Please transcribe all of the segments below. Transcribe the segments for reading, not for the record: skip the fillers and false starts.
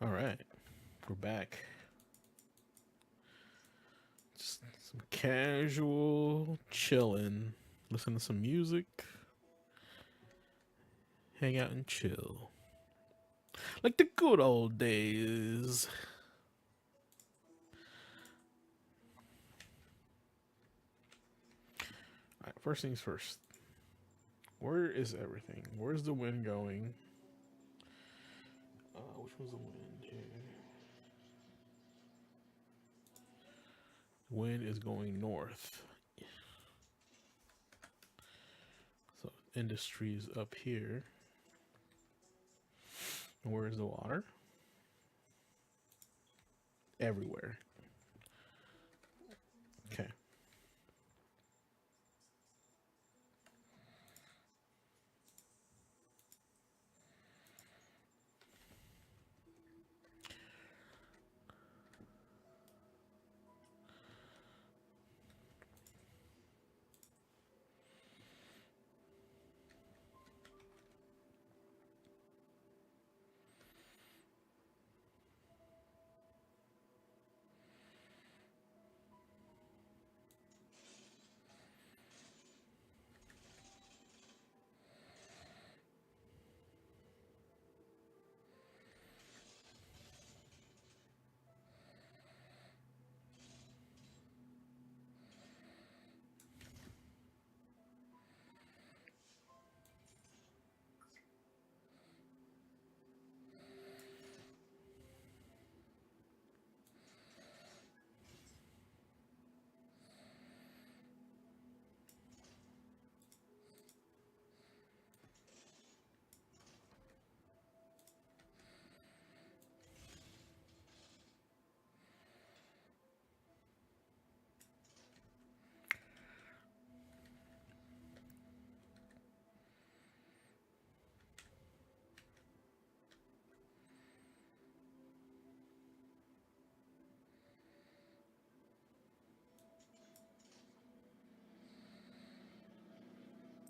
All right, we're back. Just some casual chilling, listen to some music, hang out and chill, like the good old days. All right, first things first. Where is everything? Where's the wind going? Which was the wind here? Wind is going north. So industry's up here. And where's the water? Everywhere. Okay.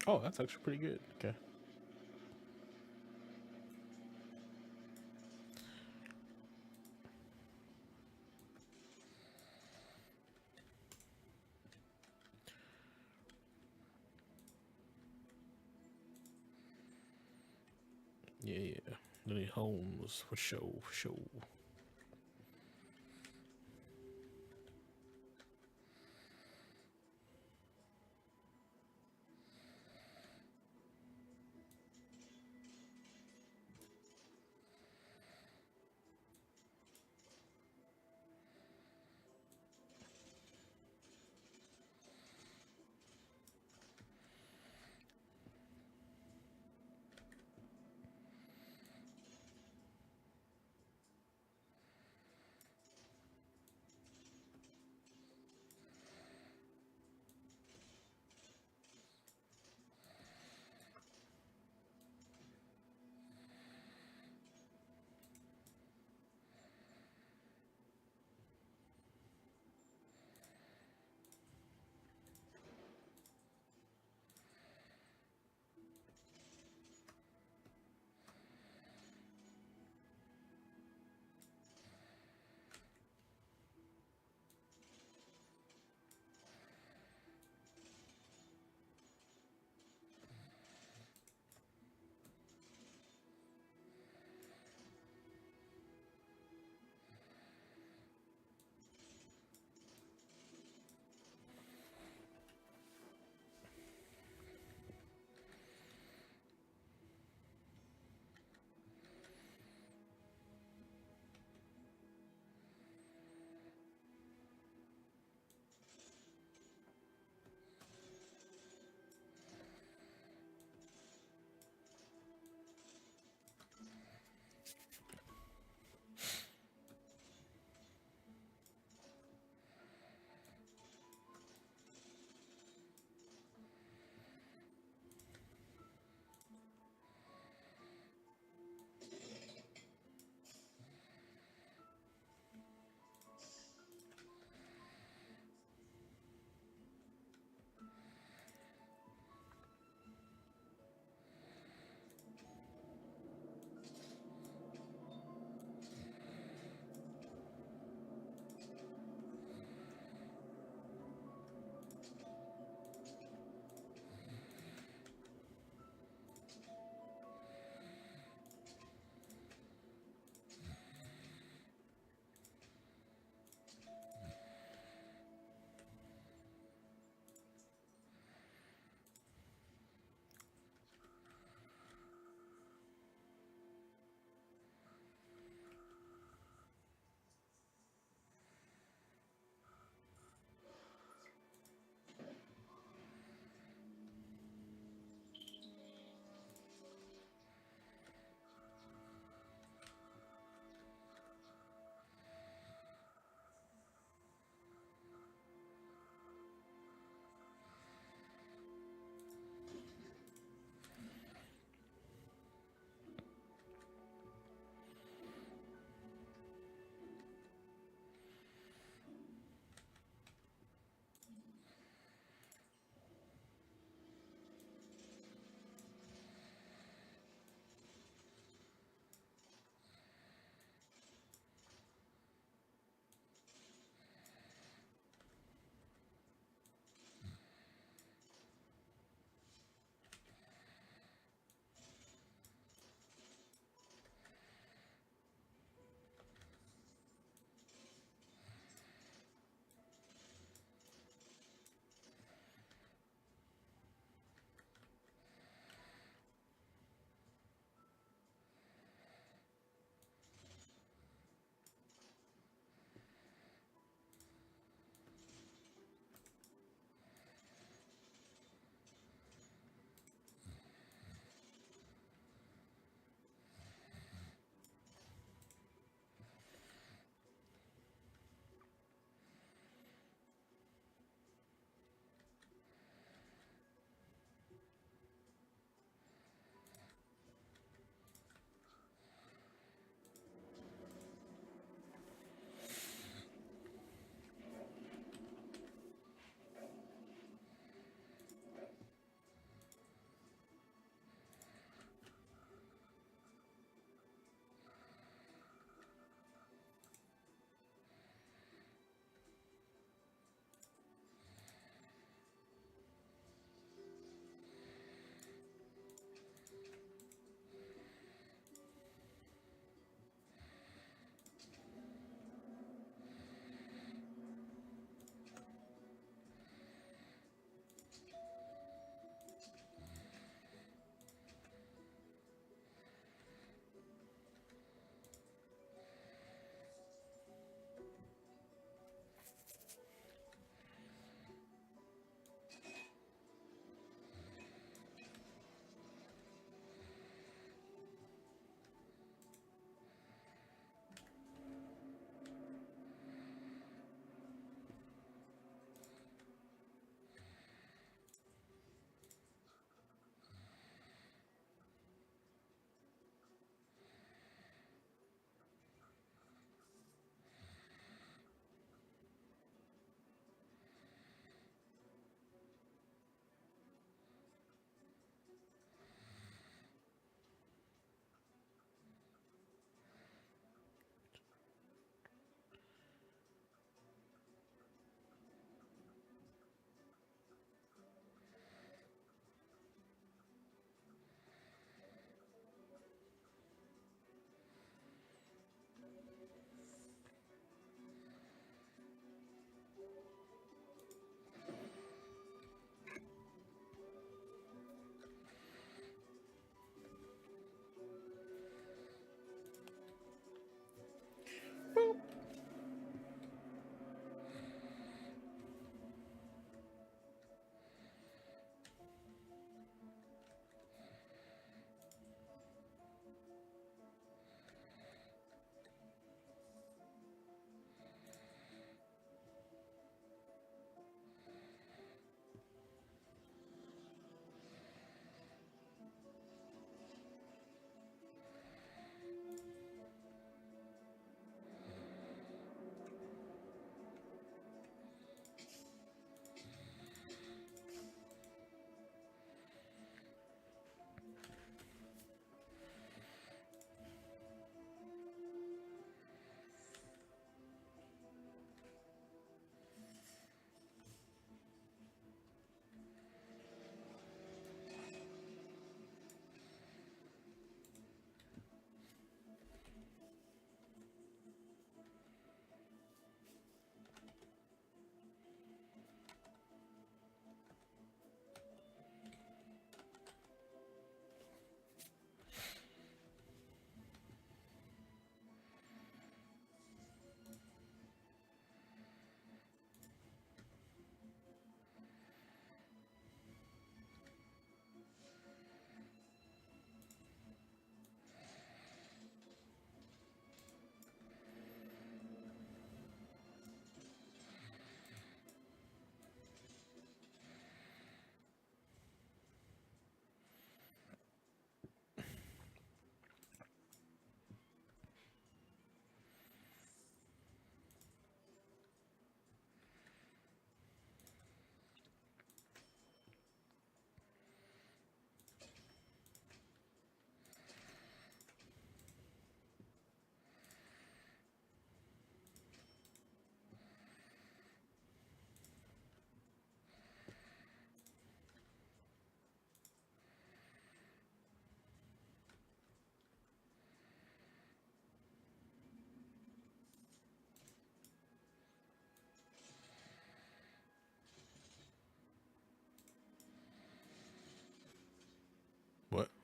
Oh, that's actually pretty good. Okay. Yeah, yeah. Lenny Holmes for show, for show.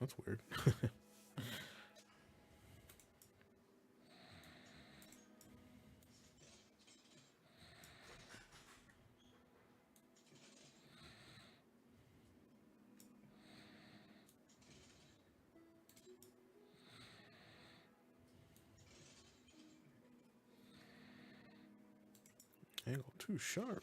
That's weird. Angle too sharp.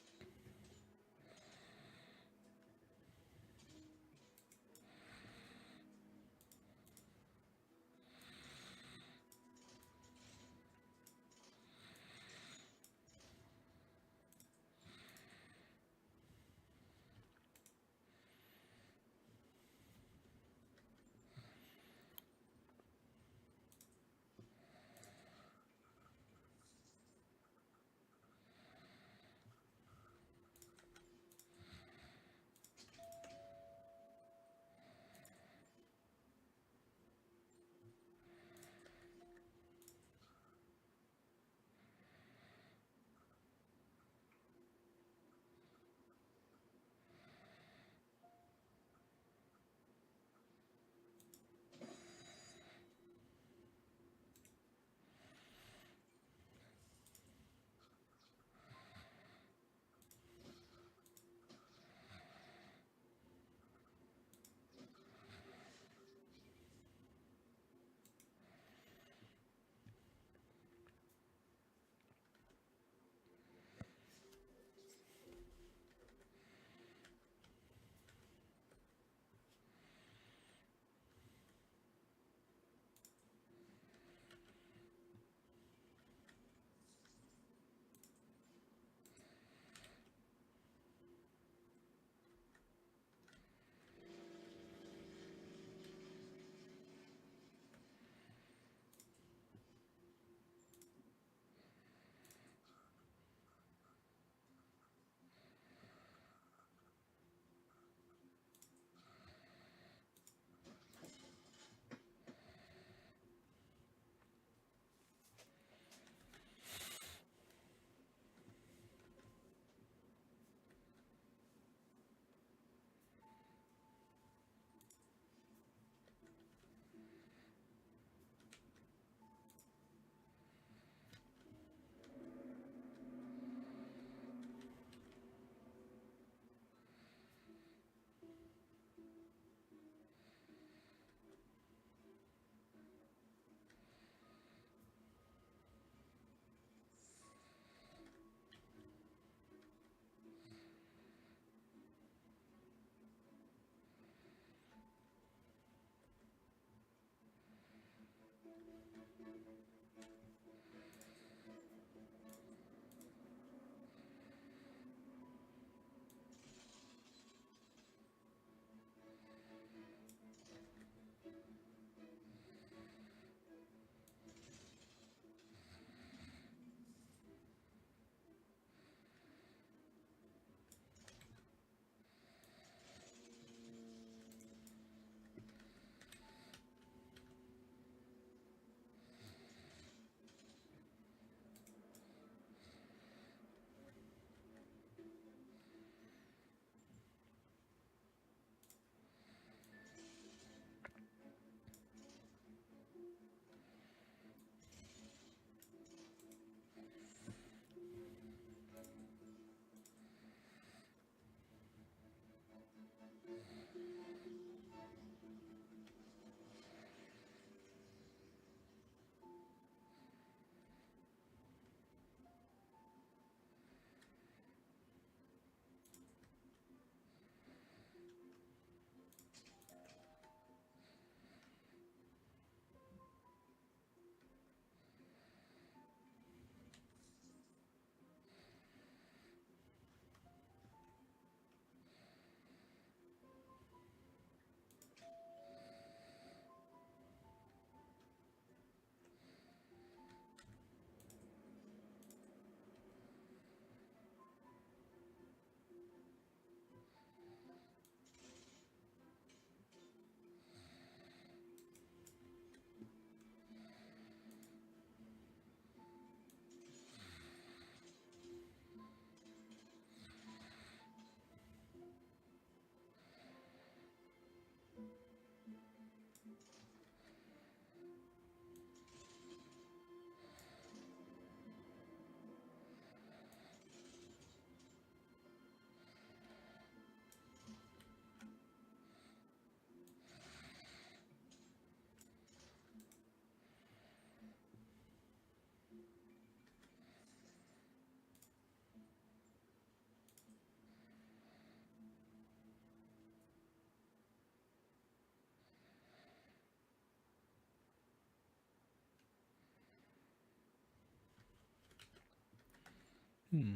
Hmm.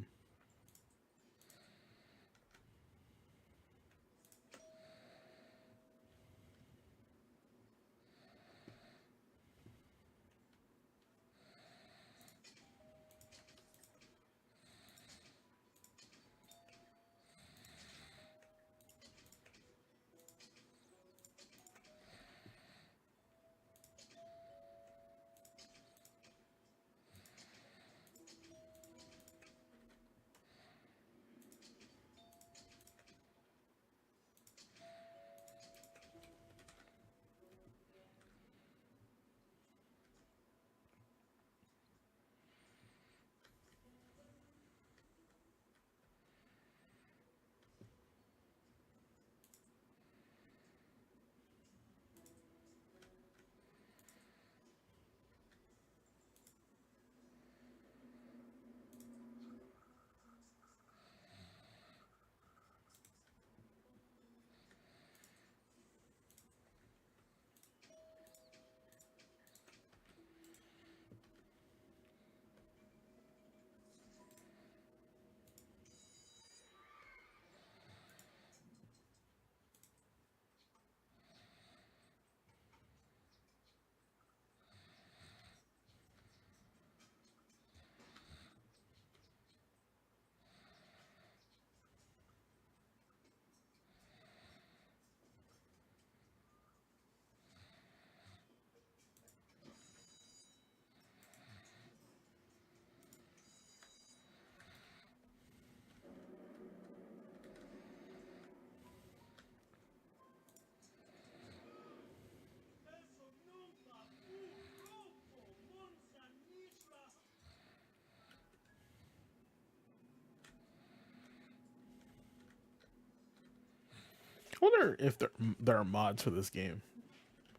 I wonder if there are mods for this game.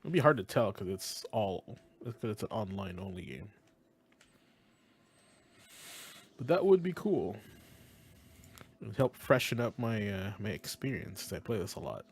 It'd be hard to tell because it's an online only game. But that would be cool. It would help freshen up my experience. I play this a lot.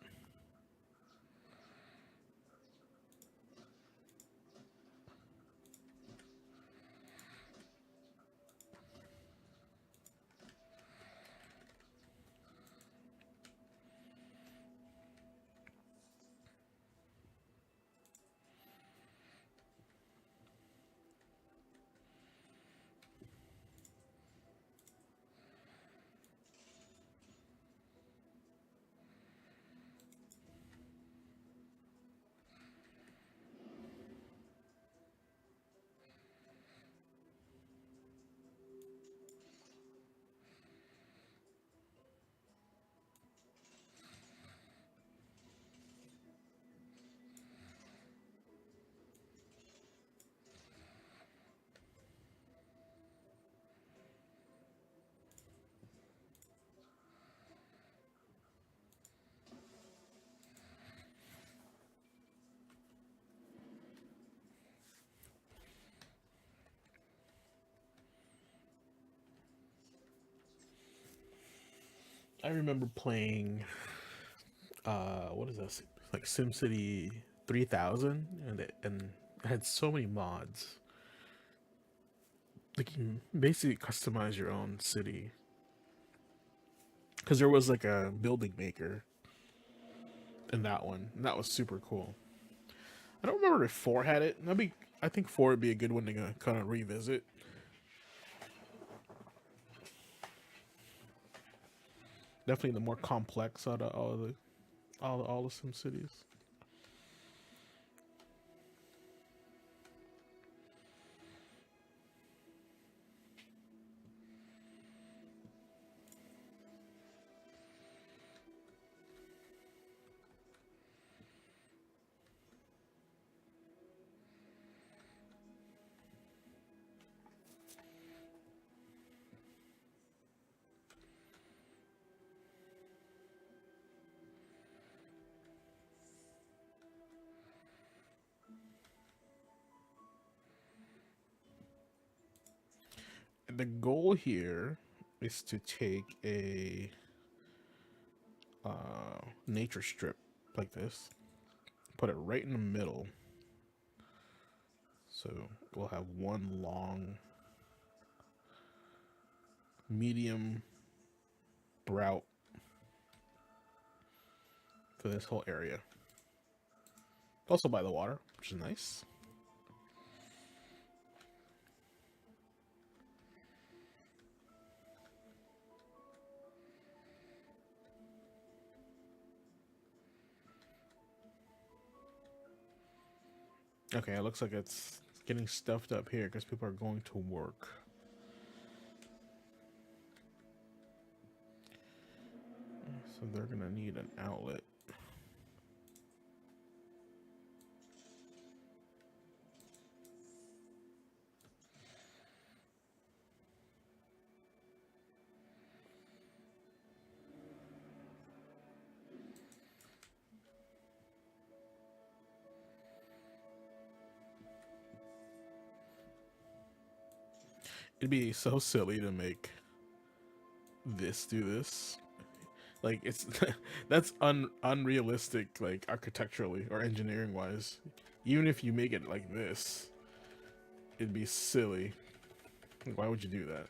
I remember playing what is this? Like SimCity 3000, and it had so many mods. Like you can basically customize your own city because there was like a building maker in that one. And that was super cool. I don't remember if 4 had it. I think 4 would be a good one to kind of revisit. Definitely the more complex out of all the Sim cities. The goal here is to take a nature strip like this, put it right in the middle. So we'll have one long medium route for this whole area. Also by the water, which is nice. Okay, it looks like it's getting stuffed up here because people are going to work. So they're gonna need an outlet. It'd be so silly to make this do this. Like it's that's unrealistic, like architecturally or engineering wise. Even if you make it like this, it'd be silly. Why would you do that?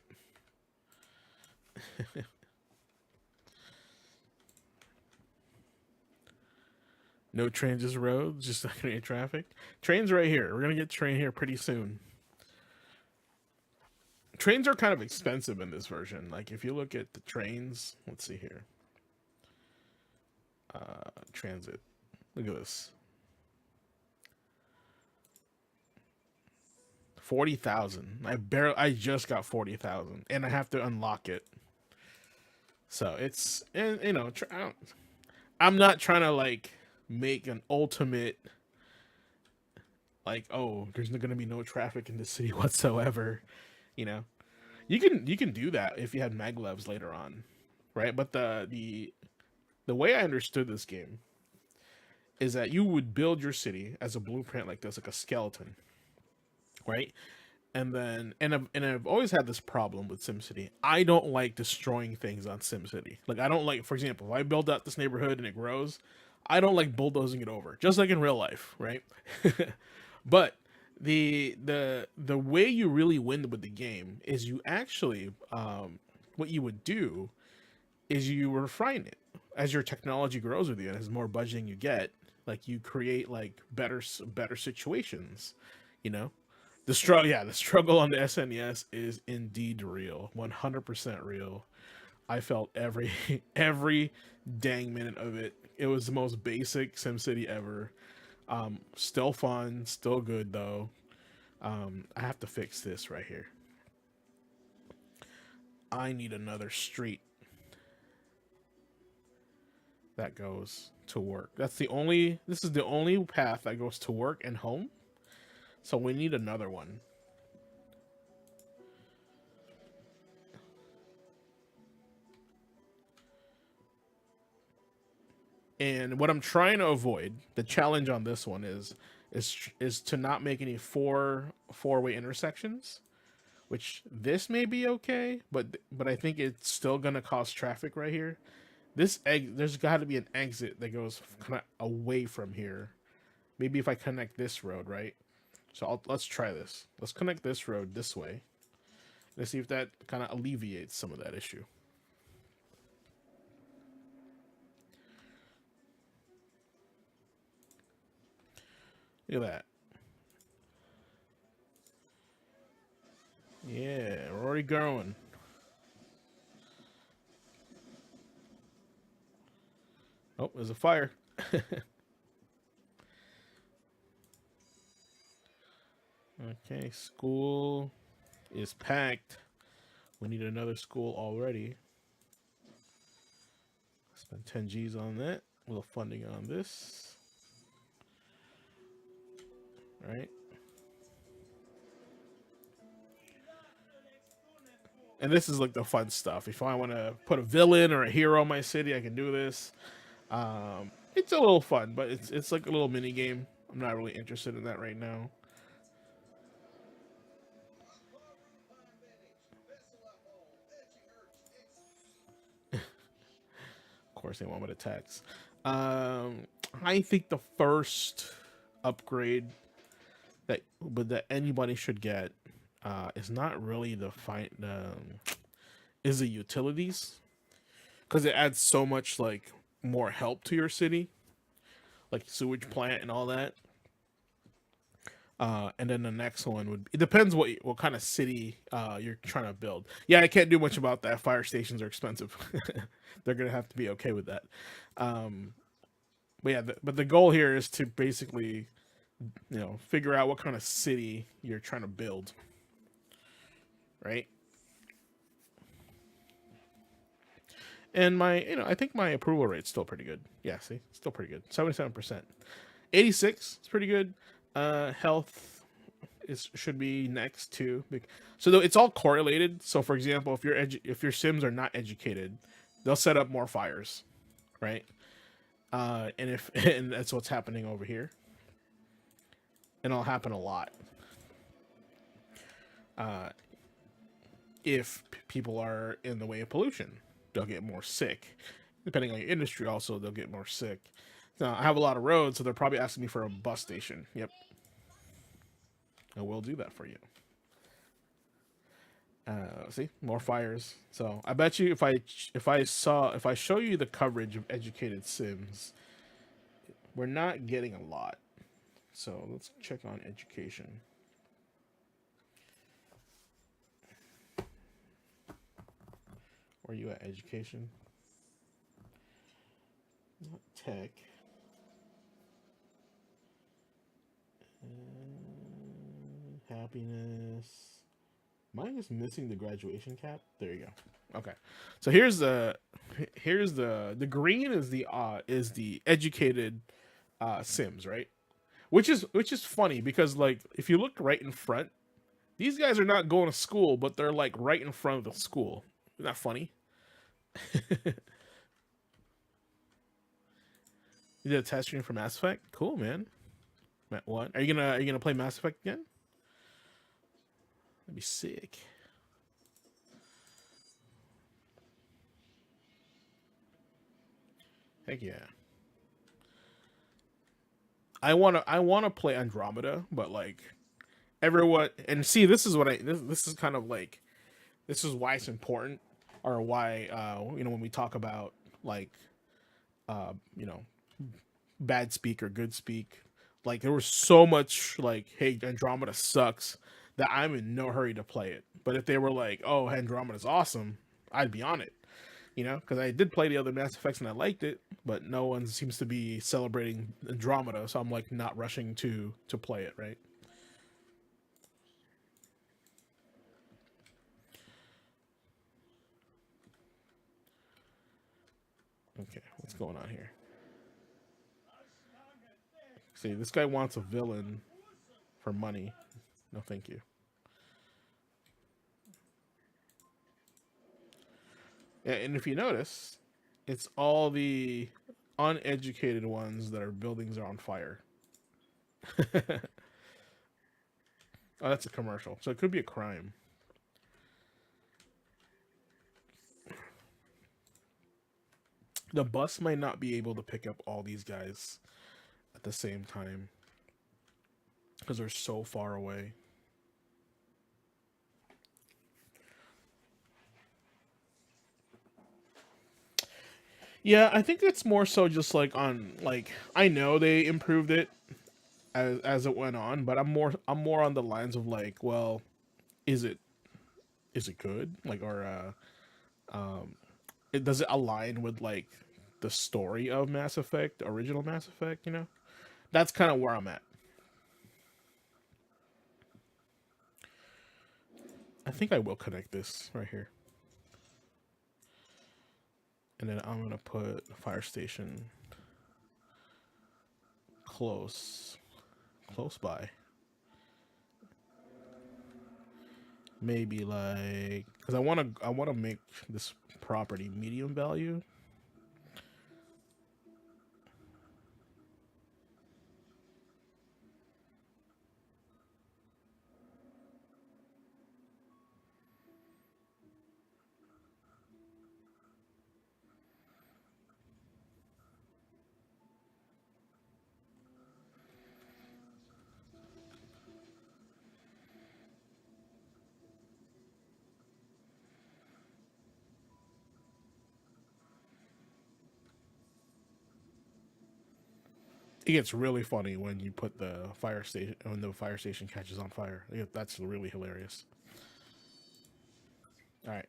No trains, just roads, just not gonna get traffic. Trains right here. We're gonna get train here pretty soon. Trains are kind of expensive in this version. Like if you look at the trains, let's see here. Transit. Look at this. 40,000. I just got 40,000 and I have to unlock it. So it's, and you know, I'm not trying to like make an ultimate like, oh, there's going to be no traffic in the city whatsoever, you know. You can do that if you had maglevs later on, right? But the way I understood this game is that you would build your city as a blueprint like this, like a skeleton, right? And I've always had this problem with SimCity. I don't like destroying things on SimCity. Like I don't like, for example, if I build out this neighborhood and it grows, I don't like bulldozing it over, just like in real life, right? But the way you really win with the game is you actually what you would do is you refine it as your technology grows with you and as more budgeting you get. Like you create like better situations, you know. The struggle on the SNES is indeed real, 100% real. I felt every every dang minute of it. It was the most basic SimCity ever. Still fun, still good though. I have to fix this right here. I need another street that goes to work. This is the only path that goes to work and home. So we need another one. And what I'm trying to avoid, the challenge on this one is to not make any four-way intersections, which this may be okay, but I think it's still gonna cause traffic right here. There's got to be an exit that goes kind of away from here. Maybe if I connect this road, right? So let's try this. Let's connect this road this way. Let's see if that kind of alleviates some of that issue. Look at that. Yeah, we're already growing. Oh, there's a fire. Okay, school is packed. We need another school already. Spend 10 G's on that. A little funding on this. All right. And this is like the fun stuff. If I want to put a villain or a hero in my city, I can do this. It's a little fun, but it's like a little mini game. I'm not really interested in that right now. Of course, they want me to tax. I think the first upgrade that anybody should get is not really is the utilities, because it adds so much like more help to your city, like sewage plant and all that. And then the next one would, it depends what kind of city you're trying to build. Yeah, I can't do much about that. Fire stations are expensive. They're gonna have to be okay with that. Um, but yeah, but the goal here is to basically, figure out what kind of city you're trying to build, right? And I think my approval rate's still pretty good. Yeah, see, still pretty good. 77%. 86 is pretty good. Health should be next too. So though it's all correlated. So for example, if your Sims are not educated, they'll set up more fires, right? And if and that's what's happening over here, and it'll happen a lot. Uh, if people are in the way of pollution, they'll get more sick. Depending on your industry, also they'll get more sick. Now I have a lot of roads, so they're probably asking me for a bus station. Yep, I will do that for you. See, more fires. So I bet you if I show you the coverage of educated Sims, we're not getting a lot. So let's check on education. Where are you at, education? Not tech. Happiness. Mine is missing the graduation cap. There you go. Okay. So here's the green is the educated Sims, right? Which is funny because like if you look right in front, these guys are not going to school, but they're like right in front of the school. Isn't that funny? You did a test stream for Mass Effect? Cool, man. What? Are you gonna play Mass Effect again? That'd be sick. Heck yeah. I wanna play Andromeda, but like everyone and see this is what this is kind of like this is why it's important or why when we talk about like uh you know bad speak or good speak, like there was so much like, hey, Andromeda sucks, that I'm in no hurry to play it. But if they were like, oh, Andromeda's awesome, I'd be on it. Because I did play the other Mass Effects and I liked it, but no one seems to be celebrating Andromeda, so I'm like not rushing to play it, right? Okay, what's going on here? See, this guy wants a villain for money. No, thank you. Yeah, and if you notice, it's all the uneducated ones that our buildings are on fire. Oh, that's a commercial, so it could be a crime. The bus might not be able to pick up all these guys at the same time because they're so far away. Yeah, I think it's more so just like on like I know they improved it as it went on, but I'm more on the lines of like, well, is it is it good? Like or does it align with like the story of Mass Effect, original Mass Effect, That's kind of where I'm at. I think I will connect this right here. And then I'm gonna put fire station close by. Maybe like because I wanna make this property medium value. It gets really funny when you put the fire station catches on fire. That's really hilarious. All right.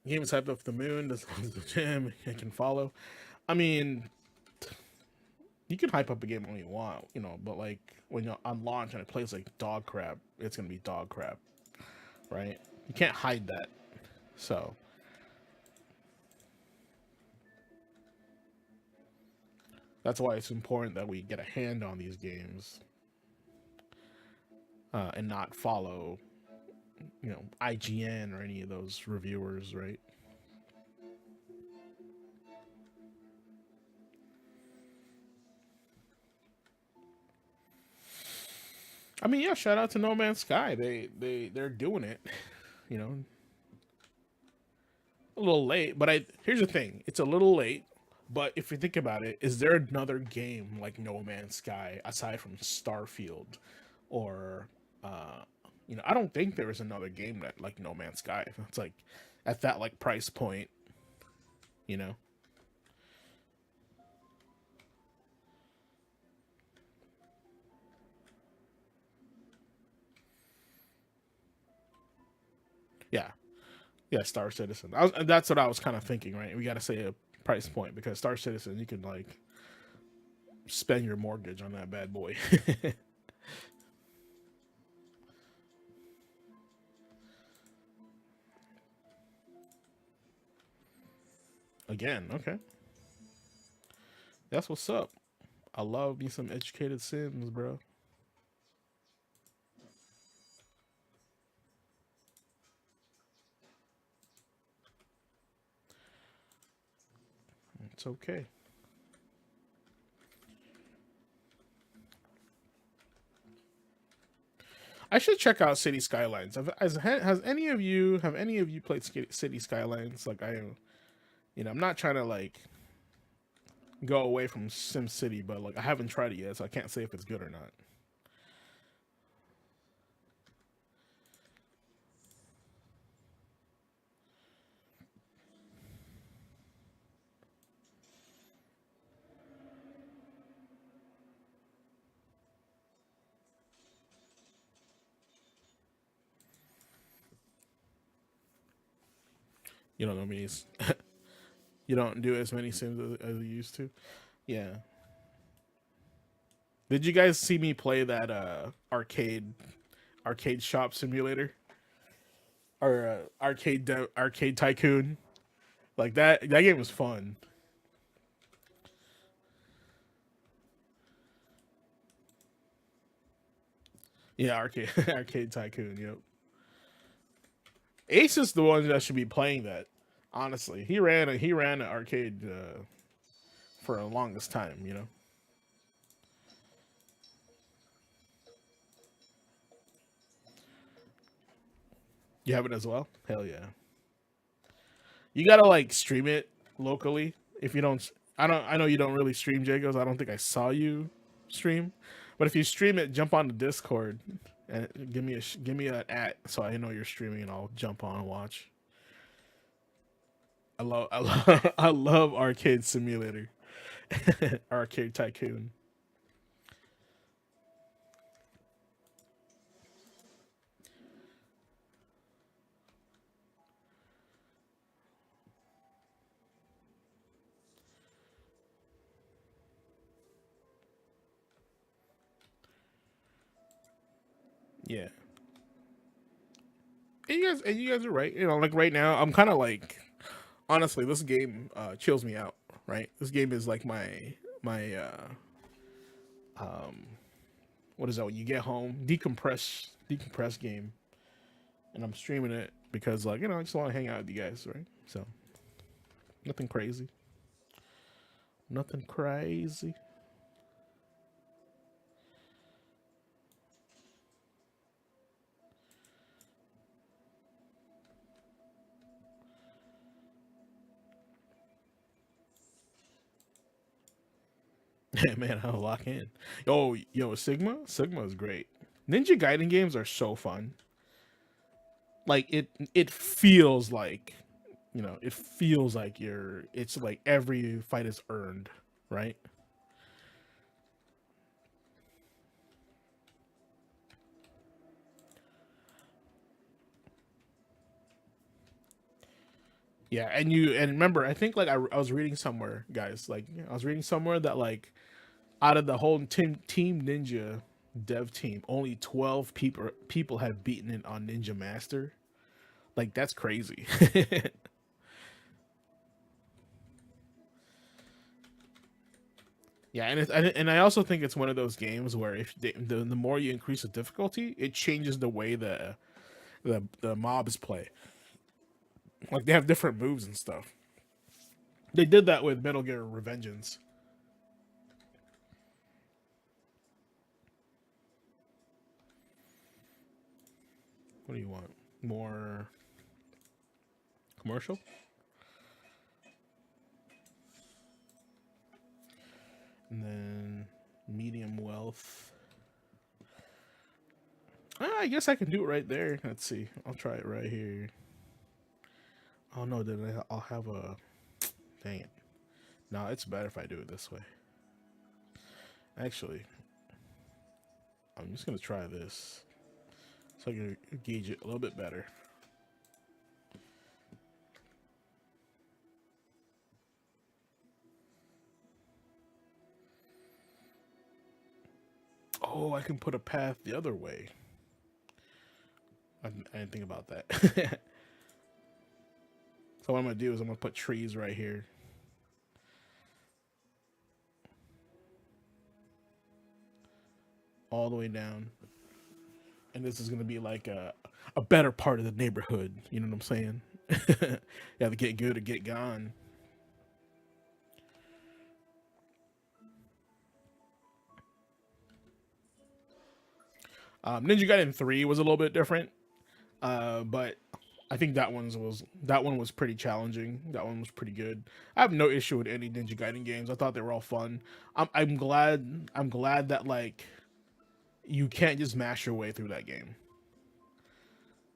Game is hyped up the moon. Does the gym? It can follow. I mean, you can hype up a game all you want, but like when you're on launch and it plays like dog crap, it's gonna be dog crap, right? You can't hide that. So that's why it's important that we get a hand on these games and not follow, IGN or any of those reviewers, right? I mean, yeah, shout out to No Man's Sky. They're doing it, you know, a little late. But here's the thing: it's a little late. But if you think about it, is there another game like No Man's Sky aside from Starfield, or I don't think there is another game that like No Man's Sky. It's like at that like price point, you know. Yeah, yeah, Star Citizen. That's what I was kind of thinking, right? We got to say a price point because Star Citizen, you can like spend your mortgage on that bad boy. Again, okay, that's what's up. I love me some educated Sims, bro. It's okay. I should check out City Skylines. Has any of you played City Skylines? Like I'm not trying to like go away from Sim City, but like I haven't tried it yet, so I can't say if it's good or not. You don't know me. You don't do as many Sims as you used to. Yeah. Did you guys see me play that arcade shop simulator or arcade tycoon? Like that game was fun. Yeah, arcade arcade tycoon. Yep. Ace is the one that should be playing that. Honestly, he ran an arcade for the longest time. You have it as well. Hell yeah. You gotta like stream it locally. If you don't, I don't. I know you don't really stream Jagos. I don't think I saw you stream, but if you stream it, jump on the Discord and give me an at so I know you're streaming and I'll jump on and watch. I love Arcade Simulator, Arcade Tycoon. Yeah, and you guys are right. Like right now, I'm kind of like honestly, this game chills me out. Right, this game is like my um what is that when you get home decompress game, and I'm streaming it because like I just want to hang out with you guys, right? So nothing crazy, nothing crazy. Man, I'll lock in. Oh, yo, Sigma is great. Ninja Gaiden games are so fun. Like it feels like you know, it feels like it's like every fight is earned, right? Yeah, and remember, I think like I was reading somewhere, guys, like I was reading somewhere that like out of the whole team Ninja dev team, only 12 people have beaten it on Ninja Master. Like that's crazy. Yeah, and I also think it's one of those games where if the more you increase the difficulty, it changes the way the mobs play. Like they have different moves and stuff. They did that with Metal Gear Revengeance. What do you want? More commercial? And then medium wealth. I guess I can do it right there. Let's see. I'll try it right here. Oh no, then I'll have a. Dang it. No, it's better if I do it this way. Actually, I'm just gonna try this so I can gauge it a little bit better. Oh, I can put a path the other way. I didn't think about that. So what I'm gonna do is I'm gonna put trees right here. All the way down. And this is gonna be like a better part of the neighborhood. You know what I'm saying? You have to get good or get gone. Ninja Gaiden 3 was a little bit different, but I think that one was pretty challenging. That one was pretty good. I have no issue with any Ninja Gaiden games. I thought they were all fun. I'm glad that like you can't just mash your way through that game.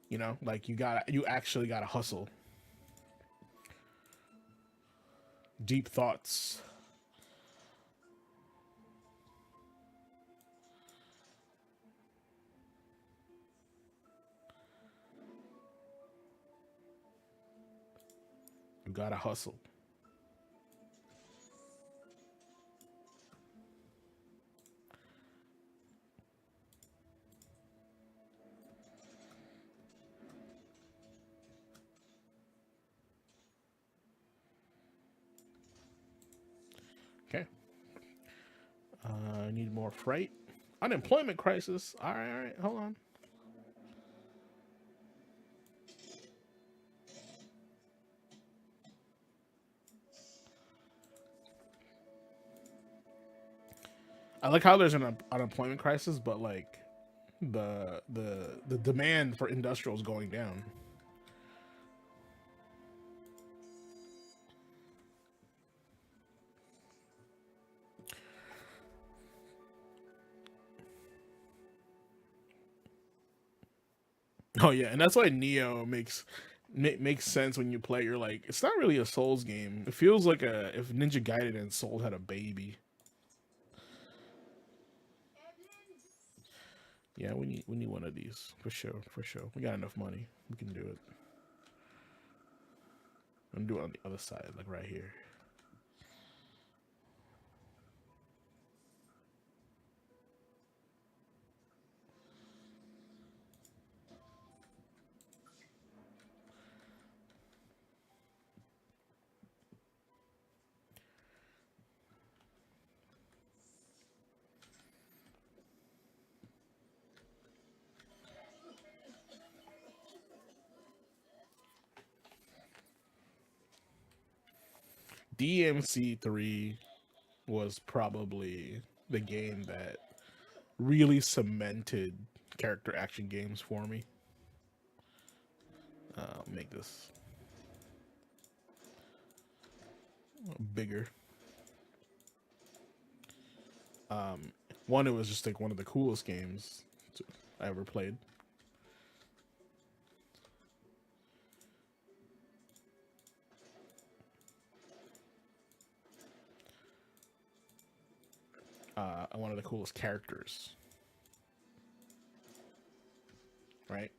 You know, like you actually gotta hustle. Deep thoughts. You gotta hustle. Okay. I need more freight. Unemployment crisis. All right. Hold on. I like how there's an unemployment crisis, but like the demand for industrial is going down. Oh yeah, and that's why Neo makes sense when you play. You're like, it's not really a Souls game. It feels like a if Ninja Gaiden and Souls had a baby. Yeah, we need one of these for sure, for sure. We got enough money. We can do it. I'm doing it on the other side, like right here. DMC3 was probably the game that really cemented character action games for me. Make this bigger. Um, One, it was just like one of the coolest games I ever played. one of the coolest characters, right?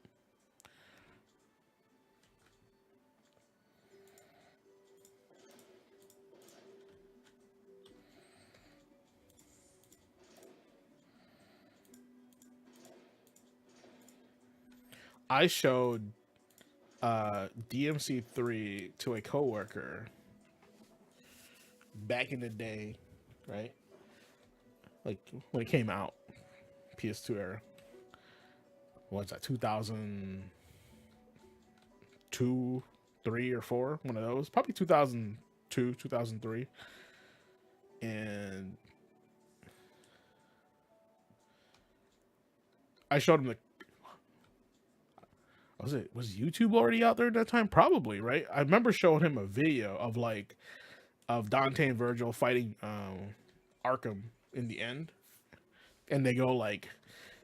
I showed DMC3 to a coworker back in the day, right? Like when it came out, PS2 era. What's that? 2002, 3 or 4, one of those. Probably 2002, 2003. And I showed him the was YouTube already out there at that time? Probably, right? I remember showing him a video of Dante and Virgil fighting Arkham in the end. And they go like,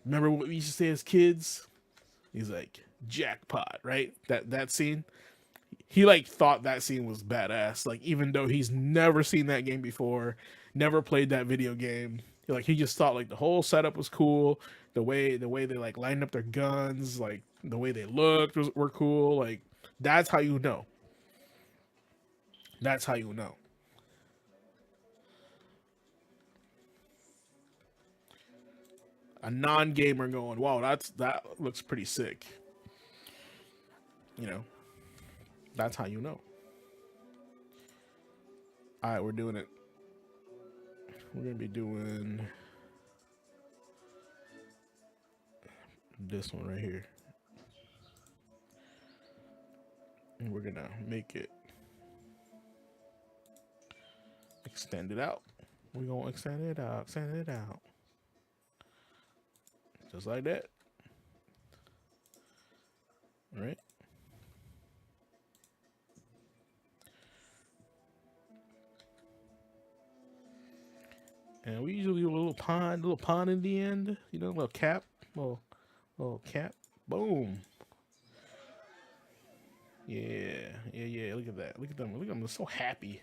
remember what we used to say as kids? He's like, jackpot, right? That scene. He like thought that scene was badass. Like, even though he's never seen that game before, never played that video game. Like, he just thought like the whole setup was cool. The way they like lined up their guns, like the way they looked were cool. Like, that's how you know. That's how you know. A non-gamer going, wow, that looks pretty sick. You know, that's how you know. All right, we're doing it. We're gonna be doing this one right here, and we're gonna make it extend it out. We're gonna extend it out, just like that. All right. And we usually do a little pond in the end, you know, a little cap, little cap, boom. Yeah. Look at that. Look at them. They're so happy.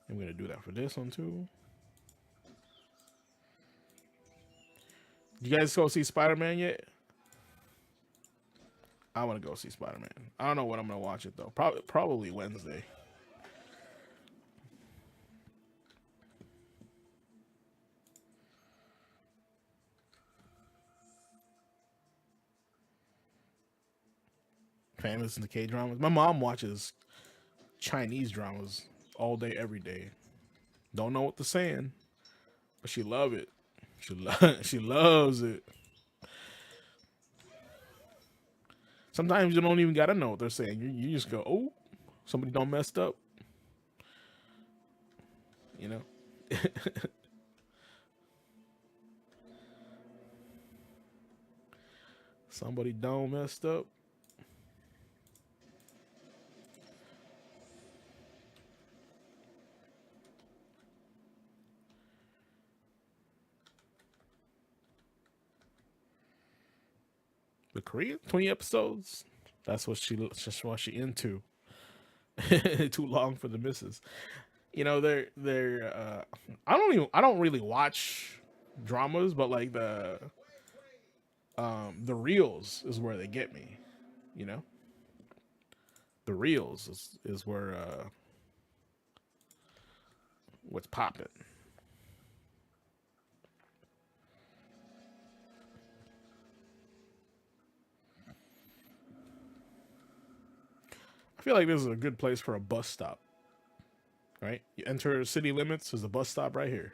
I'm gonna do that for this one too. You guys go see Spider-Man yet? I want to go see Spider-Man. I don't know when I'm gonna watch it though. Probably Wednesday. Famous in the K dramas. My mom watches Chinese dramas all day, every day. Don't know what they're saying, but she love it. She loves it. Sometimes you don't even gotta know what they're saying. You just go, oh, somebody done messed up. You know. Somebody done messed up. The Korean 20 episodes. That's what she into. Too long for the misses. You know, they're I don't really watch dramas, but like the reels is where they get me, you know? The reels is where what's popping. I feel like this is a good place for a bus stop, right? You enter city limits, there's a bus stop right here.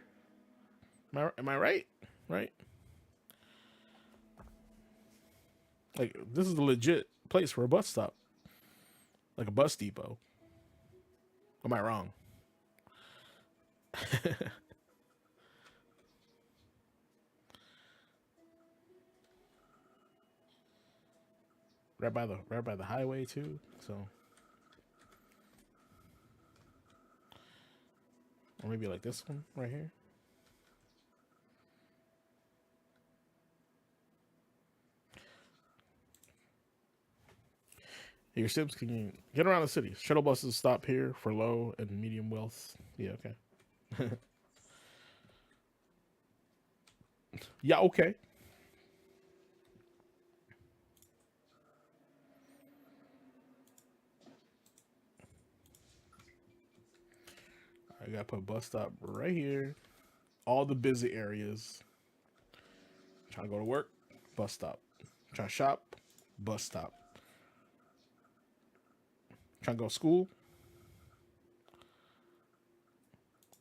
Am I right? Right? Like, this is a legit place for a bus stop, like a bus depot. Am I wrong? Right by the highway too. So, or maybe like this one right here. Your Sims can get around the city. Shuttle buses stop here for low and medium wealth. Yeah, okay. Yeah, okay. I gotta put a bus stop right here. All the busy areas. Trying to go to work, bus stop. Trying to shop, bus stop. Trying to go to school,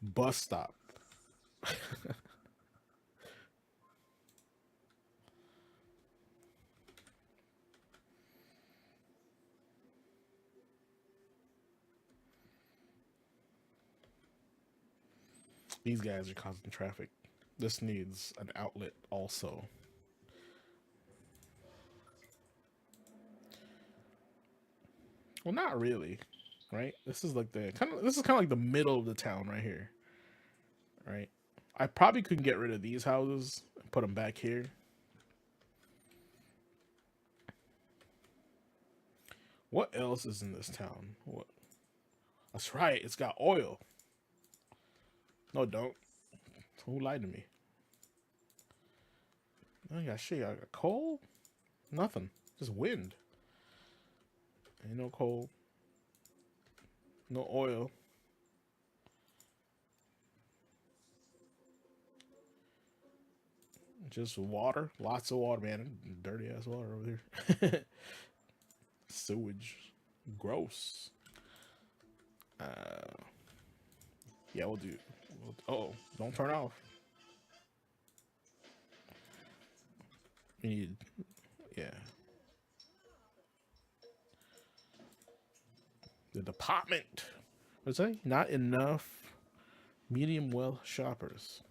bus stop. These guys are causing traffic. This needs an outlet also. Well, not really, right? This is like the kind of this is kind of like the middle of the town right here, right? I probably could get rid of these houses and put them back here. What else is in this town? What? That's right. It's got oil. No, don't. Who lied to me? I got shit. I got coal. Nothing. Just wind. Ain't no coal. No oil. Just water. Lots of water, man. Dirty ass water over there. Sewage. Gross. Yeah, we'll do. Oh, don't turn off. We need. Yeah. The department. What's that? Not enough medium wealth shoppers.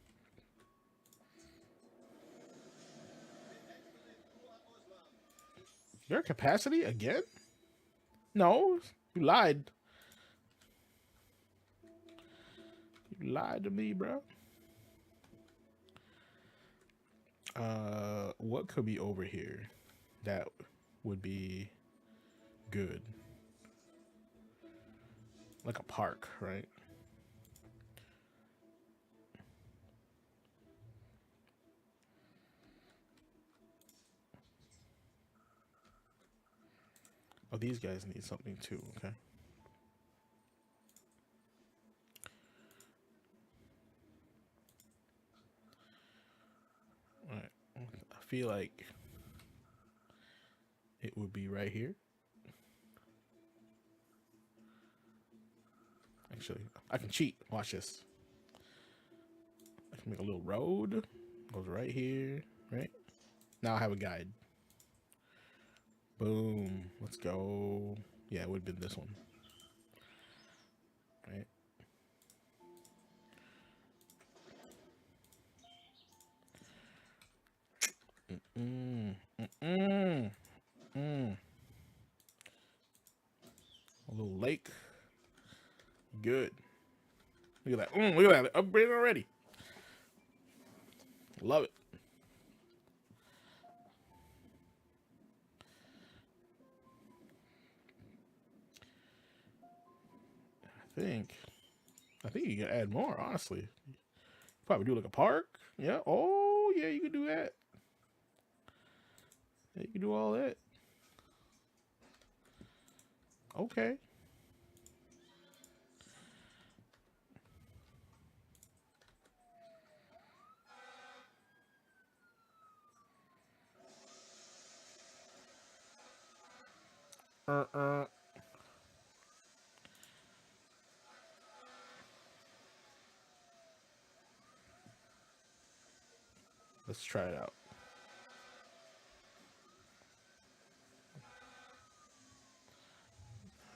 Your capacity again? No, you lied. You lied to me, bro. What could be over here that would be good? Like a park, right? Oh, these guys need something too, okay? Alright. I feel like it would be right here. Actually, I can cheat. Watch this. I can make a little road. Goes right here, right? Now I have a guide. Boom. Let's go. Yeah, it would have been this one. Right? A little lake. Good. Look at that. Look at that. Upgraded already. Love it. I think you can add more, honestly. Probably do like a park. Yeah. Oh, yeah, you can do that. Yeah, you can do all that. Okay. Uh-uh. Let's try it out.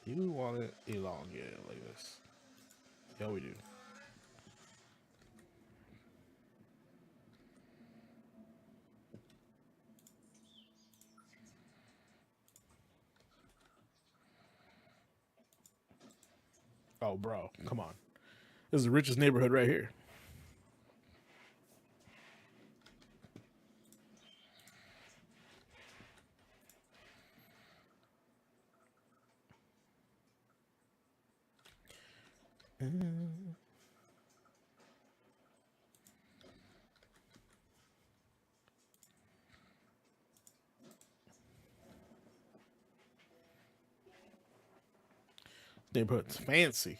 You want it elongated like this. Yeah, we do. Oh, bro, come on. This is the richest neighborhood right here. Neighborhood's fancy.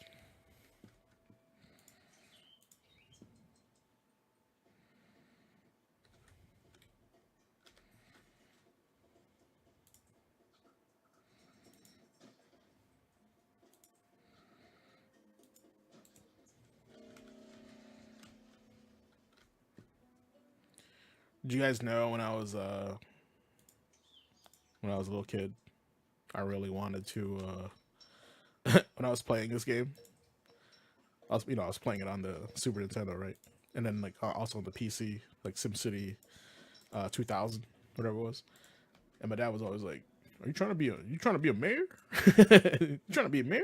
Did you guys know when I was a little kid, I really wanted to when I was playing this game, I was playing it on the Super Nintendo, right? And then like also on the PC, like SimCity 2000, whatever it was. And my dad was always like, "Are you trying to be a mayor? You trying to be a mayor?"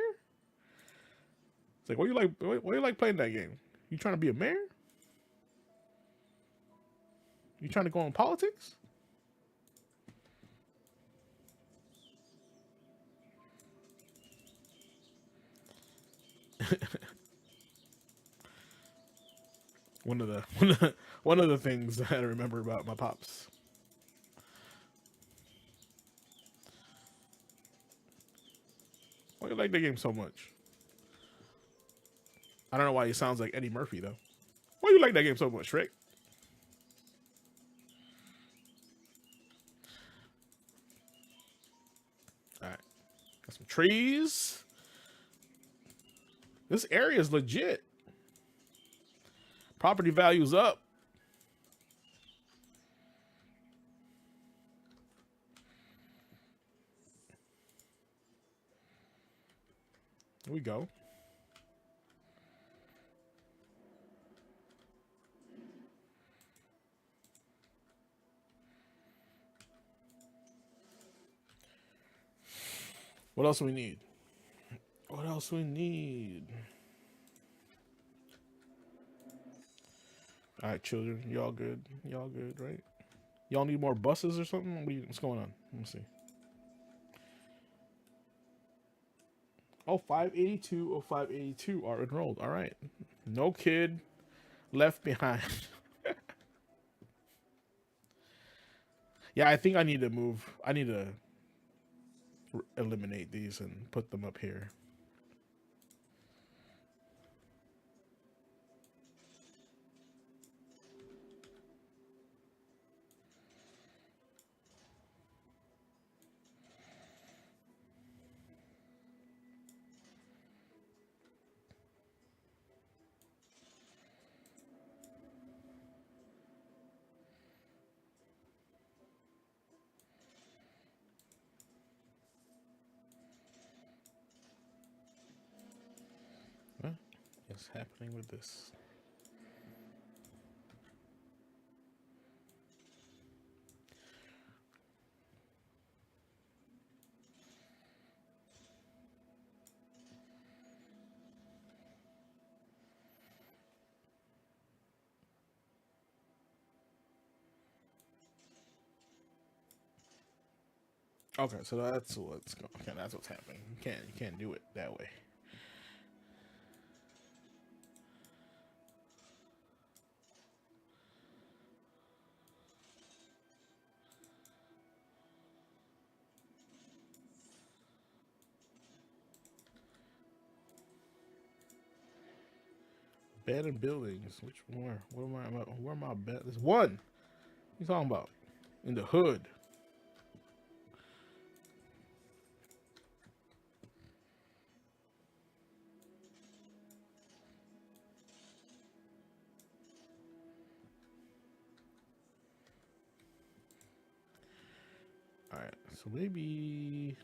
It's like, why you like playing that game? You trying to be a mayor? You trying to go in politics?" One of the things that I remember about my pops. Why you like that game so much? I don't know why he sounds like Eddie Murphy though. Why you like that game so much, Shrek? All right, got some trees. This area is legit. Property value's up. Here we go. What else do we need? What else we need? All right, children, y'all good? Y'all good, right? Y'all need more buses or something? What's going on? Let me see. Oh, 582. Oh, 582 are enrolled. All right. No kid left behind. Yeah, I think I need to move. I need to eliminate these and put them up here. What is happening with this? Okay, so that's what's going. Okay, that's what's happening. You can't do it that way. Bed and buildings. Which where? Where am I? Where am I? Bed? There's one. What you talking about? In the hood. All right. So maybe.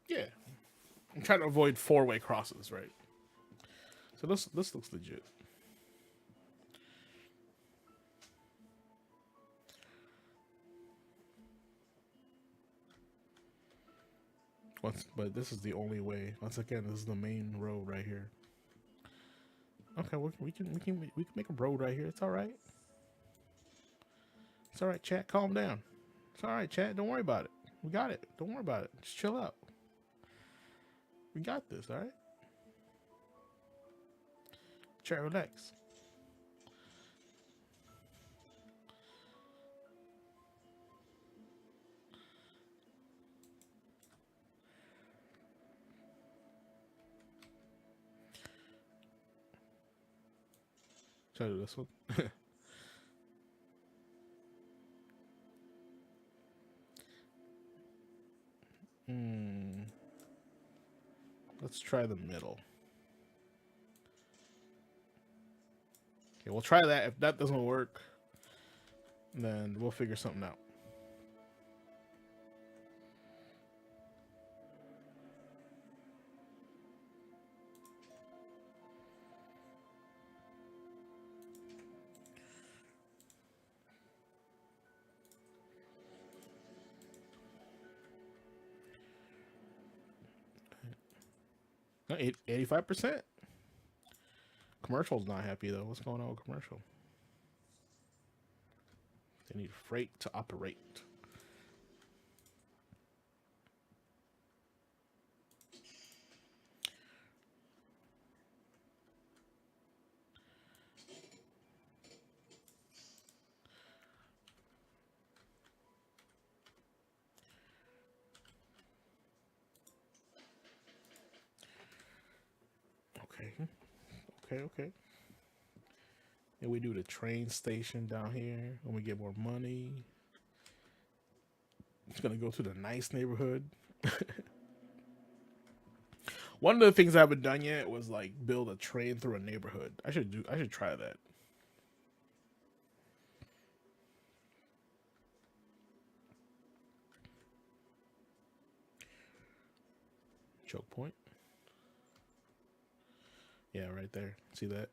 Yeah. I'm trying to avoid four-way crosses, right? So this looks legit. But this is the only way. Once again, this is the main road right here. Okay, we can make a road right here. It's all right. It's all right, chat. Calm down. It's all right, chat. Don't worry about it. We got it. Don't worry about it. Just chill out. We got this, all right? Chat, relax. Try to do this one. Let's try the middle. Okay, we'll try that. If that doesn't work, then we'll figure something out. No, 85%. Commercial's not happy though. What's going on with commercial? They need freight to operate. Okay. And we do the train station down here when we get more money. It's gonna go to the nice neighborhood. One of the things I haven't done yet was like build a train through a neighborhood. I should try that. Choke point. Yeah, right there. See that?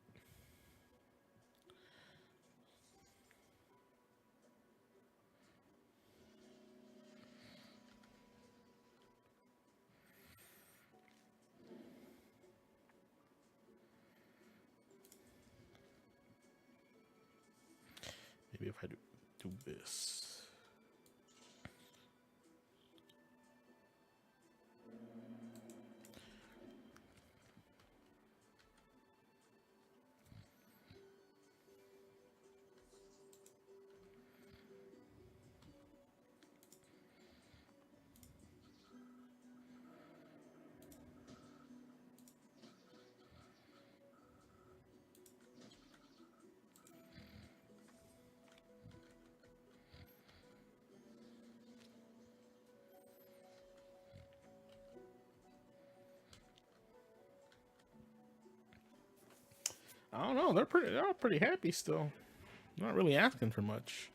Maybe if I do this. I don't know. They're all pretty happy still. Not really asking for much.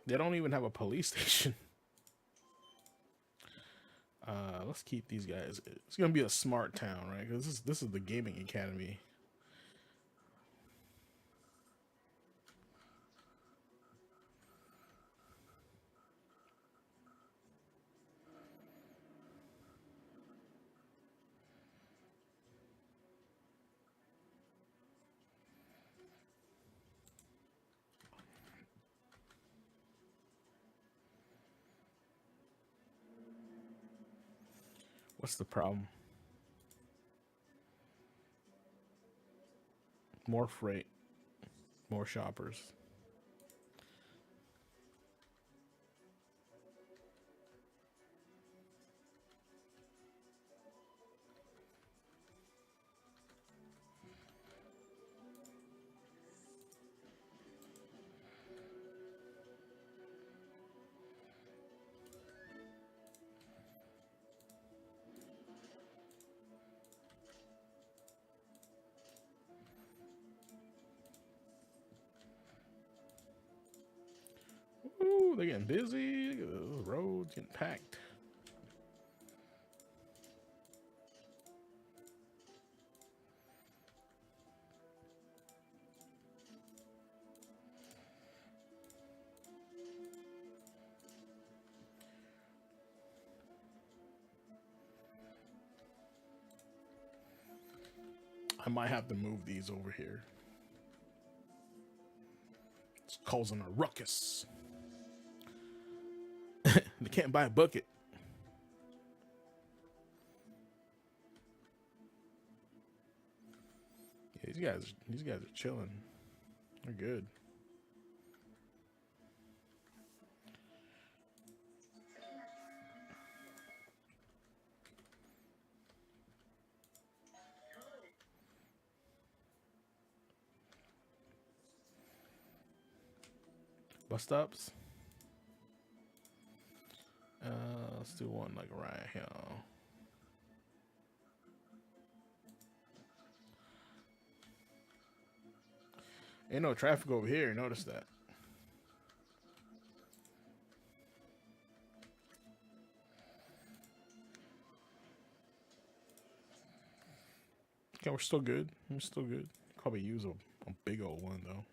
They don't even have a police station. Let's keep these guys. It's gonna be a smart town, right? Because this is the gaming academy. What's the problem? More freight, more shoppers. Ooh, they're getting busy. Look at those roads getting packed. I might have to move these over here. It's causing a ruckus. They can't buy a bucket. Yeah, these guys are chilling. They're good. Bus stops. Let's do one like right here. Ain't no traffic over here. Notice that. Okay, we're still good. We're still good. Probably use a big old one though.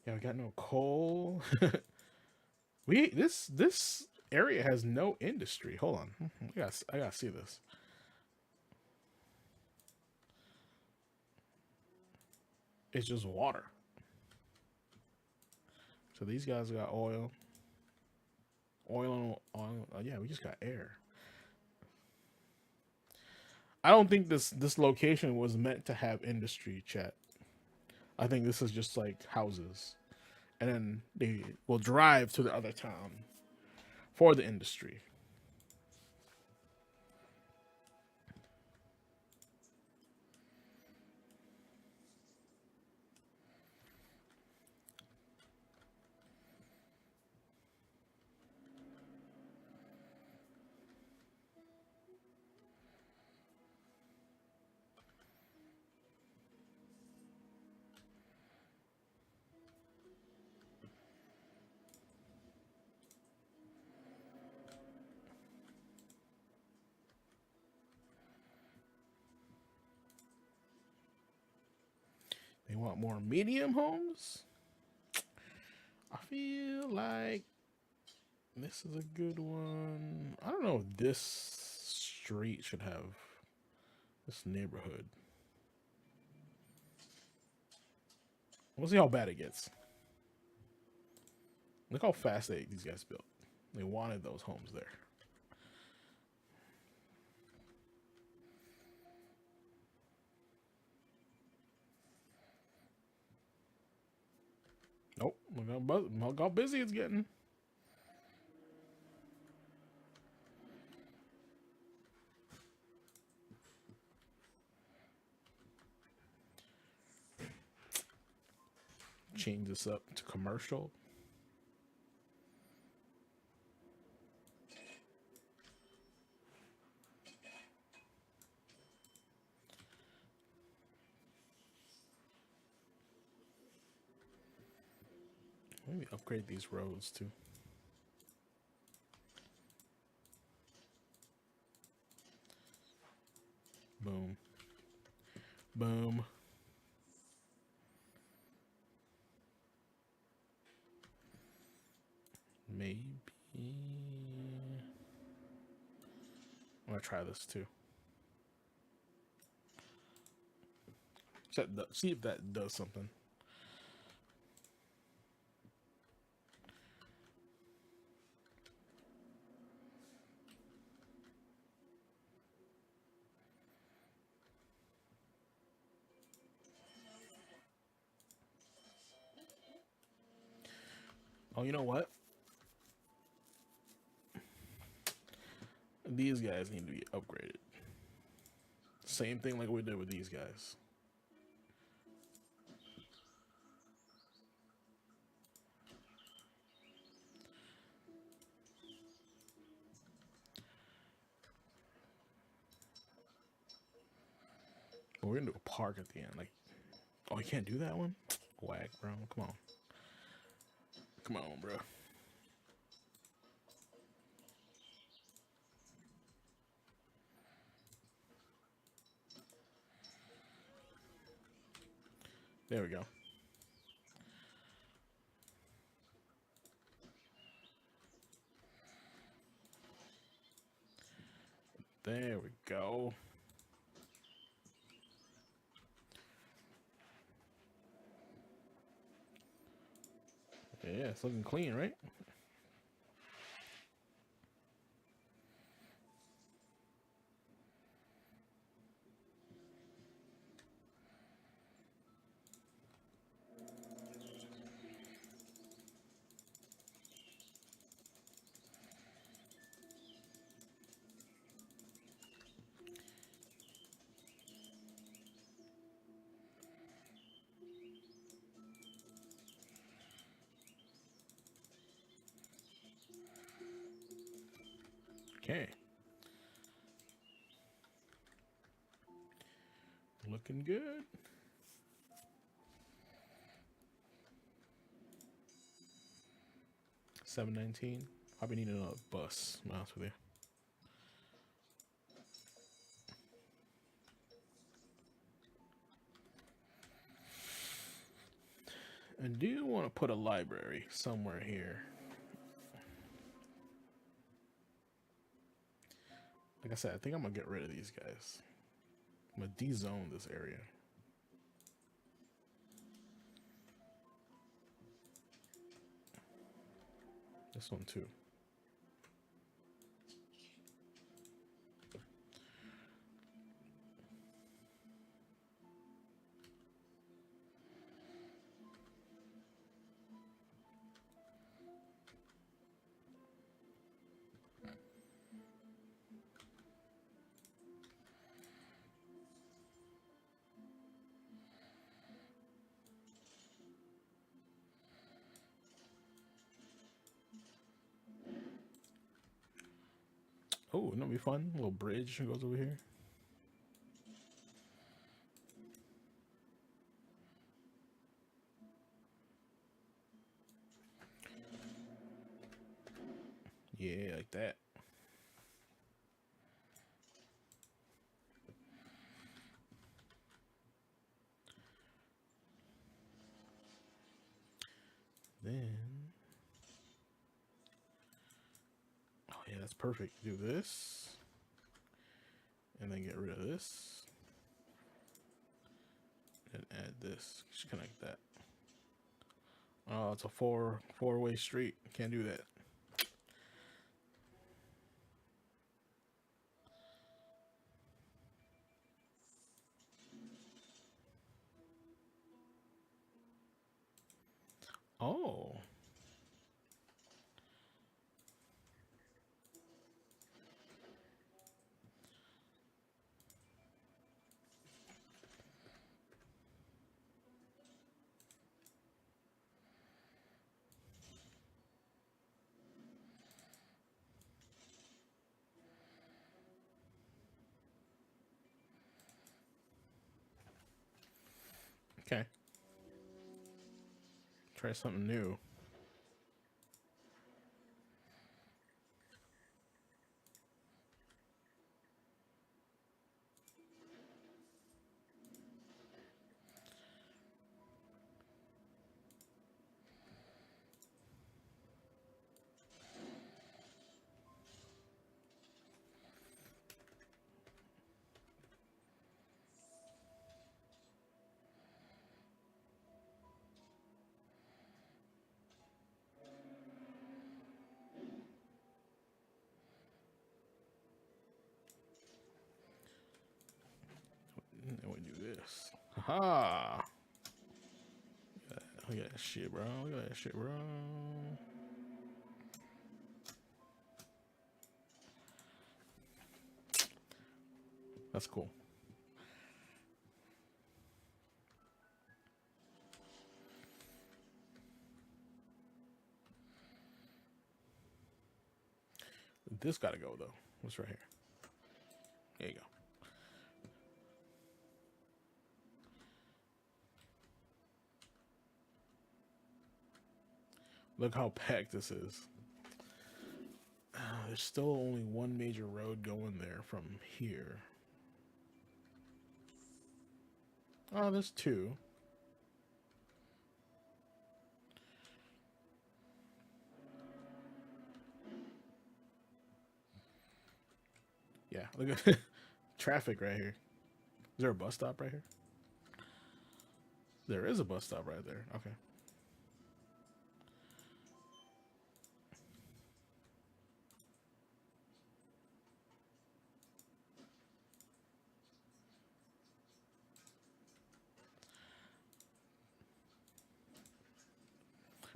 Yeah, we got no coal. This area has no industry. Hold on, I gotta see this. It's just water. So these guys got oil. Oil and oil. Oh, yeah, we just got air. I don't think this location was meant to have industry, chat. I think this is just like houses, and then they will drive to the other town for the industry. They want more medium homes. I feel like this is a good one. I don't know if this street should have this neighborhood. We'll see how bad it gets. Look how fast these guys built. They wanted those homes there. Nope. Look how busy it's getting. Change this up to commercial. Maybe upgrade these roads too. Boom. Boom. Maybe. I'm gonna try this too. See if that does something. Oh, you know what? These guys need to be upgraded. Same thing like we did with these guys. But we're gonna do a park at the end. Like, oh, you can't do that one? Whack, bro. Come on. Come on, bro. There we go. There we go. Yeah, it's looking clean, right? Okay. Looking good. 719. Probably need another bus, to be honest with you. I do want to put a library somewhere here. Like I said, I think I'm going to get rid of these guys. I'm going to de-zone this area. This one too. Oh, that'll be fun. A little bridge goes over here. Yeah, like that. Then, oh yeah, that's perfect. Do this, and then get rid of this, and add this. Just connect that. Oh, it's a four-way street. Can't do that. Oh. Okay. Try something new. And then we do this. Haha. Look at that shit, bro. Look at that shit, bro. That's cool. This gotta go though. What's right here? There you go. Look how packed this is. There's still only one major road going there from here. Oh, there's two. Yeah, look at traffic right here. Is there a bus stop right here? There is a bus stop right there. Okay.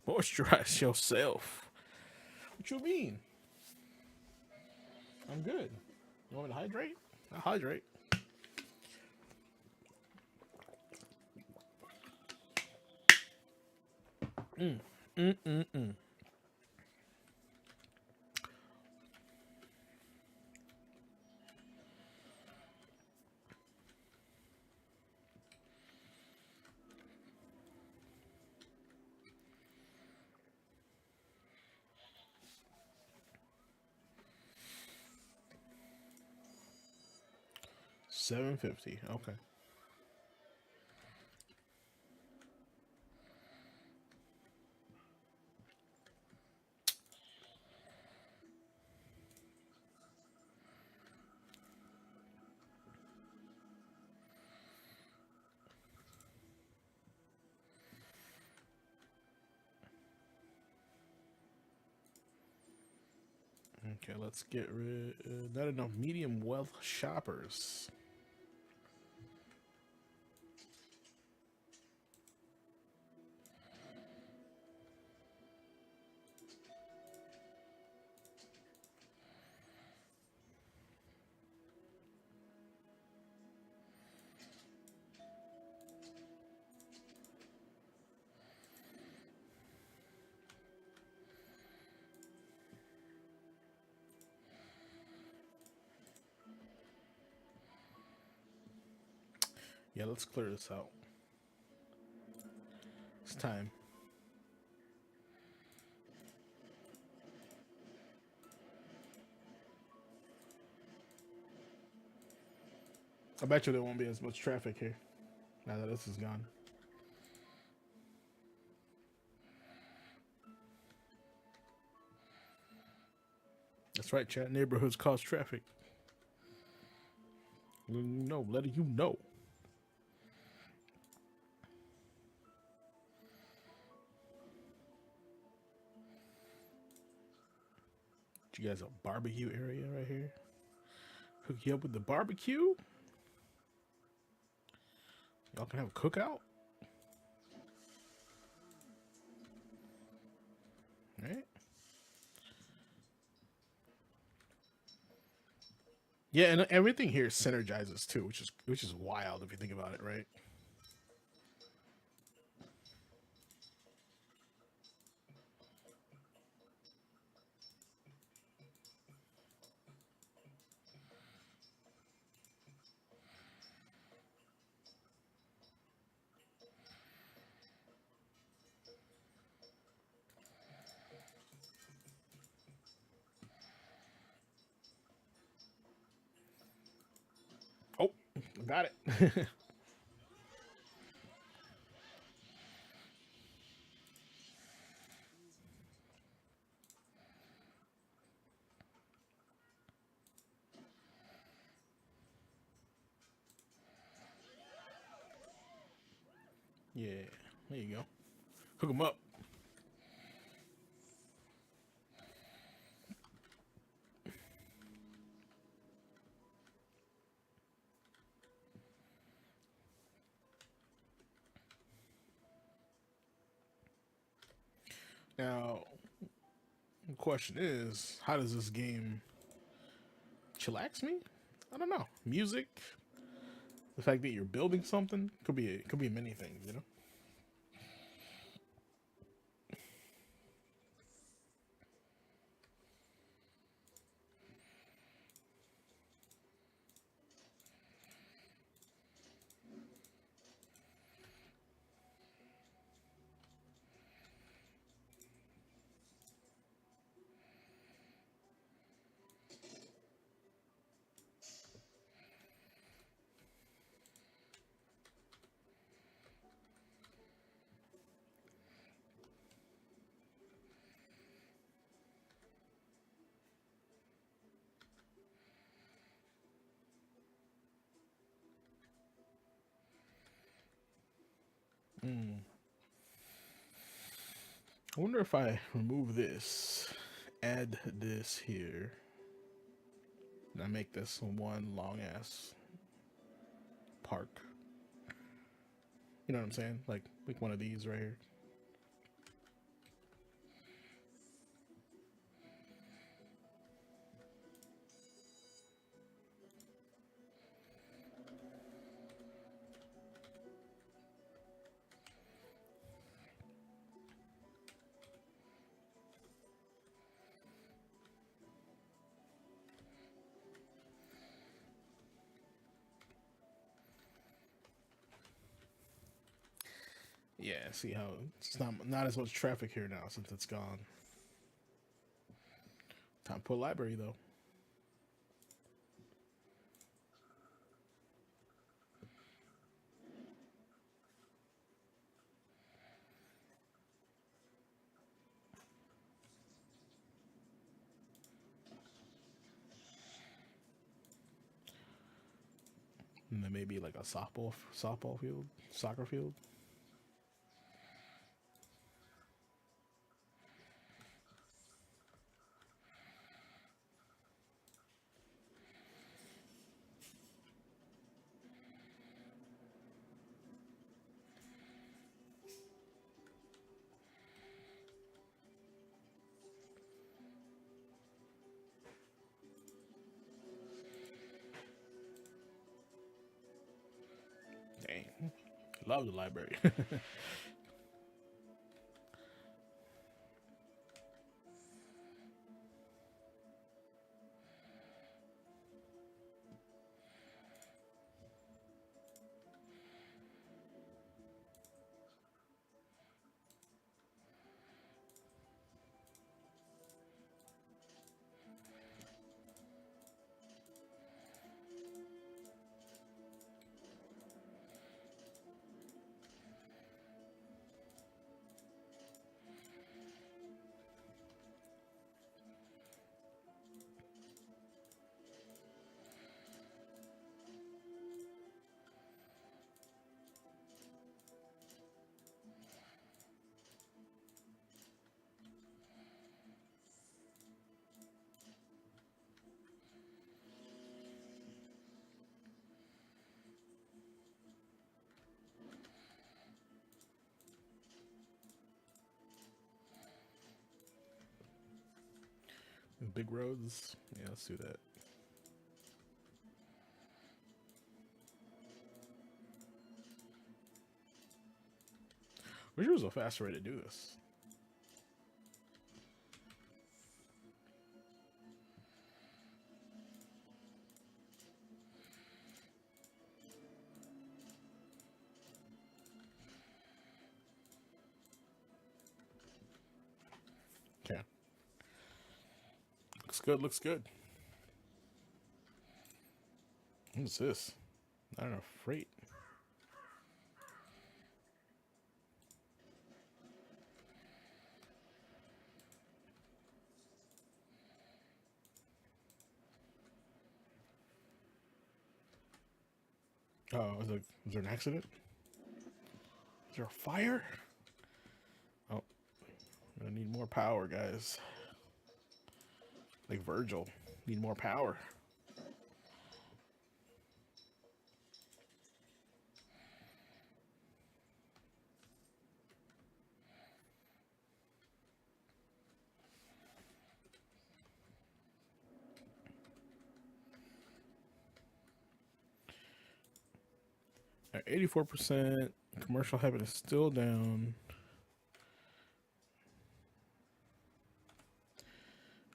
Moisturize yourself. What you mean? I'm good. You want me to hydrate? I'll hydrate. Mm. 750. Okay. Okay, let's get rid. Not enough medium wealth shoppers. Yeah, let's clear this out. It's time. I bet you there won't be as much traffic here now that this is gone. That's right, chat. Neighborhoods cause traffic. No, letting you know. You guys a barbecue area right here? Hook you up with the barbecue? Y'all can have a cookout? Right? Yeah, and everything here synergizes too, which is wild if you think about it, right? Oh, got it. Yeah, there you go. Hook them up. Now, the question is, how does this game chillax me? I don't know. Music, the fact that you're building something could be many things, you know. Mm. I wonder if I remove this, add this here, and I make this one long ass park. You know what I'm saying? Like one of these right here. Yeah, see how it's not as much traffic here now since it's gone. Time to put a library though. And then maybe like a softball field, soccer field. Dang, love the library. Big roads. Yeah, let's do that. Wish there was a faster way to do this. Okay. Looks good, looks good. What's this? I don't know, freight. Oh, is there an accident? Is there a fire? Oh, I'm gonna need more power, guys. Like Virgil. Need more power. At 84%, commercial habit is still down.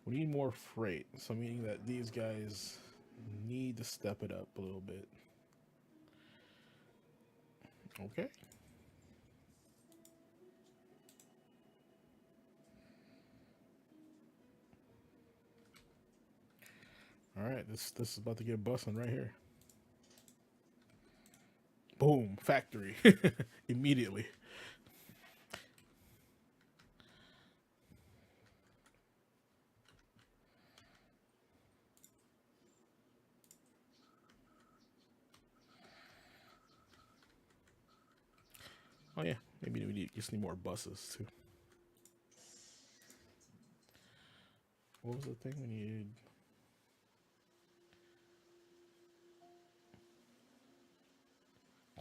We need more freight, so meaning that these guys need to step it up a little bit. Okay. All right, this is about to get busting right here. Boom, factory immediately. Oh yeah, maybe we just need more buses too. What was the thing we needed?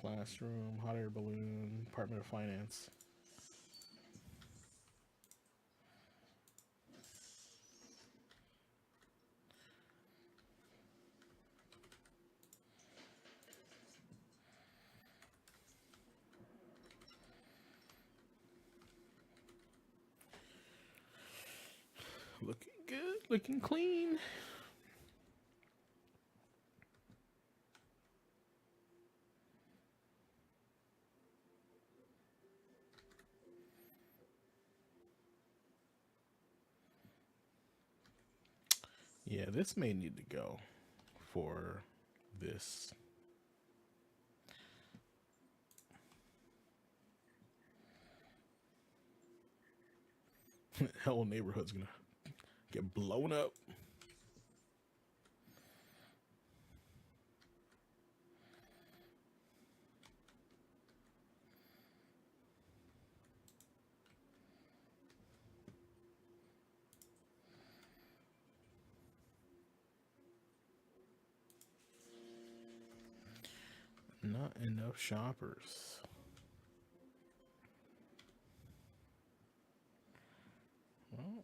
Classroom, hot air balloon, Department of Finance. Looking good, looking clean. Yeah, this may need to go for this. Whole neighborhood's gonna get blown up. Not enough shoppers. Well,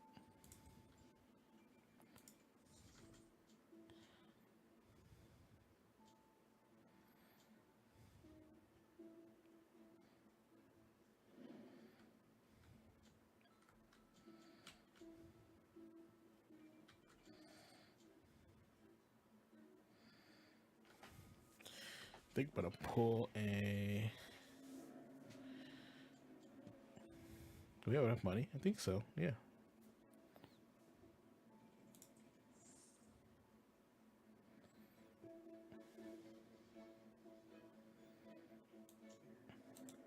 I think I'm gonna pull a. Do we have enough money? I think so. Yeah.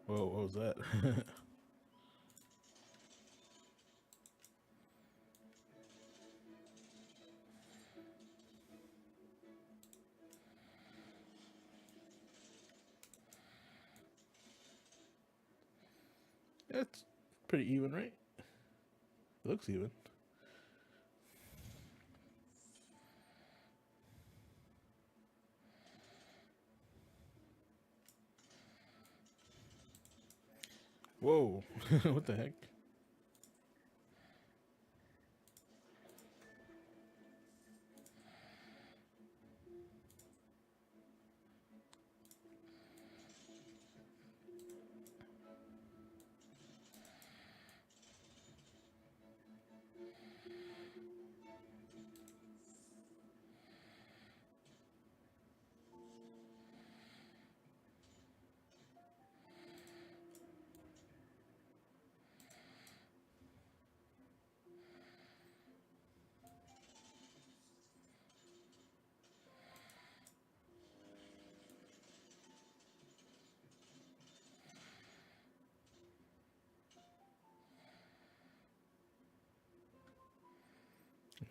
Whoa, what was that? That's pretty even, right? It looks even. Whoa, what the heck?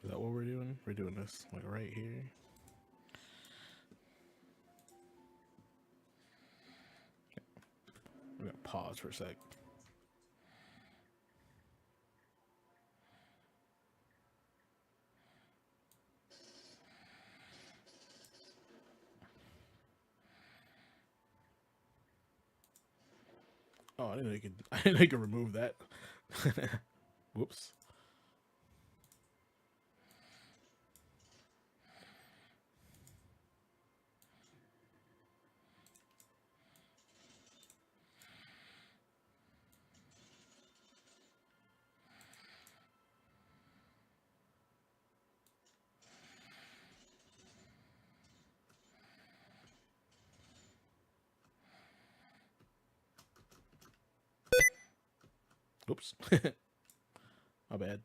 Is that what we're doing? We're doing this like right here. We're gonna pause for a sec. Oh, I didn't know you could. I didn't know you could remove that. Whoops. Oops. My bad.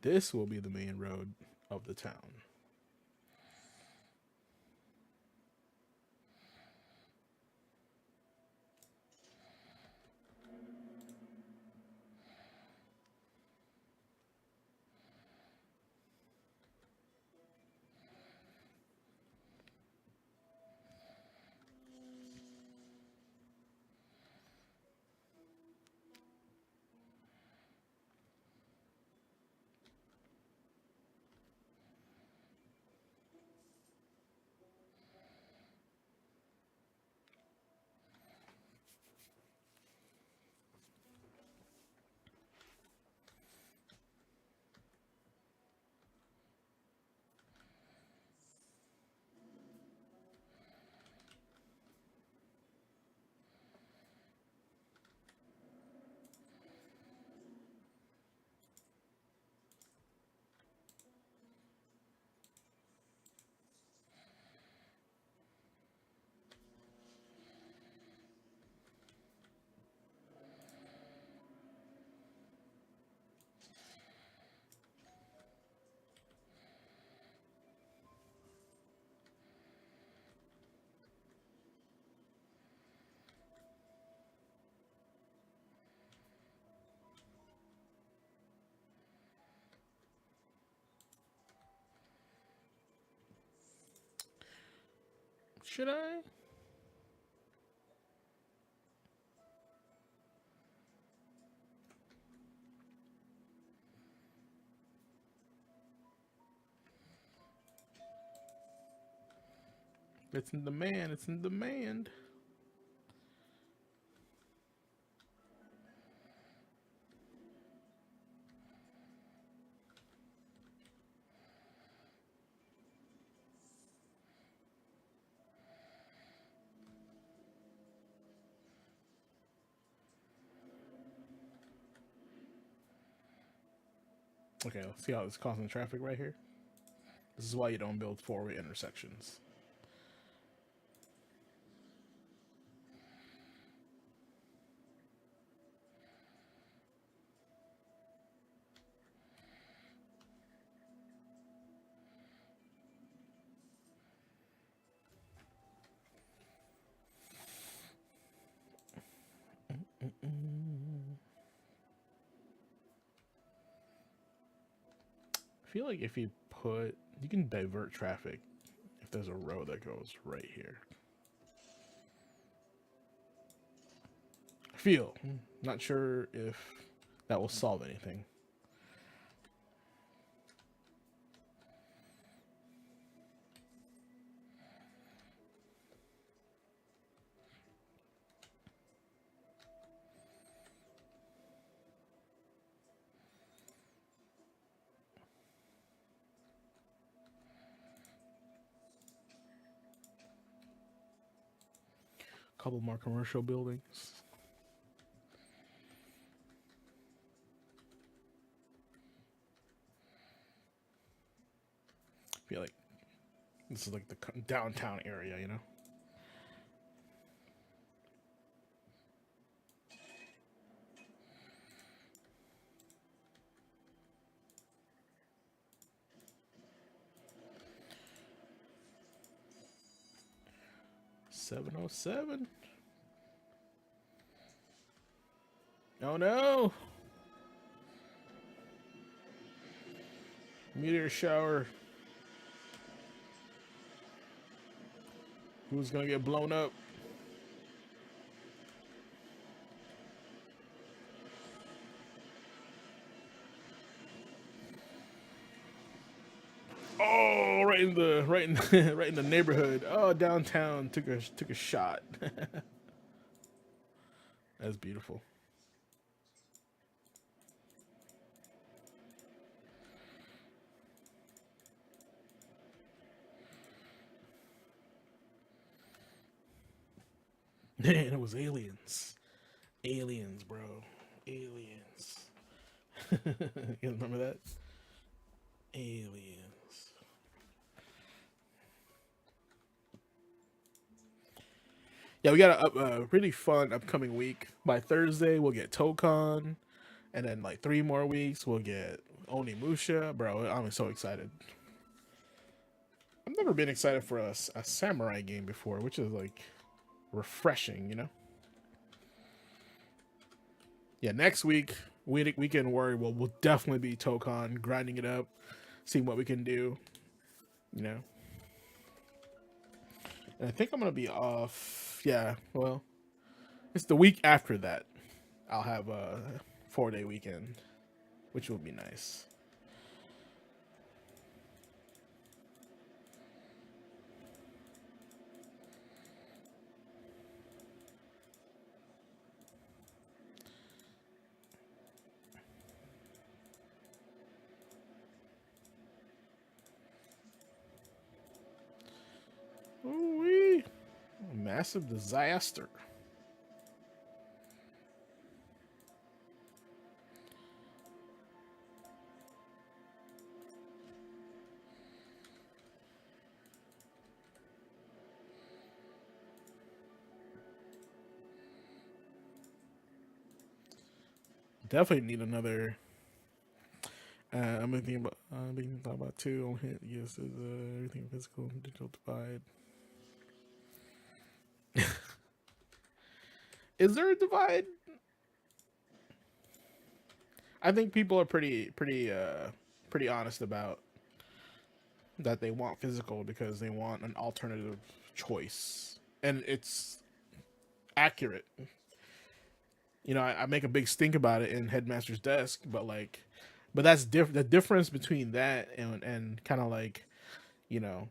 This will be the main road of the town. Should I? It's in demand. It's in demand. Okay, let's see how it's causing traffic right here. This is why you don't build four-way intersections. I feel like if you can divert traffic if there's a road that goes right here. Not sure if that will solve anything. Couple more commercial buildings. I feel like this is like the downtown area, you know? $707. Oh no! Meteor shower. Who's gonna get blown up? Oh, right in the right in the neighborhood. Oh, downtown took a shot. That's beautiful. Man, it was aliens. Aliens, bro. Aliens. You remember that? Aliens. Yeah, we got a really fun upcoming week. By Thursday, we'll get Tokon, and then like 3 more weeks, we'll get Onimusha. Bro, I'm so excited. I've never been excited for a samurai game before, which is like refreshing, you know? Yeah, next week, Weekend Warrior will definitely be Tokon, grinding it up, seeing what we can do, you know? And I think I'm going to be off. Yeah, well, it's the week after that. I'll have a 4-day weekend, which will be nice. Ooh-wee. Massive disaster. Definitely need another. I'm thinking about two on hit. Yes, is everything physical digital divide. Is there a divide? I think people are pretty honest about that they want physical because they want an alternative choice, and it's accurate. You know, I make a big stink about it in Headmaster's Desk, but like, but that's the difference between that and kind of like, you know,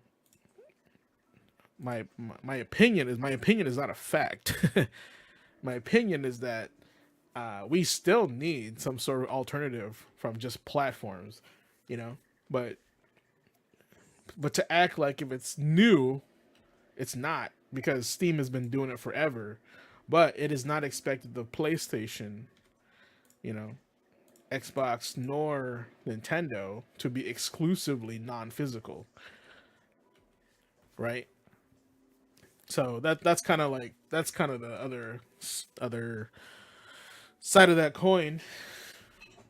my opinion is, my opinion is not a fact. My opinion is that we still need some sort of alternative from just platforms, you know. But to act like if it's new, it's not, because Steam has been doing it forever. But it is not expected the PlayStation, you know, Xbox nor Nintendo to be exclusively non-physical, right? So that's kind of like, that's kind of the other side of that coin,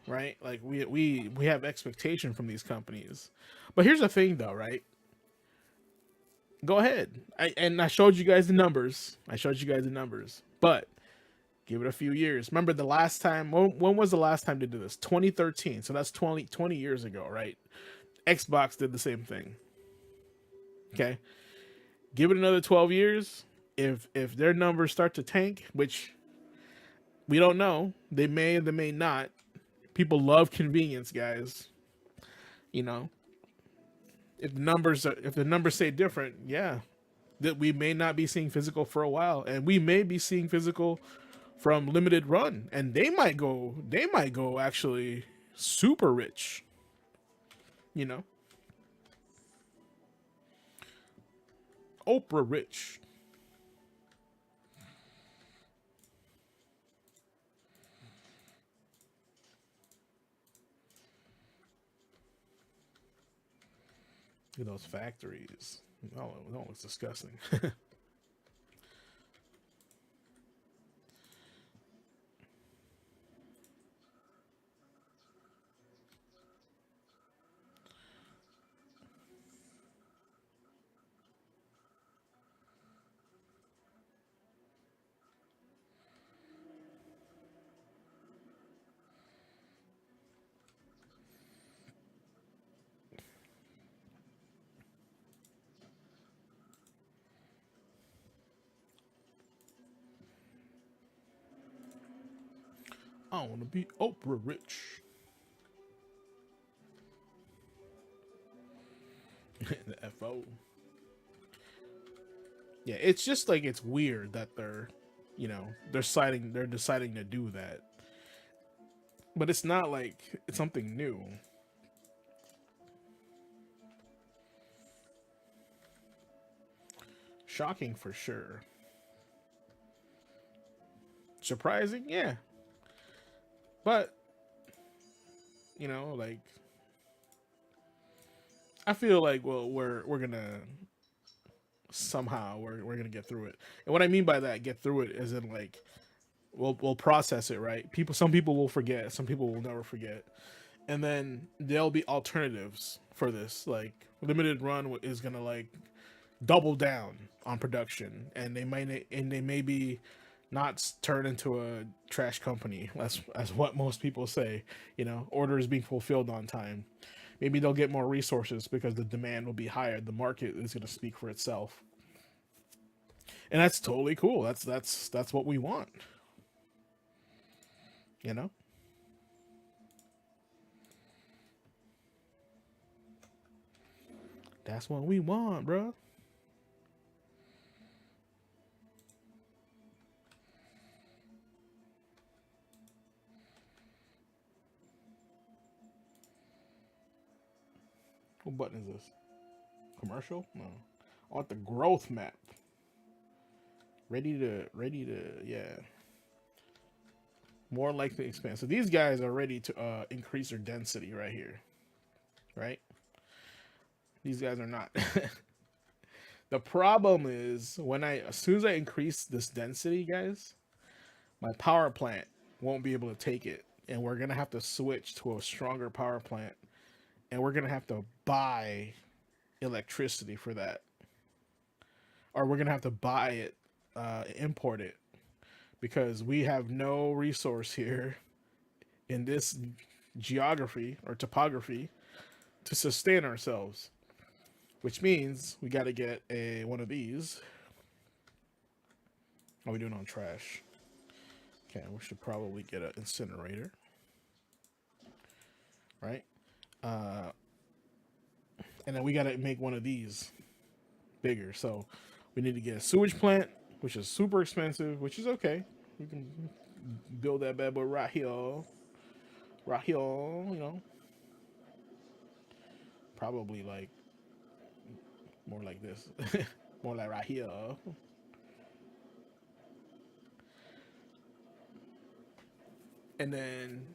right? Like we have expectation from these companies. But here's the thing though, right? Go ahead. I showed you guys the numbers. I showed you guys the numbers. But give it a few years. Remember the last time, when was the last time they did this? 2013. So that's 20 years ago, right? Xbox did the same thing. Okay? Give it another 12 years. If their numbers start to tank, which we don't know, they may or they may not. People love convenience, guys. You know, if the numbers say different, yeah, that we may not be seeing physical for a while, and we may be seeing physical from limited run, and they might go actually super rich, you know, Oprah rich. Look at those factories. Oh, that looks disgusting. I want to be Oprah rich. The FO. Yeah, it's just like, it's weird that they're, you know, they're deciding to do that. But it's not like it's something new. Shocking for sure. Surprising, yeah. But you know, like, I feel like, well, we're gonna somehow we're gonna get through it. And what I mean by that, get through it, is in like, we'll process it, right? Some people will forget, some people will never forget, and then there'll be alternatives for this. Like limited run is gonna like double down on production, and they maybe not turn into a trash company, as what most people say. You know, orders being fulfilled on time. Maybe they'll get more resources because the demand will be higher. The market is going to speak for itself, and that's totally cool. That's what we want. You know, that's what we want, bro. What button is this? Commercial? No. I want the growth map. Ready to, yeah. More likely expand. So these guys are ready to increase their density right here, right? These guys are not. The problem is, as soon as I increase this density, guys, my power plant won't be able to take it, and we're gonna have to switch to a stronger power plant, and we're gonna have to buy electricity for that, or we're gonna have to buy it, import it, because we have no resource here in this geography or topography to sustain ourselves. which means we got to get one of these. How are we doing on trash? Okay, we should probably get an incinerator, right? Uh, and then we got to make one of these bigger. So we need to get a sewage plant, which is super expensive, which is okay. We can build that bad boy right here, right here. You know, probably like more like this, more like right here. And then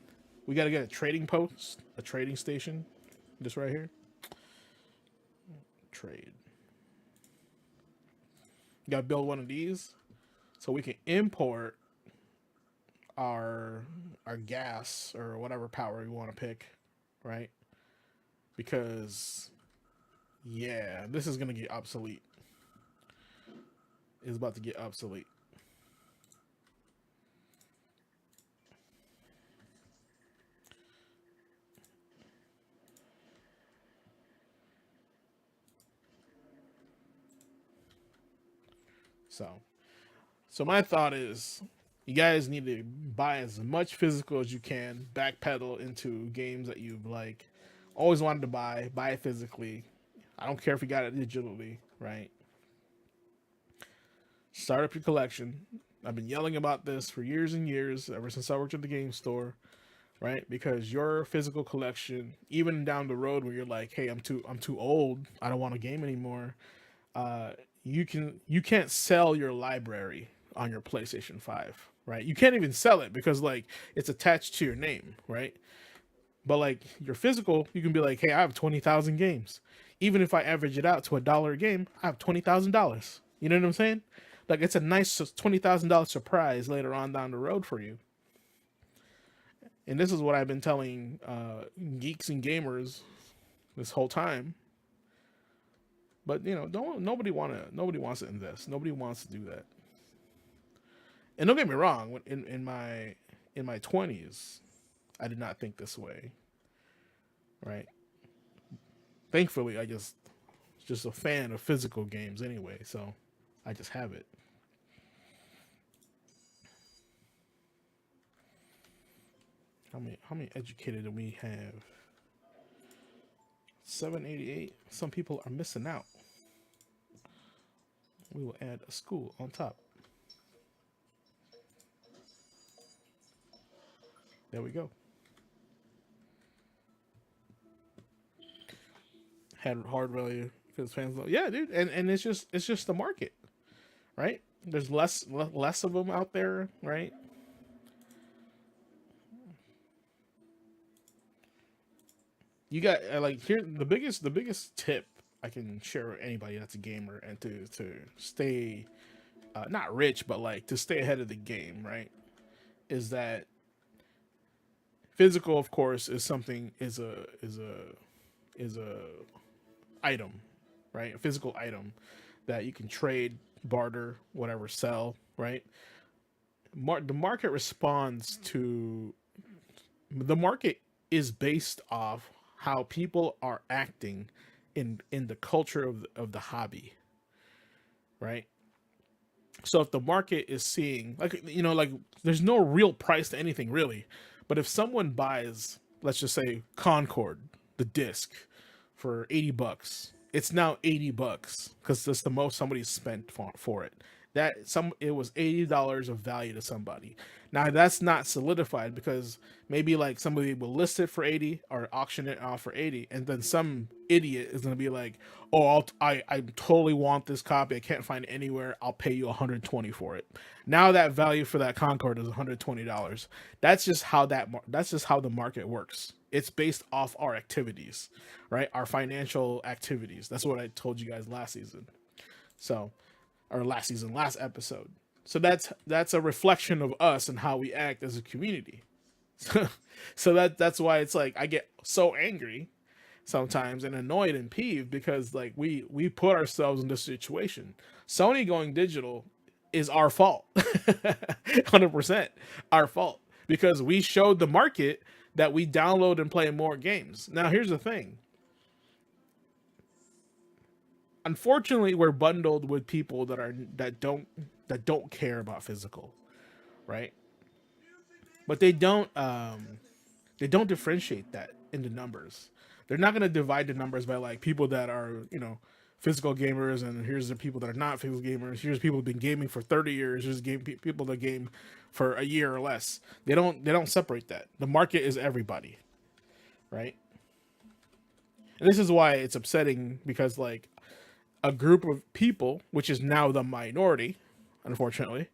we got to get a trading post, a trading station, just right here. Trade. You got to build one of these so we can import our gas or whatever power we want to pick, right? Because yeah, this is gonna get obsolete. It's about to get obsolete. So my thought is you guys need to buy as much physical as you can, backpedal into games that you've like always wanted to buy it physically. I don't care if you got it digitally, right? Start up your collection. I've been yelling about this for years and years, ever since I worked at the game store, right? Because your physical collection, even down the road where you're like, hey, I'm too old, I don't want to game anymore, uh, you can't sell your library on your PlayStation 5, right? You can't even sell it because like it's attached to your name, right? But like your physical, you can be like, hey, I have 20,000 games. Even if I average it out to $1 a game, I have $20,000. You know what I'm saying? Like it's a nice $20,000 surprise later on down the road for you. And this is what I've been telling geeks and gamers this whole time. But you know, nobody wants to invest. Nobody wants to do that. And don't get me wrong, in my 20s, I did not think this way, right? Thankfully, I just a fan of physical games anyway, so I just have it. How many educated do we have? 788. Some people are missing out. We will add a school on top. There we go. Had hard value because fans low. Yeah, dude, and it's just the market, right? There's less of them out there, right? You got like here the biggest tip I can share with anybody that's a gamer and to stay not rich but like to stay ahead of the game, right? Is that physical, of course, is something is a item, right? A physical item that you can trade, barter, whatever, sell, right? The market responds to the market is based off how people are acting in the culture of the hobby, right? So if the market is seeing like like there's no real price to anything really, but if someone buys, let's just say Concord, the disc, for $80, it's now $80 because that's the most somebody's spent for it. It was $80 of value to somebody. Now that's not solidified because maybe like somebody will list it for 80 or auction it off for 80, and then some idiot is gonna be like, "Oh, I totally want this copy. I can't find it anywhere. I'll pay you 120 for it." Now that value for that Concord is $120. That's just how the market works. It's based off our activities, right? Our financial activities. That's what I told you guys last season. So, or last season, last episode. So that's a reflection of us and how we act as a community. So that's why it's like I get so angry sometimes and annoyed and peeved because like we put ourselves in this situation. Sony going digital is our fault. 100% our fault because we showed the market that we download and play more games. Now here's the thing. unfortunately we're bundled with people that don't care about physical, right? But they don't differentiate that into numbers. They're not going to divide the numbers by like people that are, physical gamers, and here's the people that are not physical gamers. Here's people who've been gaming for 30 years. Here's people that game for a year or less. They don't separate that. The market is everybody, right? And this is why it's upsetting, because like a group of people, which is now the minority, unfortunately,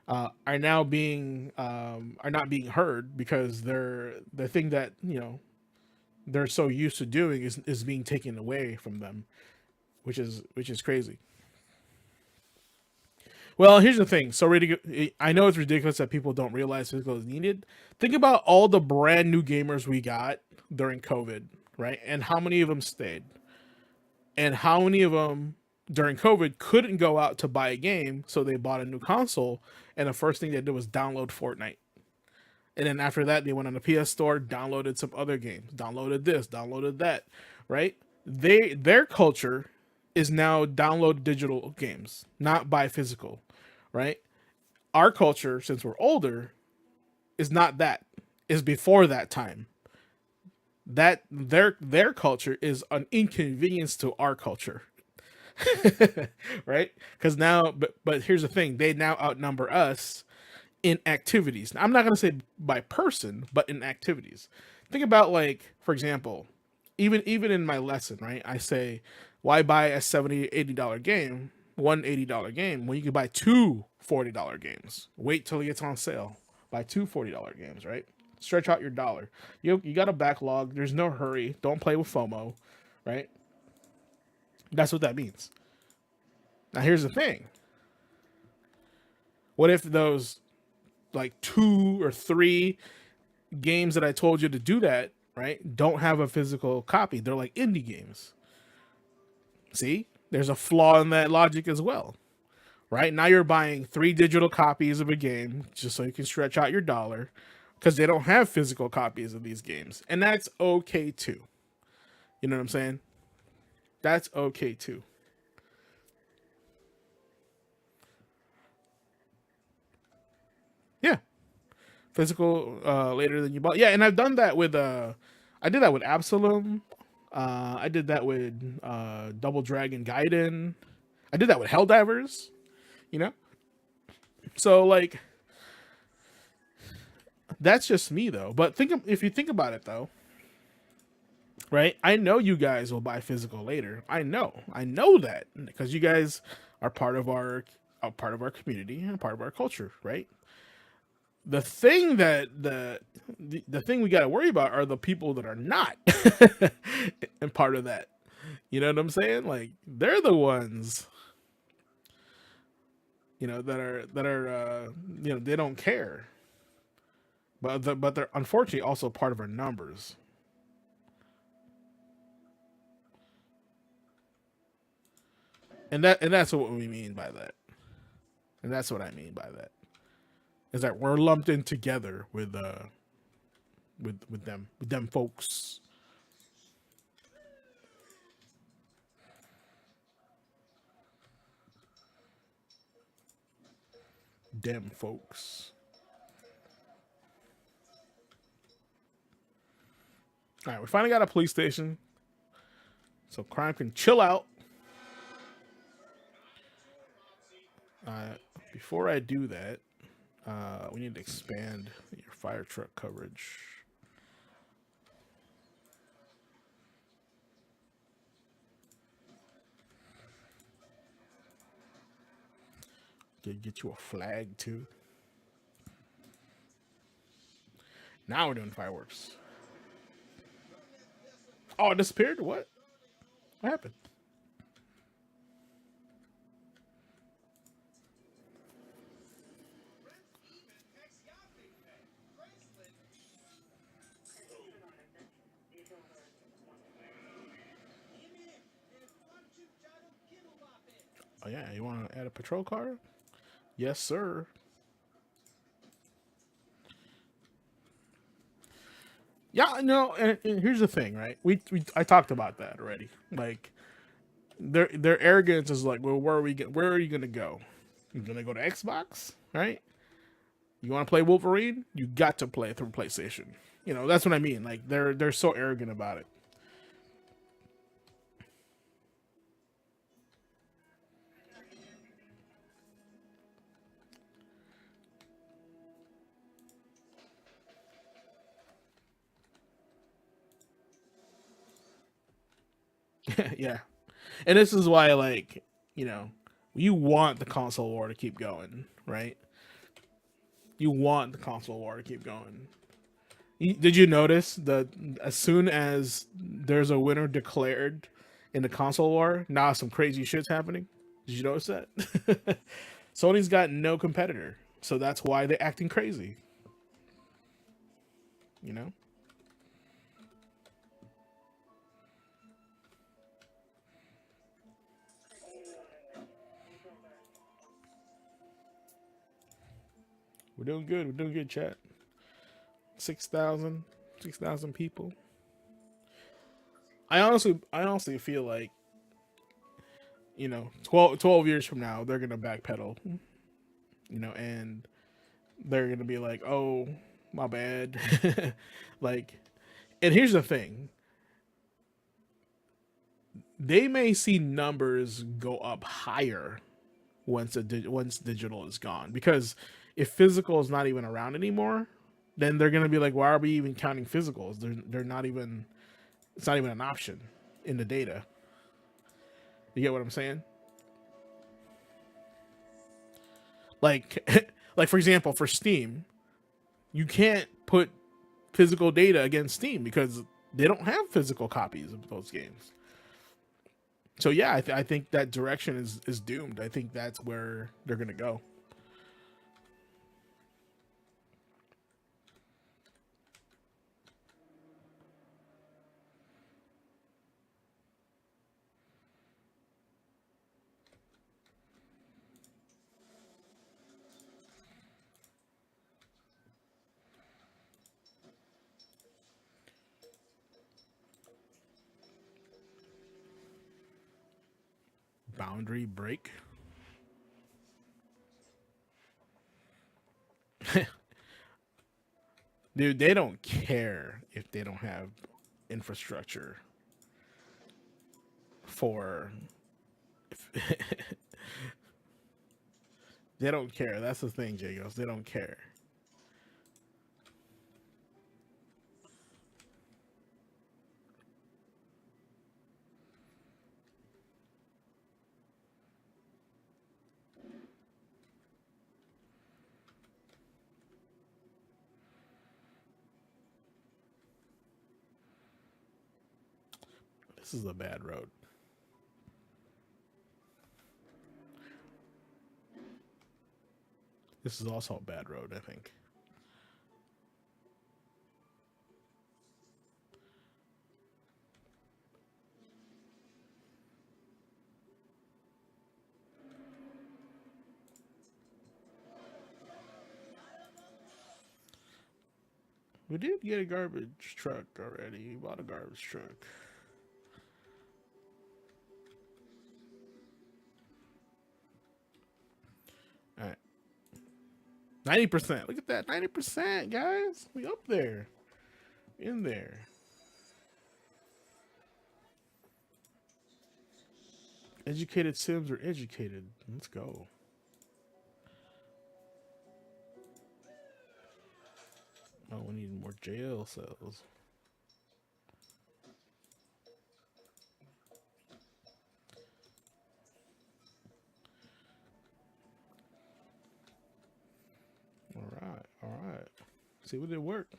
are not being heard, because the thing that they're so used to doing is being taken away from them, which is crazy. Well, here's the thing. So I know it's ridiculous that people don't realize physical is needed. Think about all the brand new gamers we got during COVID, right? And how many of them stayed, and how many of them during COVID couldn't go out to buy a game, so they bought a new console, and the first thing they did was download Fortnite. And then after that, they went on the PS Store, downloaded some other games, downloaded this, downloaded that, right? Their culture is now download digital games, not buy physical, right? Our culture, since we're older, is not that. Is before that time. That their culture is an inconvenience to our culture. Right? Because now, but here's the thing: they now outnumber us in activities. Now, I'm not going to say by person, but in activities. Think about, like, for example, even in my lesson, right? I say, why buy a $70-$80 game, one $80 game, when you can buy two $40 games? Wait till it gets on sale. Buy two $40 games, right? Stretch out your dollar. You got a backlog. There's no hurry. Don't play with FOMO, right? That's what that means. Now, here's the thing. What if those like two or three games that I told you to do that, right, don't have a physical copy? They're like indie games. See? There's a flaw in that logic as well. Right? Now you're buying three digital copies of a game just so you can stretch out your dollar, because they don't have physical copies of these games. And that's okay too. You know what I'm saying? That's okay too. Yeah. Physical later than you bought. Yeah, and I've done that with I did that with Absalom. I did that with Double Dragon Gaiden. I did that with Helldivers, you know? So like that's just me though. But if you think about it though, right? I know you guys will buy physical later. I know that, because you guys are part of our community and part of our culture, right? The thing that the thing we got to worry about are the people that are not and part of that. You know what I'm saying? Like, they're the ones, that are they don't care, but they're unfortunately also part of our numbers. And that's what we mean by that. And that's what I mean by that. Is that we're lumped in together with them folks. Them folks. All right, we finally got a police station, so crime can chill out. Uh, Before I do that, we need to expand your fire truck coverage. Get you a flag too. Now we're doing fireworks. Oh, it disappeared? What happened? Oh yeah, you want to add a patrol car? Yes, sir. Yeah, no. And here's the thing, right? We I talked about that already. Like, their arrogance is like, well, where are you gonna go? You're gonna go to Xbox, right? You want to play Wolverine? You got to play through PlayStation. You know, that's what I mean. Like they're so arrogant about it. Yeah, and this is why, like, you know, you want the console war to keep going, right? You want the console war to keep going. Did you notice that as soon as there's a winner declared in the console war, now some crazy shit's happening? Did you notice that? Sony's got no competitor, so that's why they're acting crazy. You know, we're doing good. We're doing good, chat. 6,000, 6,000 people. I honestly feel like, 12 years from now they're gonna backpedal, and they're gonna be like, oh, my bad. Like, and here's the thing: they may see numbers go up higher once digital is gone, because if physical is not even around anymore, then they're gonna be like, why are we even counting physicals? They're not even, it's not even an option in the data. You get what I'm saying? Like like for example, for Steam, you can't put physical data against Steam because they don't have physical copies of those games. So yeah, I think that direction is doomed. I think that's where they're gonna go. Boundary break. Dude, they don't care if they don't have infrastructure for. They don't care. That's the thing, Jagos. They don't care. This is a bad road. This is also a bad road, I think. We did get a garbage truck already. We bought a garbage truck. All right. 90%. Look at that. 90%, guys. We up there. In there. Educated Sims are educated. Let's go. Oh, we need more jail cells. All right. All right. See what did work.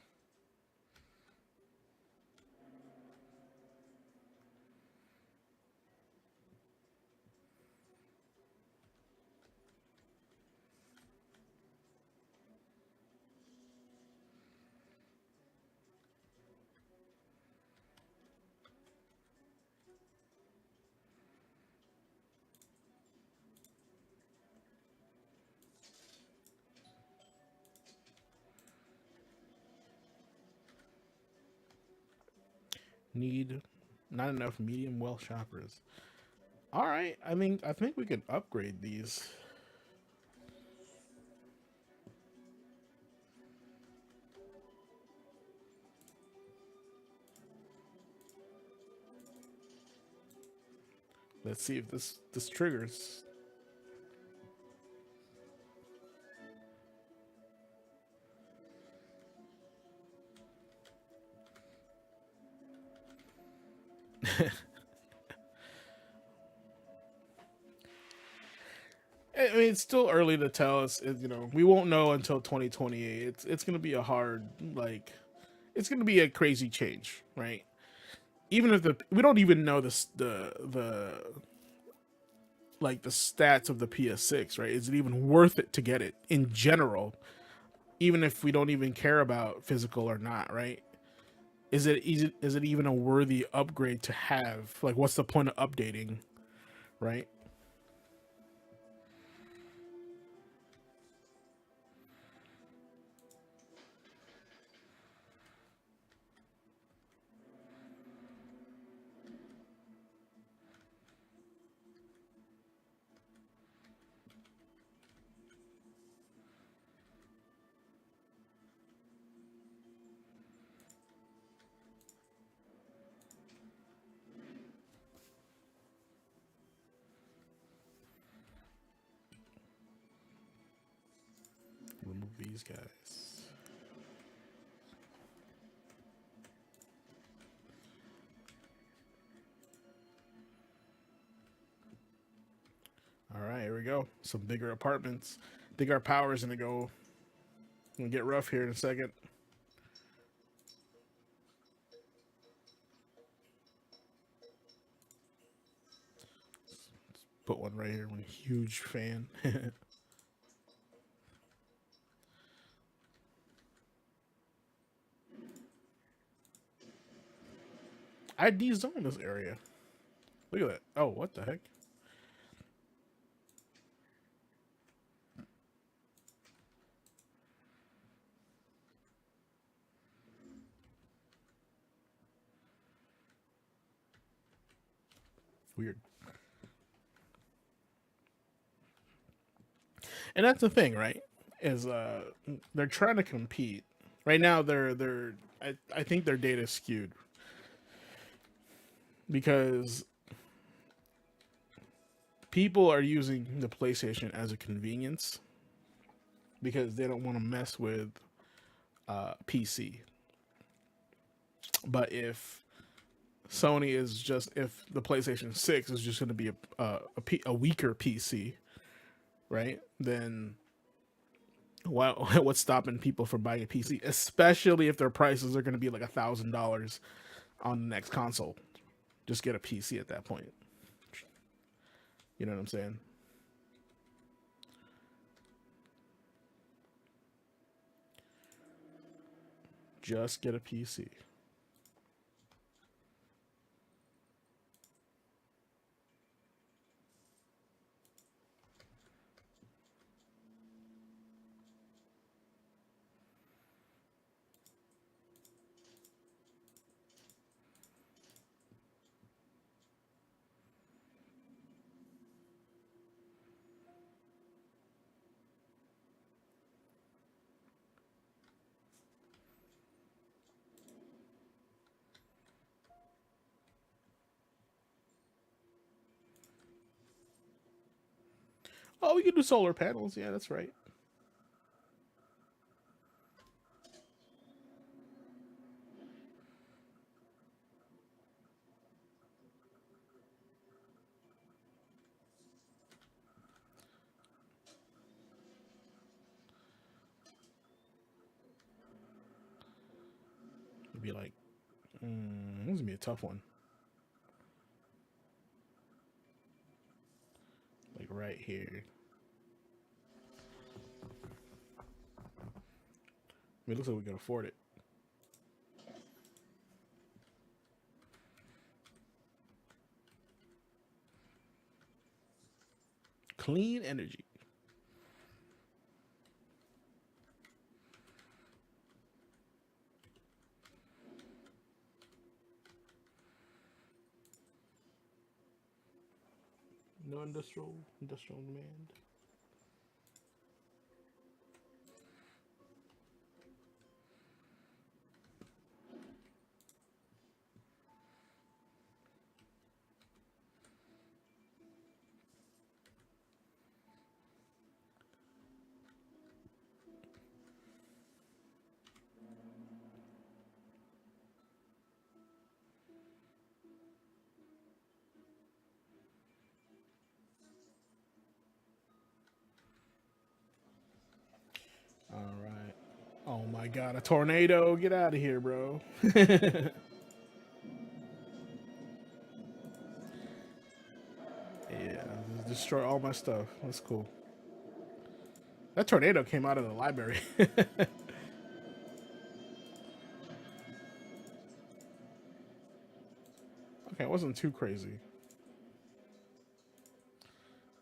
Need not enough medium well shoppers. All right. I think we can upgrade these. Let's see if this triggers. I mean, it's still early to tell us. You know, we won't know until 2028. It's gonna be a hard like, it's gonna be a crazy change, right? Even if we don't even know the like the stats of the PS6, right? Is it even worth it to get it in general? Even if we don't even care about physical or not, right? Is it even a worthy upgrade to have? Like, what's the point of updating, right? Remove these guys. All right, here we go. Some bigger apartments. I think our power is gonna get rough here in a second. Put one right here. I'm a huge fan. I de-zoned this area. Look at that. Oh, what the heck? Weird. And that's the thing, right? Is they're trying to compete. Right now I think their data is skewed because people are using the PlayStation as a convenience because they don't want to mess with PC. But if the PlayStation 6 is just going to be a weaker PC, right? Then what's stopping people from buying a PC, especially if their prices are going to be like $1,000 on the next console? Just get a PC at that point. You know what I'm saying? Just get a PC. Oh, we can do solar panels. Yeah, that's right. It'd be like, this is gonna be a tough one. Like right here. I mean, it looks like we can afford it. Clean energy. No industrial demand. All right. Oh my god, a tornado! Get out of here, bro. Yeah, destroy all my stuff. That's cool. That tornado came out of the library. Okay, it wasn't too crazy.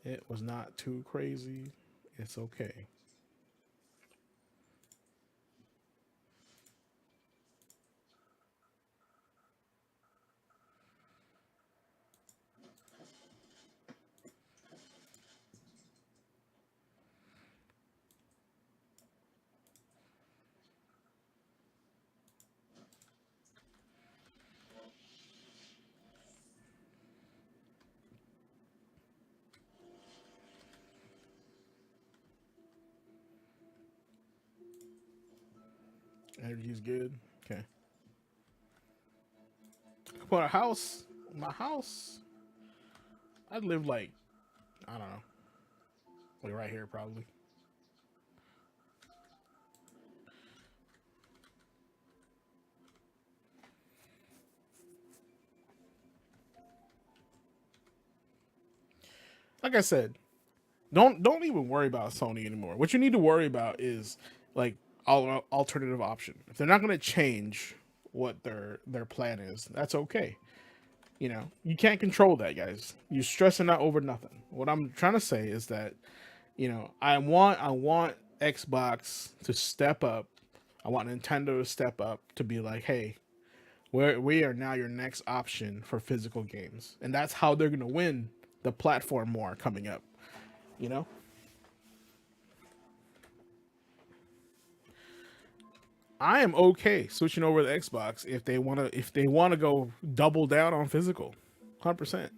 It was not too crazy. It's okay. Energy's good. Okay. But a house, my house, I'd live like, I don't know, like right here probably. Like I said, don't even worry about Sony anymore. What you need to worry about is like alternative option. If they're not going to change what their plan is, that's okay. You know, you can't control that, guys. You're stressing out over nothing. What I'm trying to say is that, you know, I want Xbox to step up. I want Nintendo to step up to be like, hey, we are now your next option for physical games, and that's how they're gonna win the platform war coming up. You know, I am okay switching over to Xbox if they wanna go double down on physical, 100%.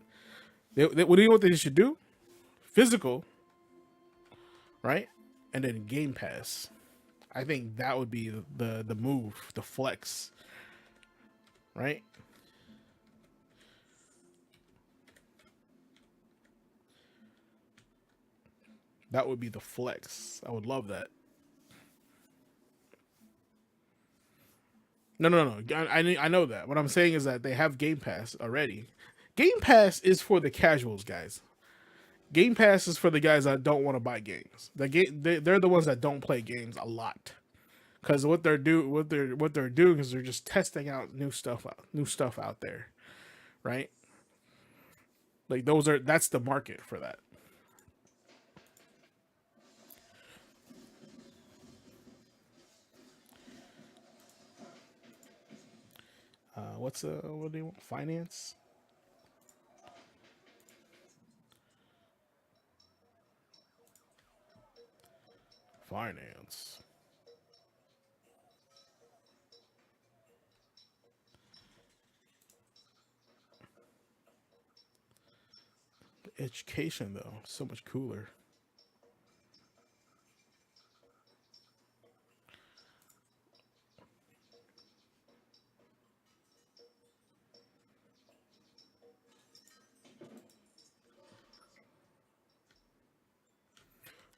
What do you know what they should do? Physical, right, and then Game Pass. I think that would be the move, the flex, right? That would be the flex. I would love that. No, no, no. I know that. What I'm saying is that they have Game Pass already. Game Pass is for the casuals, guys. Game Pass is for the guys that don't want to buy games. They're the ones that don't play games a lot. Because what they're doing is they're just testing out new stuff out there, right? Like that's the market for that. What do you want? Finance, finance, education though, so much cooler.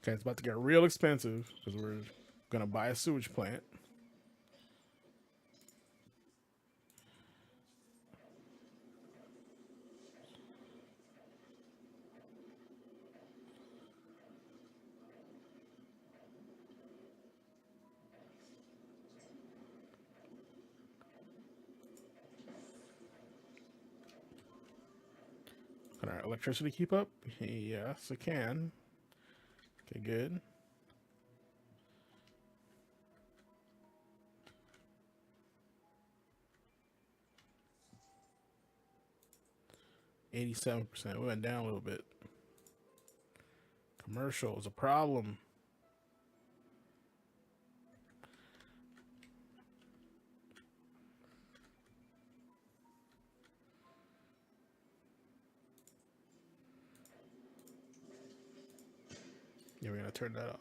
Okay, it's about to get real expensive because we're gonna buy a sewage plant. Can our electricity keep up? Yes, it can. Okay, good. 87%. We went down a little bit. Commercial is a problem. Yeah, we're gonna turn that off.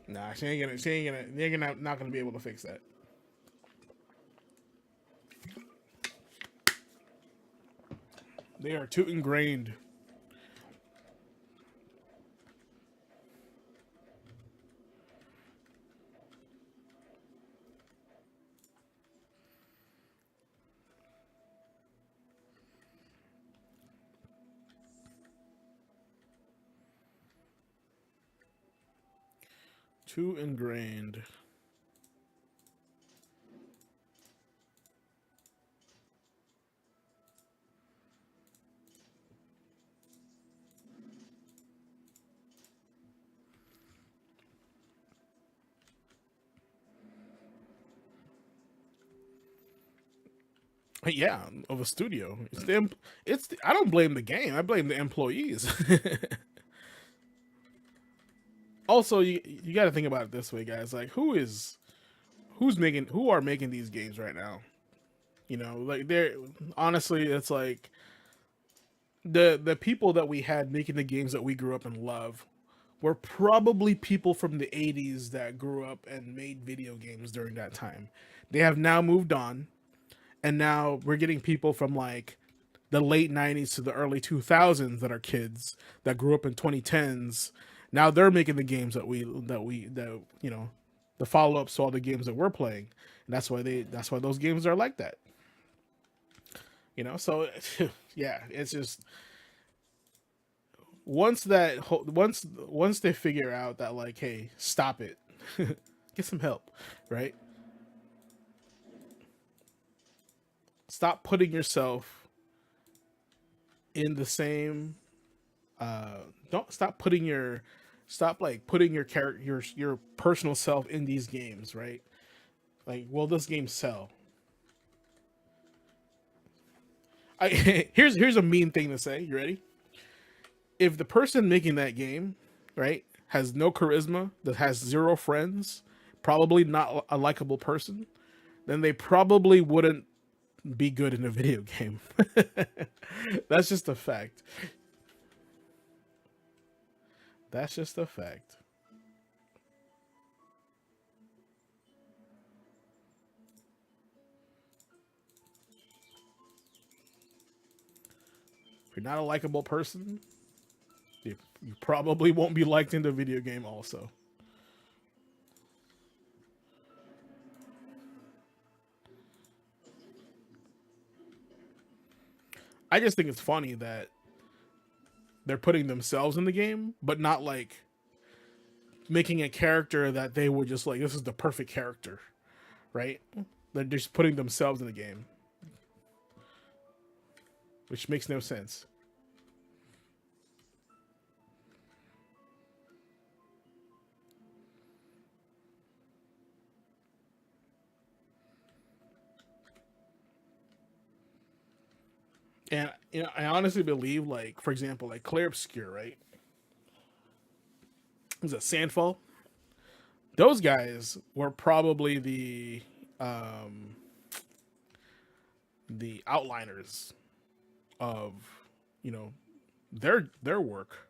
Nah, not gonna be able to fix that. They are too ingrained. Too ingrained. Yeah, of a studio. I don't blame the game. I blame the employees. Also, you got to think about it this way, guys. Like, who are making these games right now? You know, like they're honestly, it's like the people that we had making the games that we grew up and love were probably people from the 80s that grew up and made video games during that time. They have now moved on, and now we're getting people from like the late 90s to the early 2000s that are kids that grew up in 2010s. Now they're making the games that you know, the follow-ups to all the games that we're playing. And that's why those games are like that. You know, so yeah, it's just once they figure out that, like, hey, stop it. Get some help, right? Stop putting yourself in the same don't stop putting your stop like putting your character your personal self in these games, right? Like, will this game sell? I here's a mean thing to say. You ready? If the person making that game, right, has no charisma, that has zero friends, probably not a likable person, then they probably wouldn't be good in a video game. That's just a fact. That's just a fact. If you're not a likable person, you probably won't be liked in the video game also. I just think it's funny that they're putting themselves in the game, but not like making a character that they would just like, this is the perfect character, right? They're just putting themselves in the game, which makes no sense. And you know, I honestly believe, like, for example, like Clear Obscure, right? Was it Sandfall? Those guys were probably um the outliners of, you know, their work,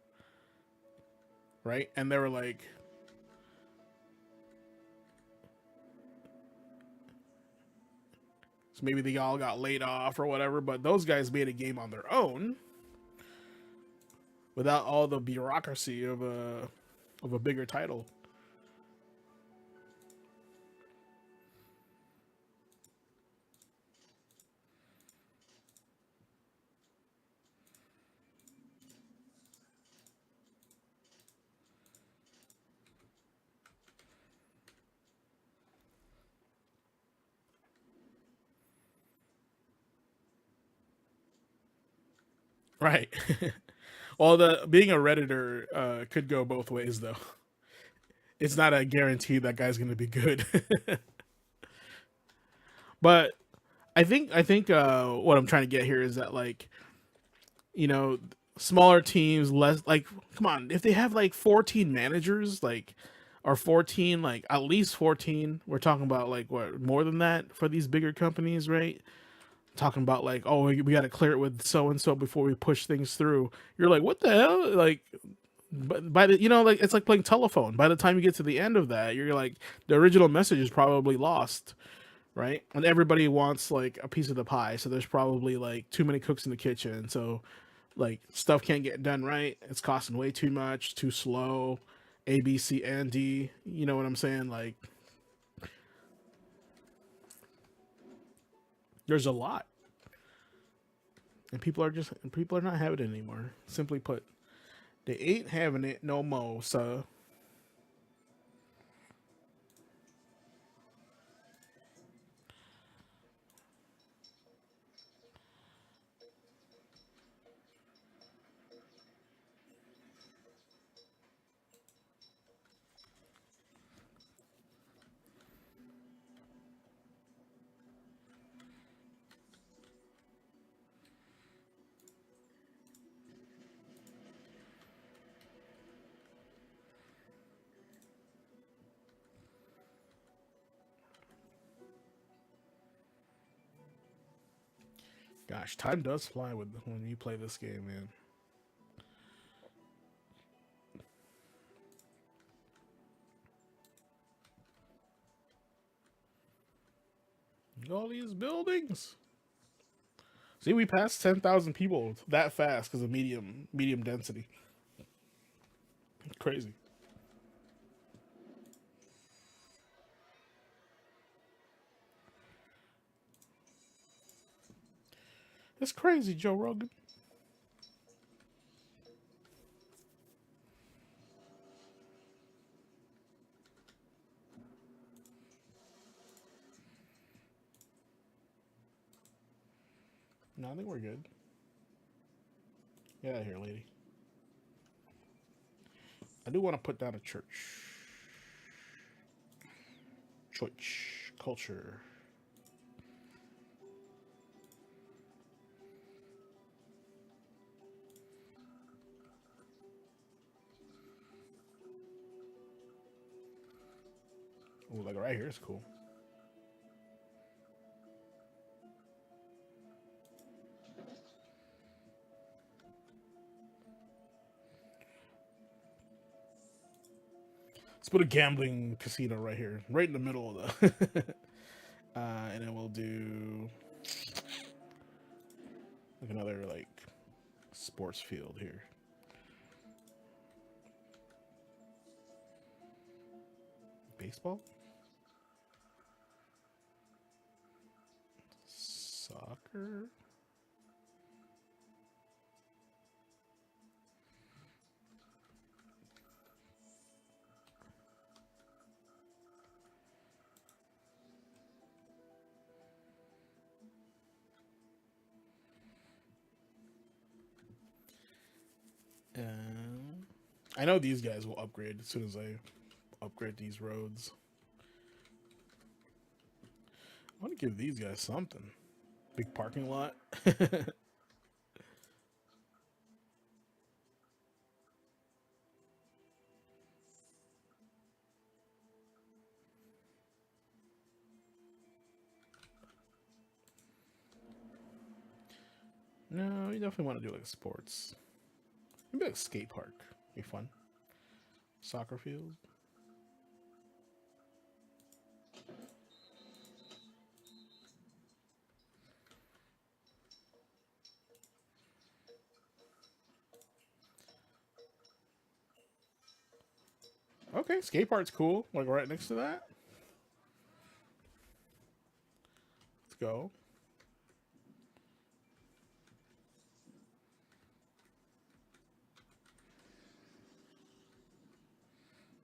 right? And they were like, so maybe they all got laid off or whatever, but those guys made a game on their own without all the bureaucracy of a bigger title. Right. Well, the being a redditor could go both ways though. it's not a guarantee that guy's going to be good. But I think what I'm trying to get here is that like you know smaller teams less like come on if they have like 14 managers like or 14 like at least 14 we're talking about like what more than that for these bigger companies right talking about like oh we got to clear it with so and so before we push things through you're like what the hell like but by the like it's like playing telephone by the time you get to the end of that you're like the original message is probably lost right and everybody wants like a piece of the pie so there's probably like too many cooks in the kitchen so like stuff can't get done right it's costing way too much too slow a b c and d you know what I'm saying like there's a lot and people are not having it anymore simply put they ain't having it no more so gosh time does fly with when you play this game man all these buildings. See, we passed 10,000 people that fast because of medium density. Crazy. It's crazy, Joe Rogan. No, I think we're good. Get out of here, lady. I do want to put down a church. Church culture. Oh, like right here is cool. Let's put a gambling casino right here, right in the middle of the. And then we'll do like another like sports field here. Baseball, soccer. I know these guys will upgrade as soon as I upgrade these roads. I want to give these guys something. Big parking lot. No, you definitely want to do like sports. Maybe like a skate park. Be fun. Soccer field. Okay, skate park's cool. Like right next to that. Let's go.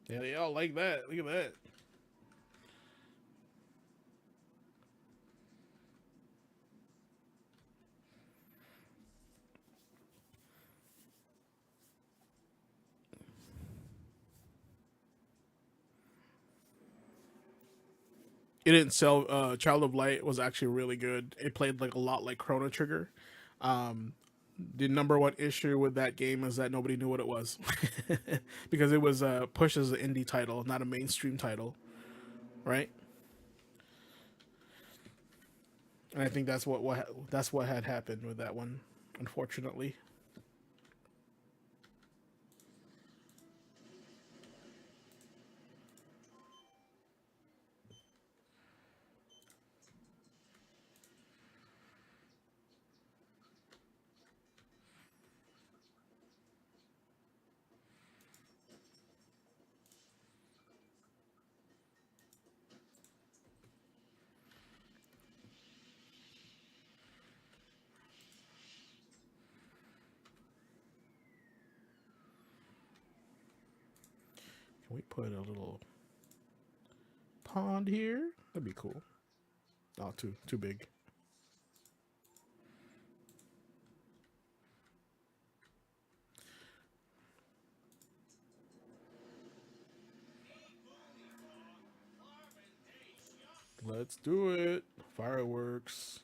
Yeah, they all like that. Look at that. It didn't sell. Child of Light was actually really good. It played like a lot like Chrono Trigger. Um, the number one issue with that game is that nobody knew what it was because it was pushed as an indie title, not a mainstream title, right? And I think that's what had happened with that one, unfortunately. Can we put a little pond here? That'd be cool. Oh, too big. Let's do it. Fireworks.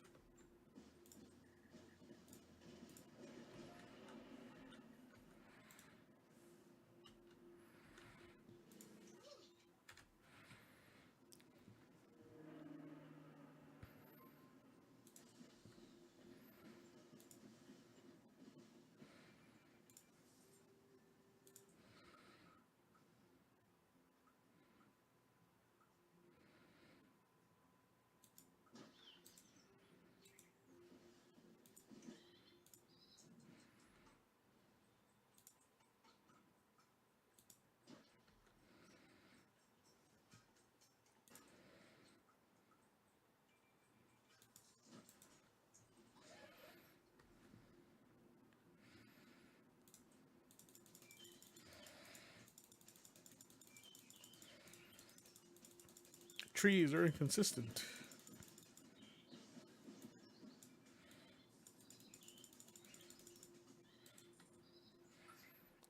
Trees are inconsistent.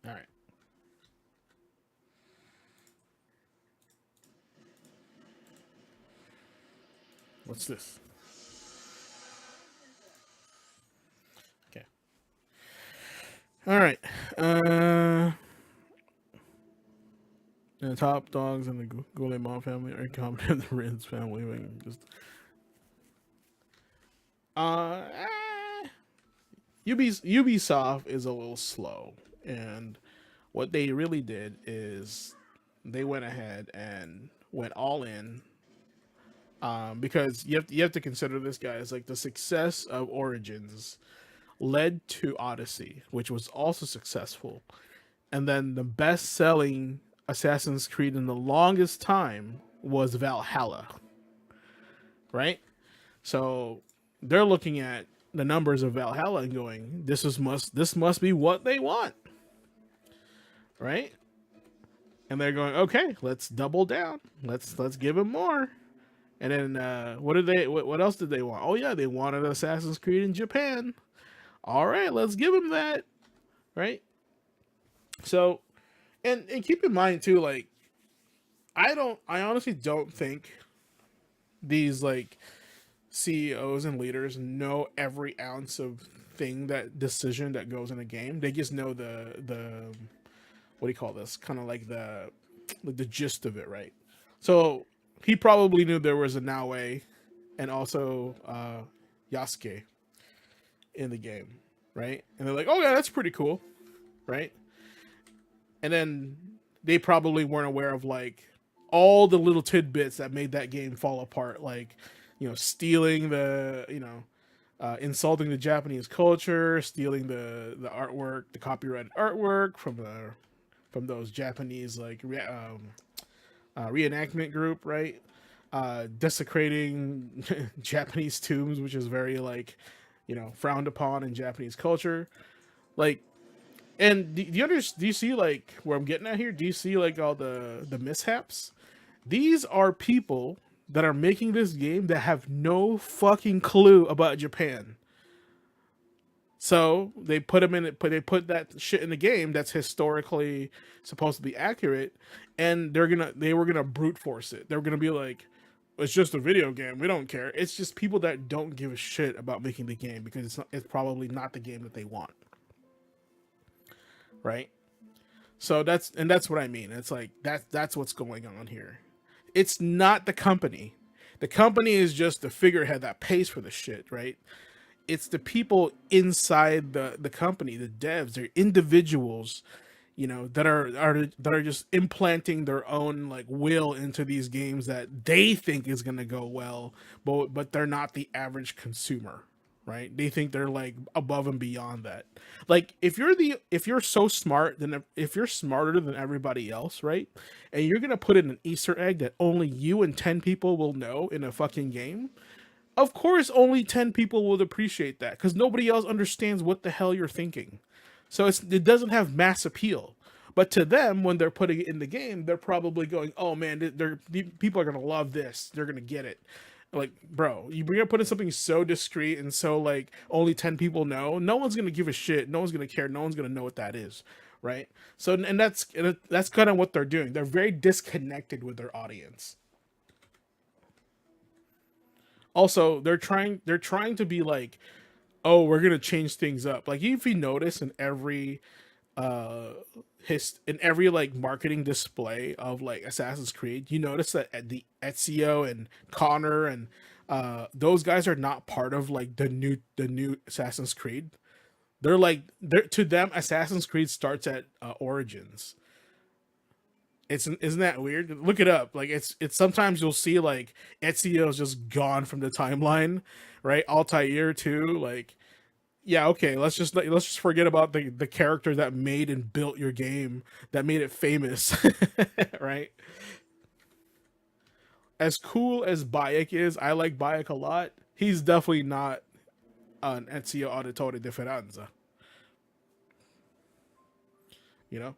All right. What's this? Okay. All right. The top dogs in the Gulemon family are common in the Rins family. Just uh, Ubisoft is a little slow, and what they really did is they went ahead and went all in. Because you have to consider this, guys, like the success of Origins led to Odyssey, which was also successful, and then the best-selling Assassin's Creed in the longest time was Valhalla, right? So they're looking at the numbers of Valhalla and going, this must be what they want, right? And they're going, okay, let's double down. Let's give them more. And then what did they? What else did they want? Oh yeah, they wanted Assassin's Creed in Japan. All right, let's give them that, right? So, and keep in mind too, like I honestly don't think these like CEOs and leaders know every ounce of that decision that goes in a game. They just know the what do you call this? Kind of like the gist of it, right? So he probably knew there was a Naue and also Yasuke in the game, right? And they're like, oh yeah, that's pretty cool, right? And then they probably weren't aware of like all the little tidbits that made that game fall apart, like stealing insulting the Japanese culture, stealing the artwork, the copyrighted artwork from those Japanese reenactment group, right? Desecrating Japanese tombs, which is very frowned upon in Japanese culture. Like, and do you see like where I'm getting at here? Do you see like all the mishaps? These are people that are making this game that have no fucking clue about Japan. So they put them in it. They put that shit in the game that's historically supposed to be accurate, and they were gonna brute force it. They were gonna be like, it's just a video game. We don't care. It's just people that don't give a shit about making the game because it's probably not the game that they want, right? So that's what I mean. It's like that's what's going on here. It's not the company. The company is just the figurehead that pays for the shit, right? It's the people inside the company, the devs, they're individuals, that are just implanting their own like will into these games that they think is going to go well, but they're not the average consumer, right? They think they're like above and beyond that. Like if you're so smart, then if you're smarter than everybody else, right? And you're going to put in an Easter egg that only you and 10 people will know in a fucking game, of course only 10 people will appreciate that cuz nobody else understands what the hell you're thinking. So it doesn't have mass appeal. But to them, when they're putting it in the game, they're probably going, "Oh man, people are gonna love this. They're gonna get it." Like, bro, you're putting something so discreet and so like only 10 people know. No one's gonna give a shit. No one's gonna care. No one's gonna know what that is, right? So that's kind of what they're doing. They're very disconnected with their audience. Also, they're trying to be like, "Oh, we're gonna change things up." Like if you notice in every uh in every like marketing display of like Assassin's Creed, you notice that the Ezio and Connor and those guys are not part of like the new Assassin's Creed. They're to them Assassin's Creed starts at Origins. Isn't that weird? Look it up. Like it's sometimes you'll see like Ezio's just gone from the timeline, right? Altair too, like yeah, okay, let's just forget about the character that made and built your game, that made it famous, right? As cool as Bayek is, I like Bayek a lot. He's definitely not an Ezio Auditore Differenza, you know?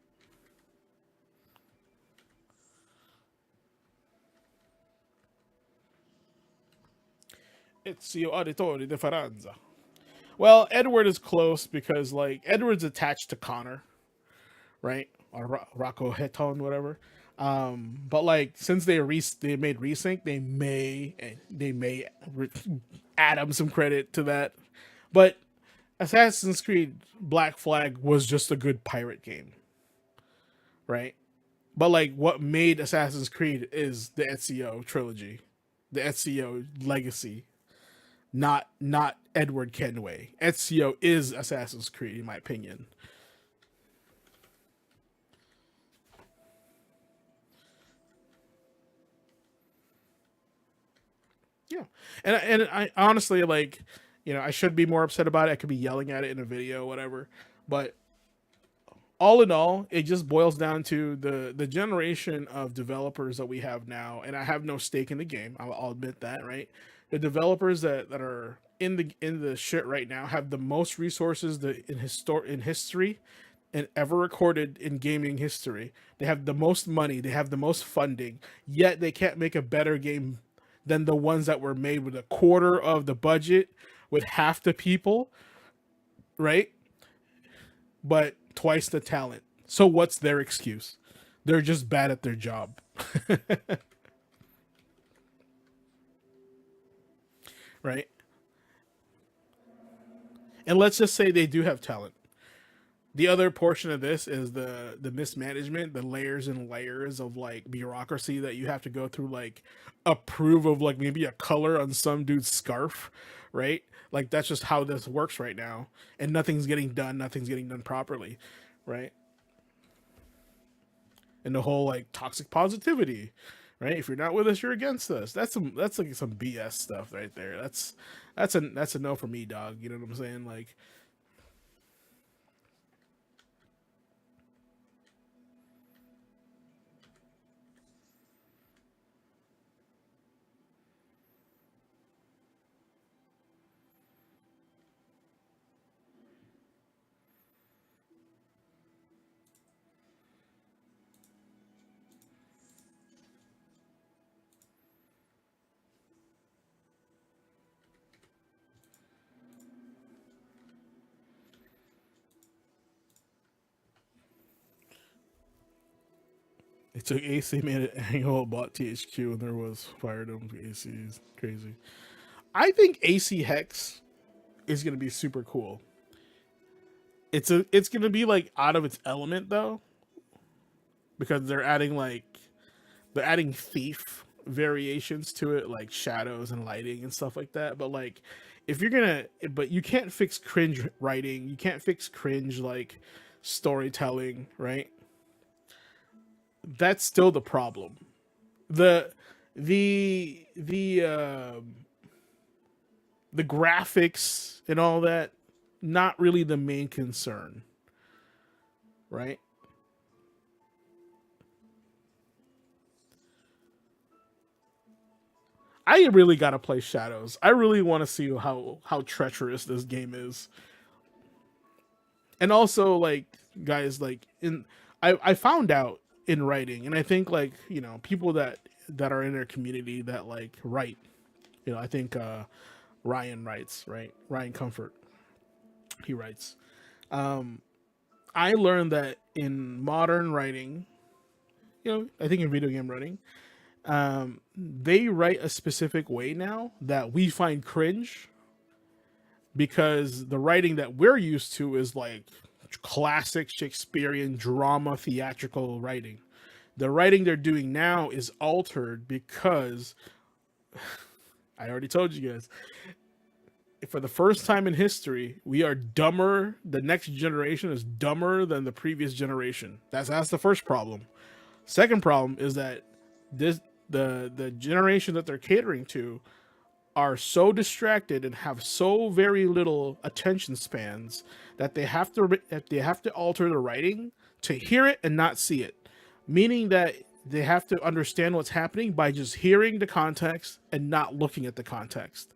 Ezio Auditore Differenza. Well, Edward is close because like Edward's attached to Connor, right? Or Rocco Heton, whatever. But like since they made resync, they may add him some credit to that. But Assassin's Creed Black Flag was just a good pirate game, right? But like what made Assassin's Creed is the Ezio trilogy, the Ezio legacy, not Edward Kenway. Ezio is Assassin's Creed in my opinion. Yeah, and I honestly like, I should be more upset about it. I could be yelling at it in a video, whatever. But all in all, it just boils down to the generation of developers that we have now. And I have no stake in the game. I'll admit that, right? The developers that are in the shit right now have the most resources in history and ever recorded in gaming history. They have the most money, they have the most funding, yet they can't make a better game than the ones that were made with a quarter of the budget, with half the people, right? But twice the talent. So what's their excuse? They're just bad at their job, right? And let's just say they do have talent. The other portion of this is the mismanagement, the layers and layers of like bureaucracy that you have to go through, like approve of like maybe a color on some dude's scarf, right? Like that's just how this works right now, and nothing's getting done properly, right? And the whole like toxic positivity, right? If you're not with us, you're against us. That's like some BS stuff right there. That's a no for me, dog. You know what I'm saying? Like It took AC made it angle, bought THQ, and there was fired him. AC is crazy. I think AC Hex is gonna be super cool. It's gonna be like out of its element though, because they're adding thief variations to it, like shadows and lighting and stuff like that. But like, if you're gonna, but you can't fix cringe writing. You can't fix cringe like storytelling, right? That's still the problem. The the the the graphics and all that, not really the main concern, right? I really gotta play Shadows. I really want to see how treacherous this game is, and also like guys, like in I found out in writing, and I think like people that are in their community that like write, I think Ryan writes, right? Ryan Comfort, he writes. Um, I learned that in modern writing, I think in video game writing, they write a specific way now that we find cringe because the writing that we're used to is like classic Shakespearean drama theatrical writing. The writing they're doing now is altered because I already told you guys, for the first time in history, we are dumber. The next generation is dumber than the previous generation. That's the first problem. Second problem is that this the generation that they're catering to are so distracted and have so very little attention spans that they have to alter the writing to hear it and not see it, meaning that they have to understand what's happening by just hearing the context and not looking at the context.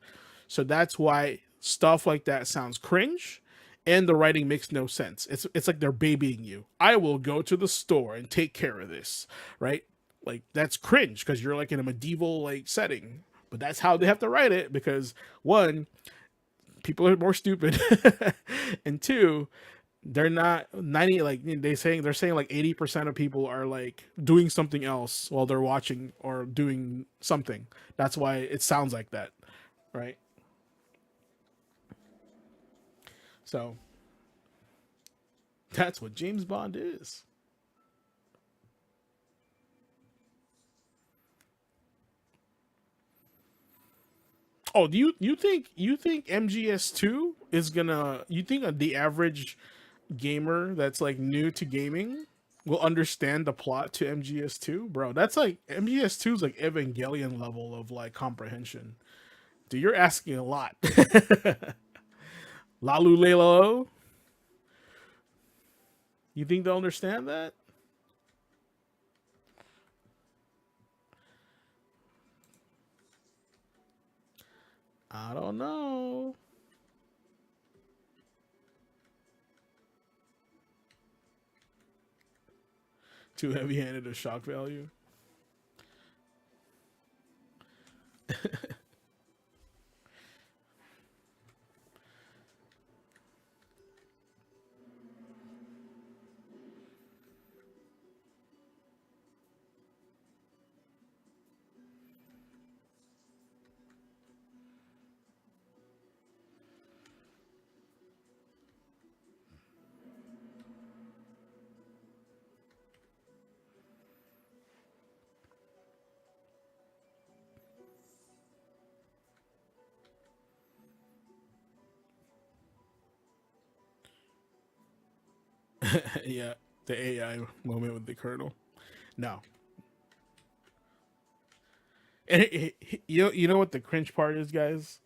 So that's why stuff like that sounds cringe and the writing makes no sense. It's like they're babying you. I will go to the store and take care of this, right? Like that's cringe because you're like in a medieval like setting. But that's how they have to write it because one, people are more stupid, and two, they're not 90 like they're saying like 80% of people are like doing something else while they're watching or doing something. That's why it sounds like that, right? So that's what James Bond is. Oh, do you think MGS2 is gonna? You think the average gamer that's like new to gaming will understand the plot to MGS2, bro? That's like MGS2 is like Evangelion level of like comprehension. Dude, you're asking a lot. Lalu Lelo, you think they'll understand that? I don't know. Too heavy-handed of shock value. Yeah, the AI moment with the Colonel. No, and you know what the cringe part is, guys.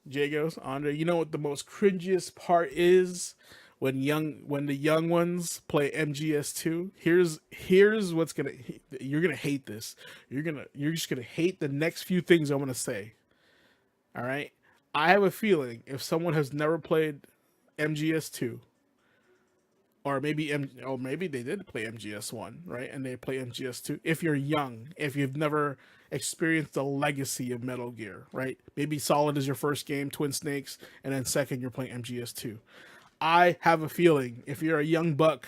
Jagos, Andre. You know what the most cringiest part is when the young ones play MGS2. Here's what's gonna you're gonna hate this. You're just gonna hate the next few things I'm gonna say. All right. I have a feeling if someone has never played MGS2, or maybe they did play MGS1, right? And they play MGS2. If you're young, if you've never experienced the legacy of Metal Gear, right? Maybe Solid is your first game, Twin Snakes, and then second you're playing MGS2. I have a feeling if you're a young buck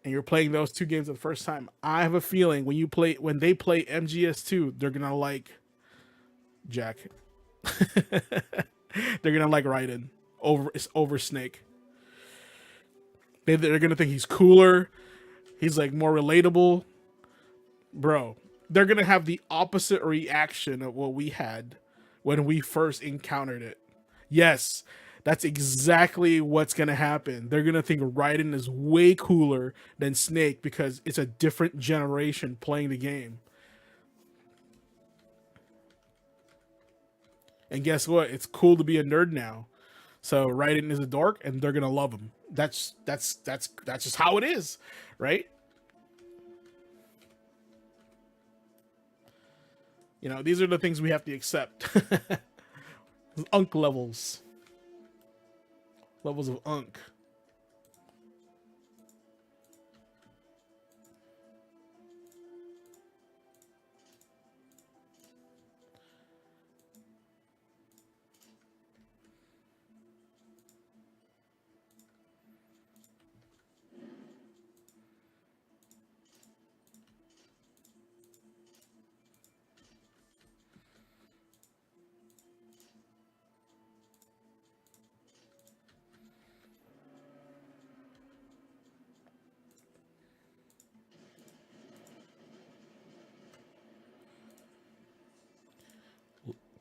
and you're playing those two games for the first time, I have a feeling when they play MGS2, they're gonna like Jack. They're gonna like Raiden over Snake. They're gonna think he's cooler. He's like more relatable, bro. They're gonna have the opposite reaction of what we had when we first encountered it. Yes, that's exactly what's gonna happen. They're gonna think Raiden is way cooler than Snake because it's a different generation playing the game. And guess what? It's cool to be a nerd now. So Raiden is a dork, and they're gonna love him. That's just how it is, right? You know, these are the things we have to accept. Unk levels of unk.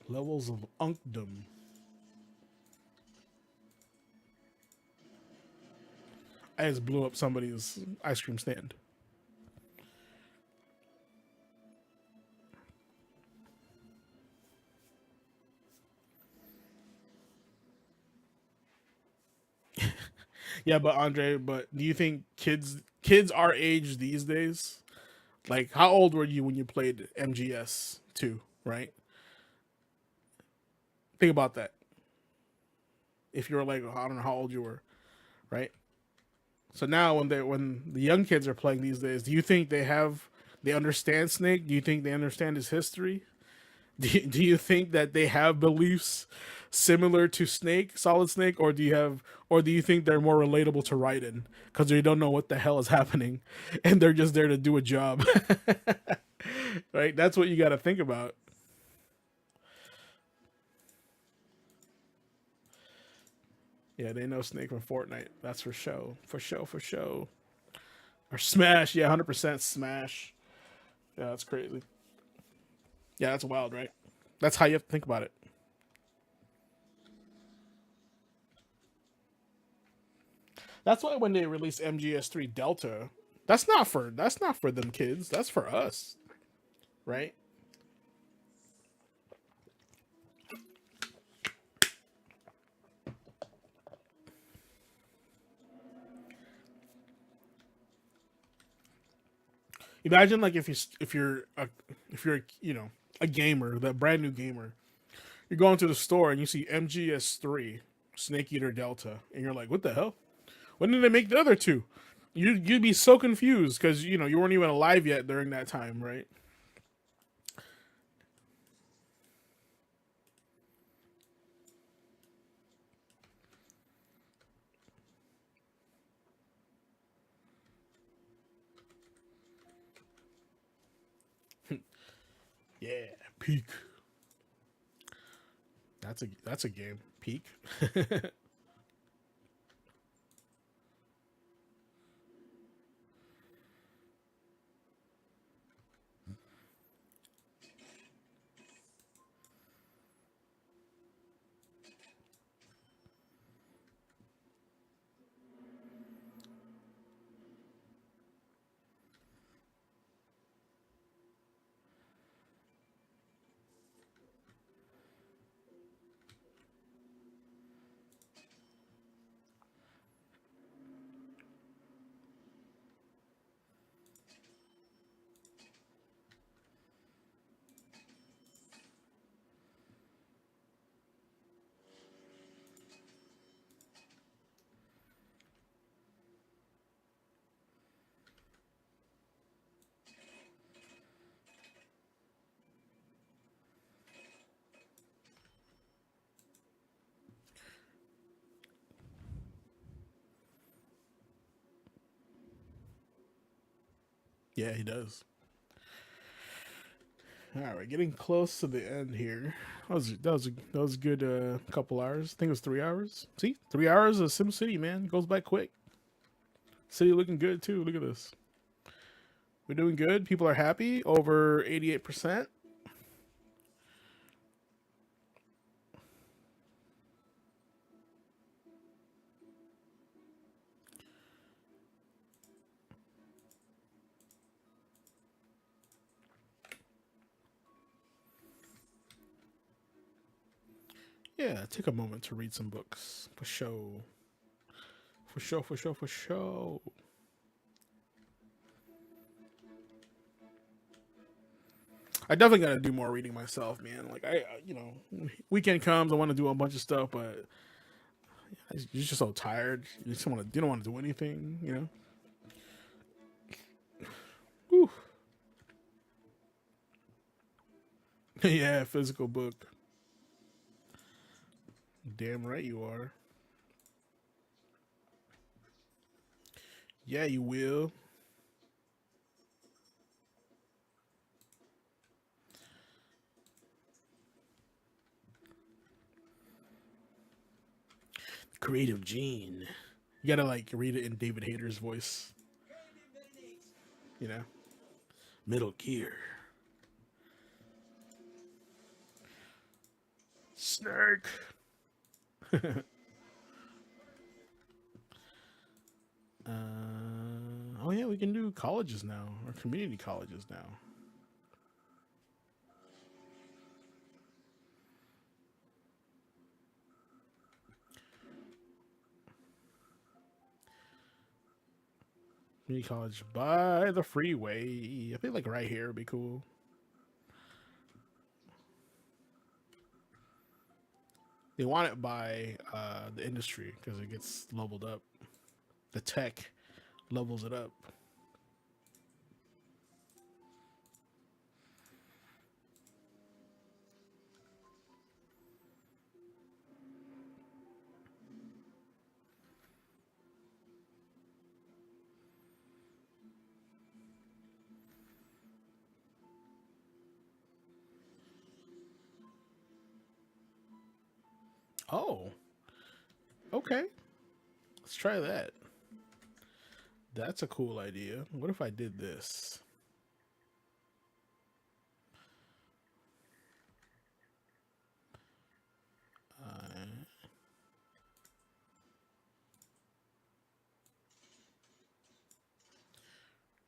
Levels of unkdom. I just blew up somebody's ice cream stand. Yeah, but Andre, but do you think kids our age these days, like how old were you when you played MGS two, right? Think about that. If you were like, I don't know how old you were, right? So now when the young kids are playing these days, do you think they understand Snake? Do you think they understand his history? Do you think that they have beliefs similar to Snake, Solid Snake, or do you think they're more relatable to Raiden because they don't know what the hell is happening and they're just there to do a job, right? That's what you got to think about. Yeah, they know Snake from Fortnite. That's for show, for show, for show. Or Smash, yeah, 100% Smash. Yeah, that's crazy. Yeah, that's wild, right? That's how you have to think about it. That's why when they released MGS3 Delta, that's not for them kids. That's for us, right? Imagine like if you're a gamer, that brand new gamer, you're going to the store and you see MGS3 Snake Eater Delta, and you're like, what the hell? When did they make the other two? You'd be so confused because you weren't even alive yet during that time, right? Yeah, Peak. That's a game. Peak. Yeah, he does. All right, getting close to the end here. That was a good couple hours. I think it was 3 hours. See, 3 hours of Sim City, man, goes by quick. City looking good too. Look at this. We're doing good. People are happy. Over 88%. Yeah, take a moment to read some books for show. For show. For show. For show. I definitely got to do more reading myself, man. Like weekend comes, I want to do a bunch of stuff, but you're just so tired. You don't want to do anything, you know. Whew. Yeah, physical book. Damn right you are. Yeah, you will. Creative Gene. You gotta like read it in David Hayter's voice. You know, Middle Gear. Snake. Oh yeah, we can do colleges now or community colleges now. Community college by the freeway. I think like right here would be cool. They want it by the industry because it gets leveled up. The tech levels it up. Oh, okay. Let's try that. That's a cool idea. What if I did this? Uh,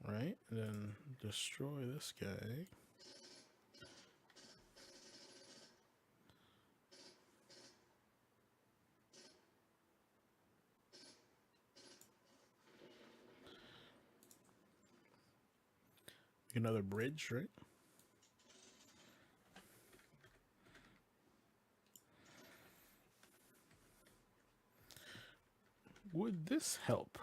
right? And then destroy this guy. Another bridge, right? Would this help?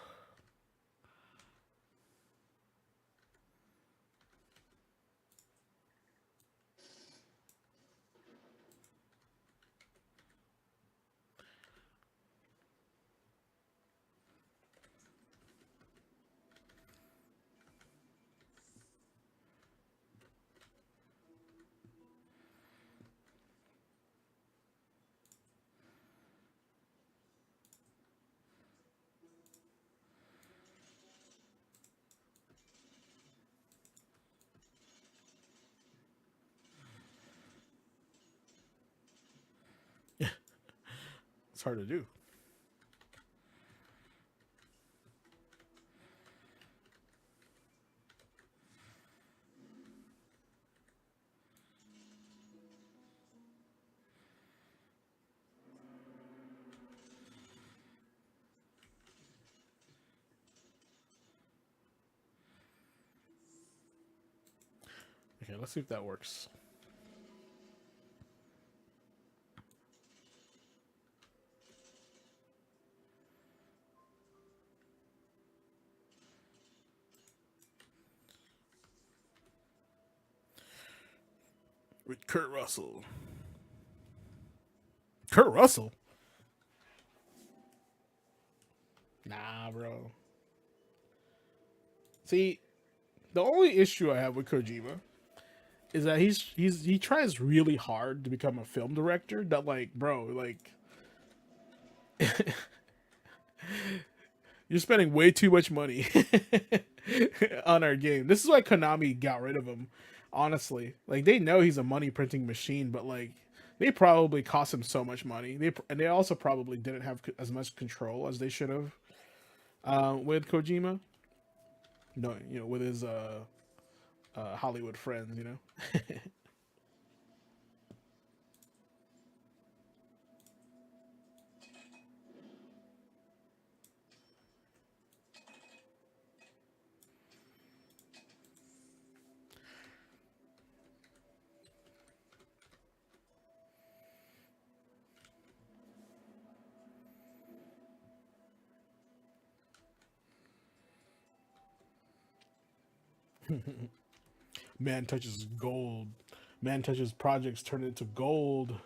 It's hard to do. Okay, let's see if that works. With Kurt Russell. Kurt Russell? Nah, bro. See, The only issue I have with Kojima is that he tries really hard to become a film director. That like, bro, like you're spending way too much money on our game. This is why Konami got rid of him. Honestly, like they know he's a money printing machine, but like they probably cost him so much money. They also probably didn't have as much control as they should have with Kojima. No, with his Hollywood friends. Man touches gold. Man touches projects turn into gold.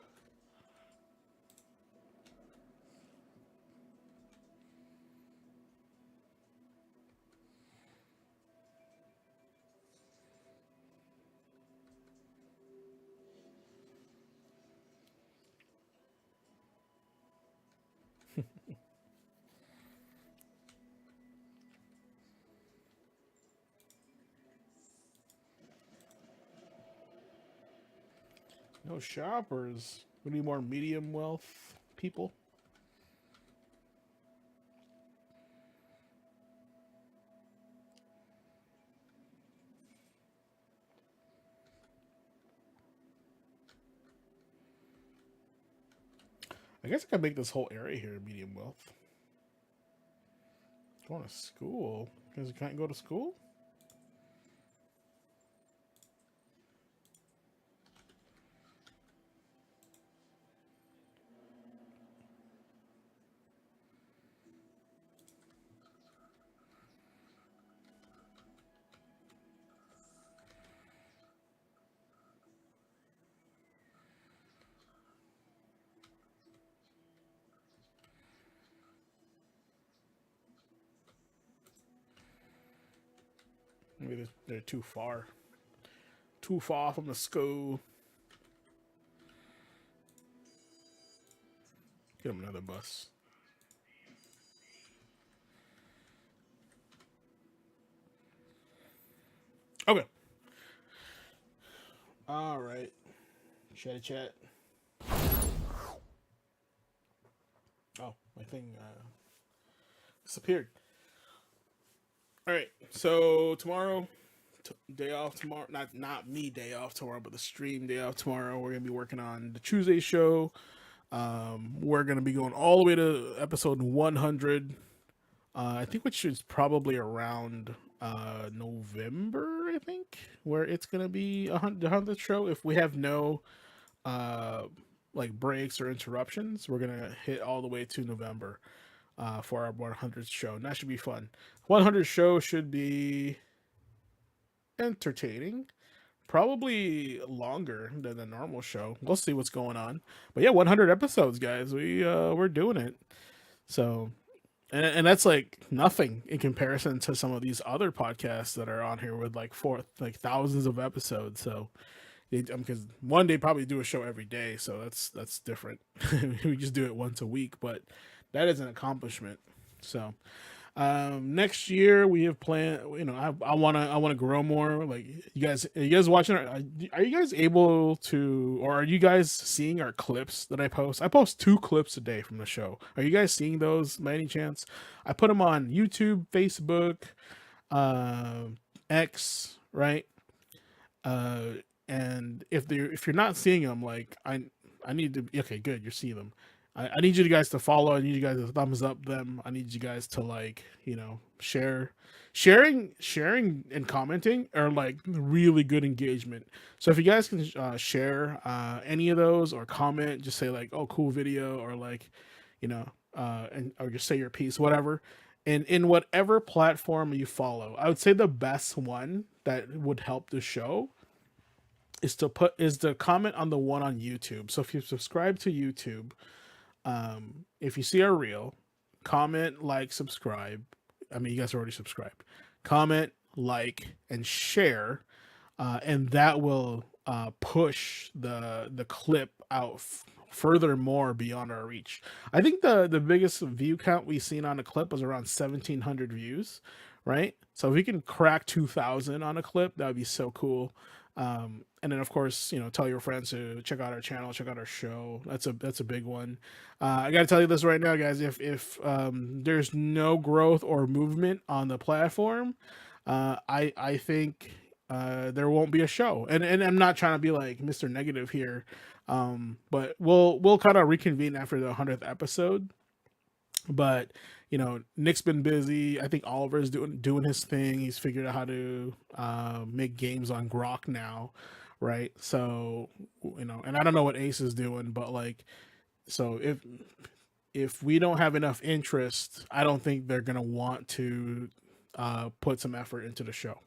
No shoppers. We need more medium wealth people. I guess I could make this whole area here medium wealth. Going to school? Because you can't go to school? Maybe they're too far. Too far from the school. Get them another bus. Okay. All right. Chat. Oh, my thing disappeared. All right. So tomorrow, day off tomorrow. Not me day off tomorrow, but the stream day off tomorrow. We're gonna be working on the Tuesday show. We're gonna be going all the way to episode 100. I think which is probably around November. I think where it's gonna be the 100th show. If we have no uh, like breaks or interruptions, we're gonna hit all the way to November for our 100th show, and that should be fun. 100th show should be entertaining. Probably longer than the normal show. We'll see what's going on. But yeah, 100 episodes, guys. We're doing it. So, and that's like nothing in comparison to some of these other podcasts that are on here with like thousands of episodes. So, because one day probably do a show every day, so that's different. We just do it once a week, but that is an accomplishment. So, next year we have planned. I wanna grow more. Like are you guys watching? Are you guys able to, or are you guys seeing our clips that I post? I post 2 clips a day from the show. Are you guys seeing those by any chance? I put them on YouTube, Facebook, uh, X, right? Uh, and if you're not seeing them, like I need to. Okay, good. You're seeing them. I need you guys to follow. I need you guys to thumbs up them. I need you guys to sharing and commenting are like really good engagement. So if you guys can share any of those or comment, just say like, "Oh, cool video," or like, and or just say your piece, whatever. And in whatever platform you follow, I would say the best one that would help the show is to comment on the one on YouTube. So if you subscribe to YouTube, if you see our reel, comment, like, subscribe. I mean, you guys are already subscribed. Comment, like, and share, and that will push the clip out furthermore beyond our reach. I think the biggest view count we've seen on a clip was around 1,700 views, right? So if we can crack 2,000 on a clip, that would be so cool. And then of course, tell your friends to check out our channel, check out our show. That's a big one. I got to tell you this right now, guys. If there's no growth or movement on the platform, I think there won't be a show. And I'm not trying to be like Mr. Negative here, but we'll kind of reconvene after the 100th episode. But Nick's been busy. I think Oliver's doing his thing. He's figured out how to make games on Grok now, right? So and I don't know what Ace is doing, but like, so if we don't have enough interest, I don't think they're gonna want to put some effort into the show.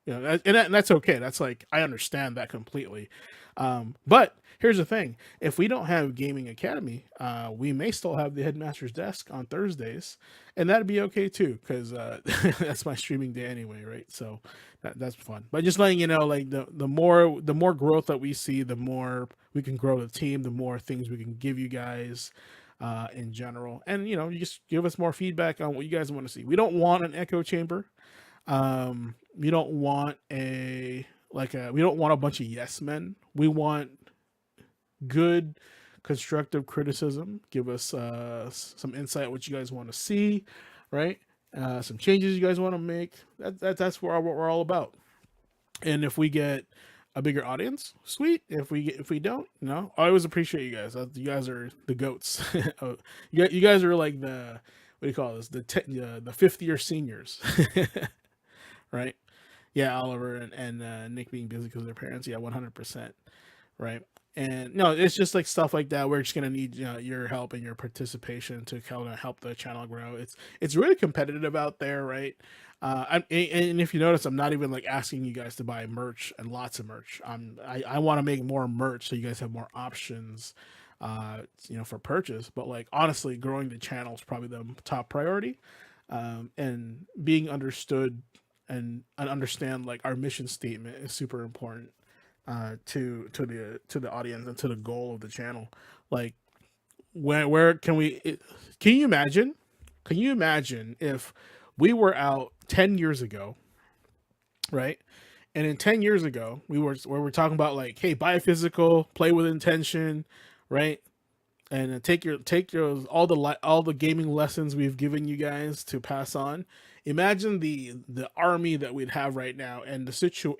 And that's okay. That's like, I understand that completely. But here's the thing: if we don't have Gaming Academy, we may still have the Headmaster's Desk on Thursdays, and that'd be okay too, because that's my streaming day anyway, right? So that's fun. But just letting you know, like the more growth that we see, the more we can grow the team, the more things we can give you guys. In general, and you just give us more feedback on what you guys want to see. We don't want an echo chamber. We don't want we don't want a bunch of yes men. We want good constructive criticism. Give us some insight what you guys want to see, right? Some changes you guys want to make. That's what we're all about. And if we get a bigger audience, sweet. If we don't, I always appreciate you guys. You guys are the goats. You guys are like the, what do you call this? The fifth year seniors, right? Yeah, Oliver and Nick being busy because of their parents. Yeah, 100%, right? And no, it's just like stuff like that. We're just gonna need your help and your participation to kind of help the channel grow. It's really competitive out there, right? And if you notice, I'm not even like asking you guys to buy merch and lots of merch. I want to make more merch so you guys have more options, for purchase. But like honestly, growing the channel is probably the top priority, and being understood and understand like our mission statement is super important to the audience and to the goal of the channel. Like where can you imagine if we were out 10 years ago, right? And in 10 years ago, we're talking about like, hey, buy a physical, play with intention, right? And take your all the gaming lessons we've given you guys to pass on. Imagine the army that we'd have right now, and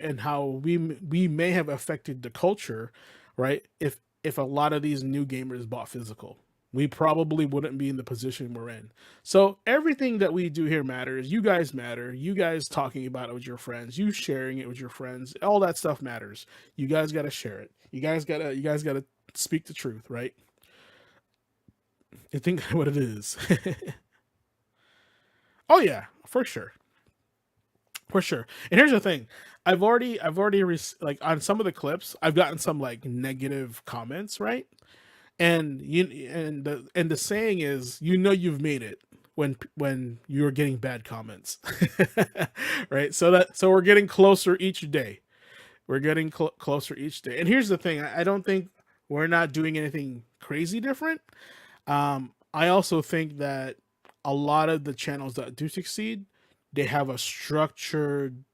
and how we may have affected the culture, right? If a lot of these new gamers bought physical, we probably wouldn't be in the position we're in. So everything that we do here matters. You guys matter. You guys talking about it with your friends, you sharing it with your friends, all that stuff matters. You guys got to share it. You guys got to speak the truth, right? You think what it is. Oh yeah, for sure. For sure. And here's the thing. Like on some of the clips, I've gotten some like negative comments, right? And the saying is, you've made it when you're getting bad comments. Right? So we're getting closer each day. We're getting closer each day. And here's the thing. I don't think we're not doing anything crazy different. I also think that a lot of the channels that do succeed, they have a structured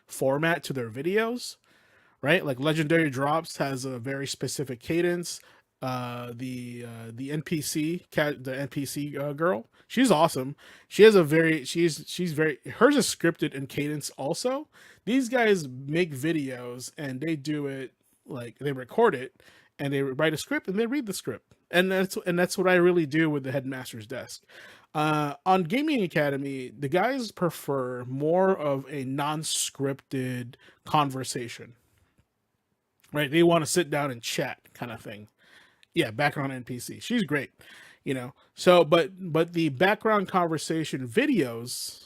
format to their videos, right? Like Legendary Drops has a very specific cadence. The NPC girl, she's awesome. She has she's very, hers is scripted and cadence also. These guys make videos and they do it like they record it and they write a script and they read the script. And that's what I really do with the Headmaster's Desk. On Gaming Academy, the guys prefer more of a non-scripted conversation, right? They want to sit down and chat kind of thing. Yeah, background NPC. She's great, So, but the background conversation videos,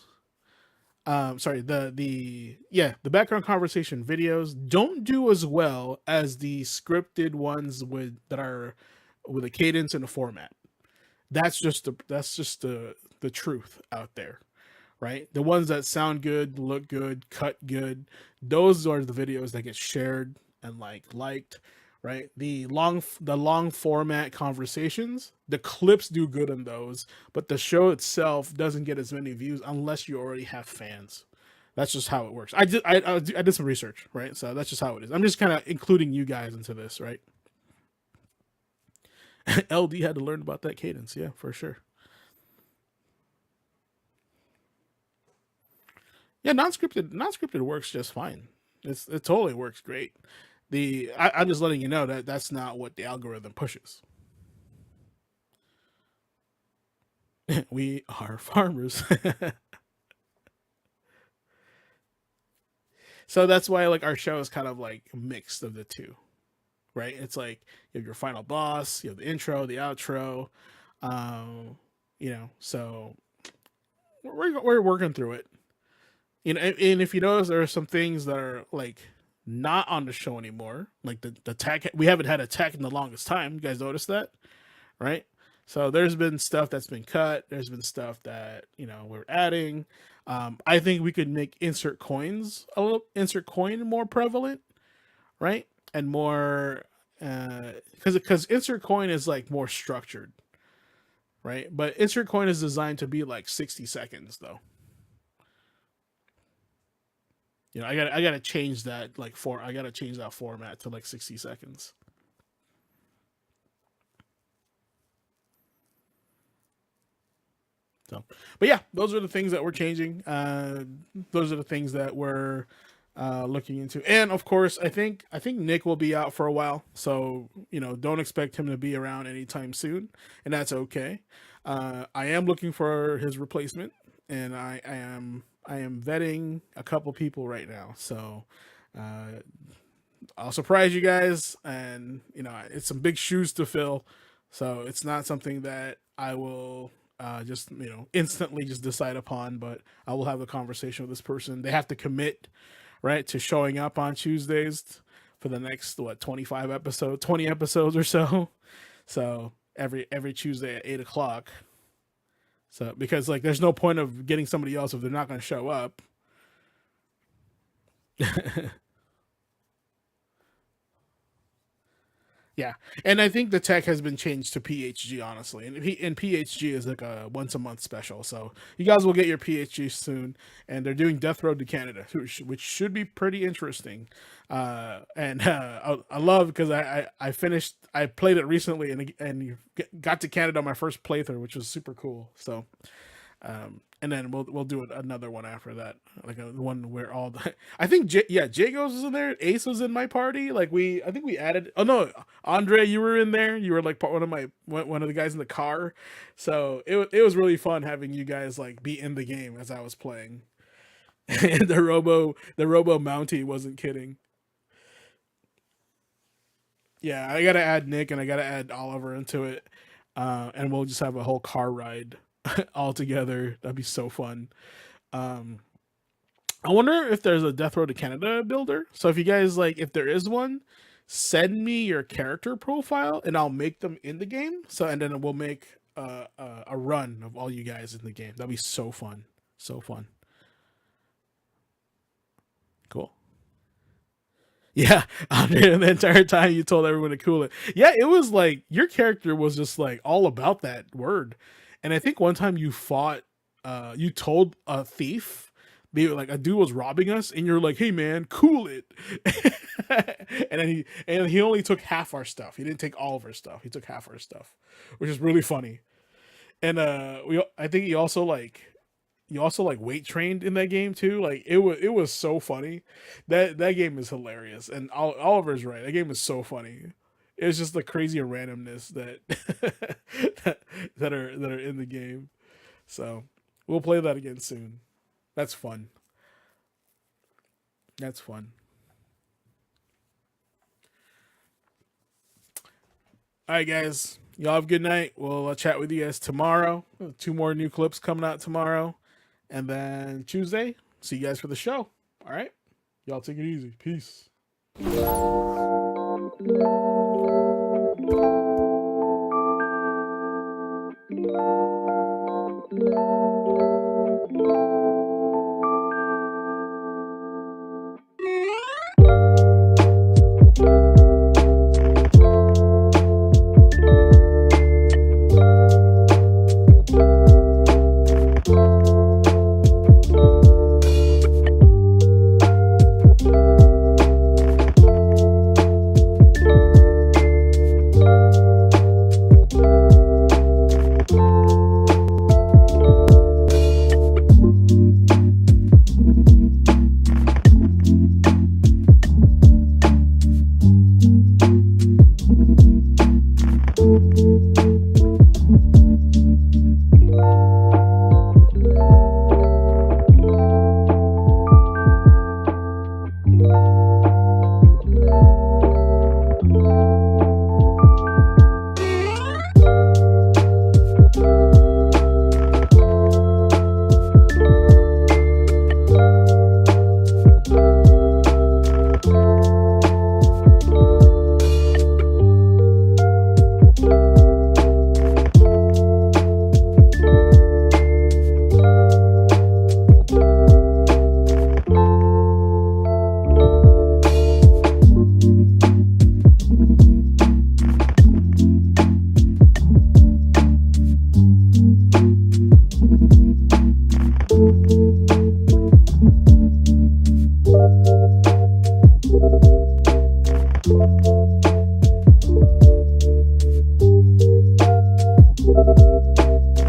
the background conversation videos don't do as well as the scripted ones that are with a cadence and a format. That's just the truth out there, right? The ones that sound good, look good, cut good, those are the videos that get shared and liked, right? The long format conversations, the clips do good on those, but the show itself doesn't get as many views unless you already have fans. That's just how it works. I did some research, right? So that's just how it is. I'm just kind of including you guys into this, right? LD had to learn about that cadence, yeah, for sure. Yeah, non-scripted works just fine. It totally works great. I'm just letting you know that that's not what the algorithm pushes. We are farmers. So that's why like our show is kind of like mixed of the two, right? It's like you have your final boss, you have the intro, the outro, um, so we're working through it. And if you notice, there are some things that are like not on the show anymore. Like the tech, we haven't had a tech in the longest time. You guys notice that, right? So there's been stuff that's been cut. There's been stuff that we're adding. I think we could make insert coin more prevalent, right? And more because insert coin is like more structured, right? But insert coin is designed to be like 60 seconds though. I gotta change that I gotta change that format to like 60 seconds. So, but yeah, those are the things that we're changing. Those are the things that we're looking into, and of course, I think Nick will be out for a while, so don't expect him to be around anytime soon, and that's okay. I am looking for his replacement, and I am vetting a couple people right now, so uh, I'll surprise you guys, and it's some big shoes to fill, so it's not something that I will just instantly just decide upon, but I will have a conversation with this person. They have to commit, right, to showing up on Tuesdays for the next 20 episodes or so. So every Tuesday at 8 o'clock. So because like there's no point of getting somebody else if they're not going to show up. Yeah, and I think the tech has been changed to PHG, honestly, and PHG is like a once a month special. So you guys will get your PHG soon, and they're doing Death Road to Canada, which should be pretty interesting. And I love because I played it recently and got to Canada on my first playthrough, which was super cool. So and then we'll do another one after that, like a one where all the I think Jagos was in there, Ace was in my party. I think we added. Oh no, Andre, you were in there. You were like one of the guys in the car. So it was really fun having you guys like be in the game as I was playing. And the Robo Mountie wasn't kidding. Yeah, I gotta add Nick and I gotta add Oliver into it, and we'll just have a whole car ride all together. That'd be so fun. Um, I wonder if there's a Death Road to Canada builder. So if you guys if there is one, send me your character profile and I'll make them in the game. So and then we'll make a run of all you guys in the game. That'd be so fun, so fun. Cool. Yeah, Andre, the entire time you told everyone to cool it. Yeah, it was like your character was just like all about that word. And I think one time you told a thief, maybe like a dude was robbing us, and you're like, "Hey man, cool it." And he only took half our stuff. He didn't take all of our stuff. He took half our stuff, which is really funny. And I think he also like weight trained in that game too. Like it was so funny. That game is hilarious. And Oliver's right. That game is so funny. It's just the crazy randomness that that are in the game. So we'll play that again soon. That's fun. That's fun. All right, guys. Y'all have a good night. We'll chat with you guys tomorrow. Two more new clips coming out tomorrow. And then Tuesday, see you guys for the show. All right? Y'all take it easy. Peace.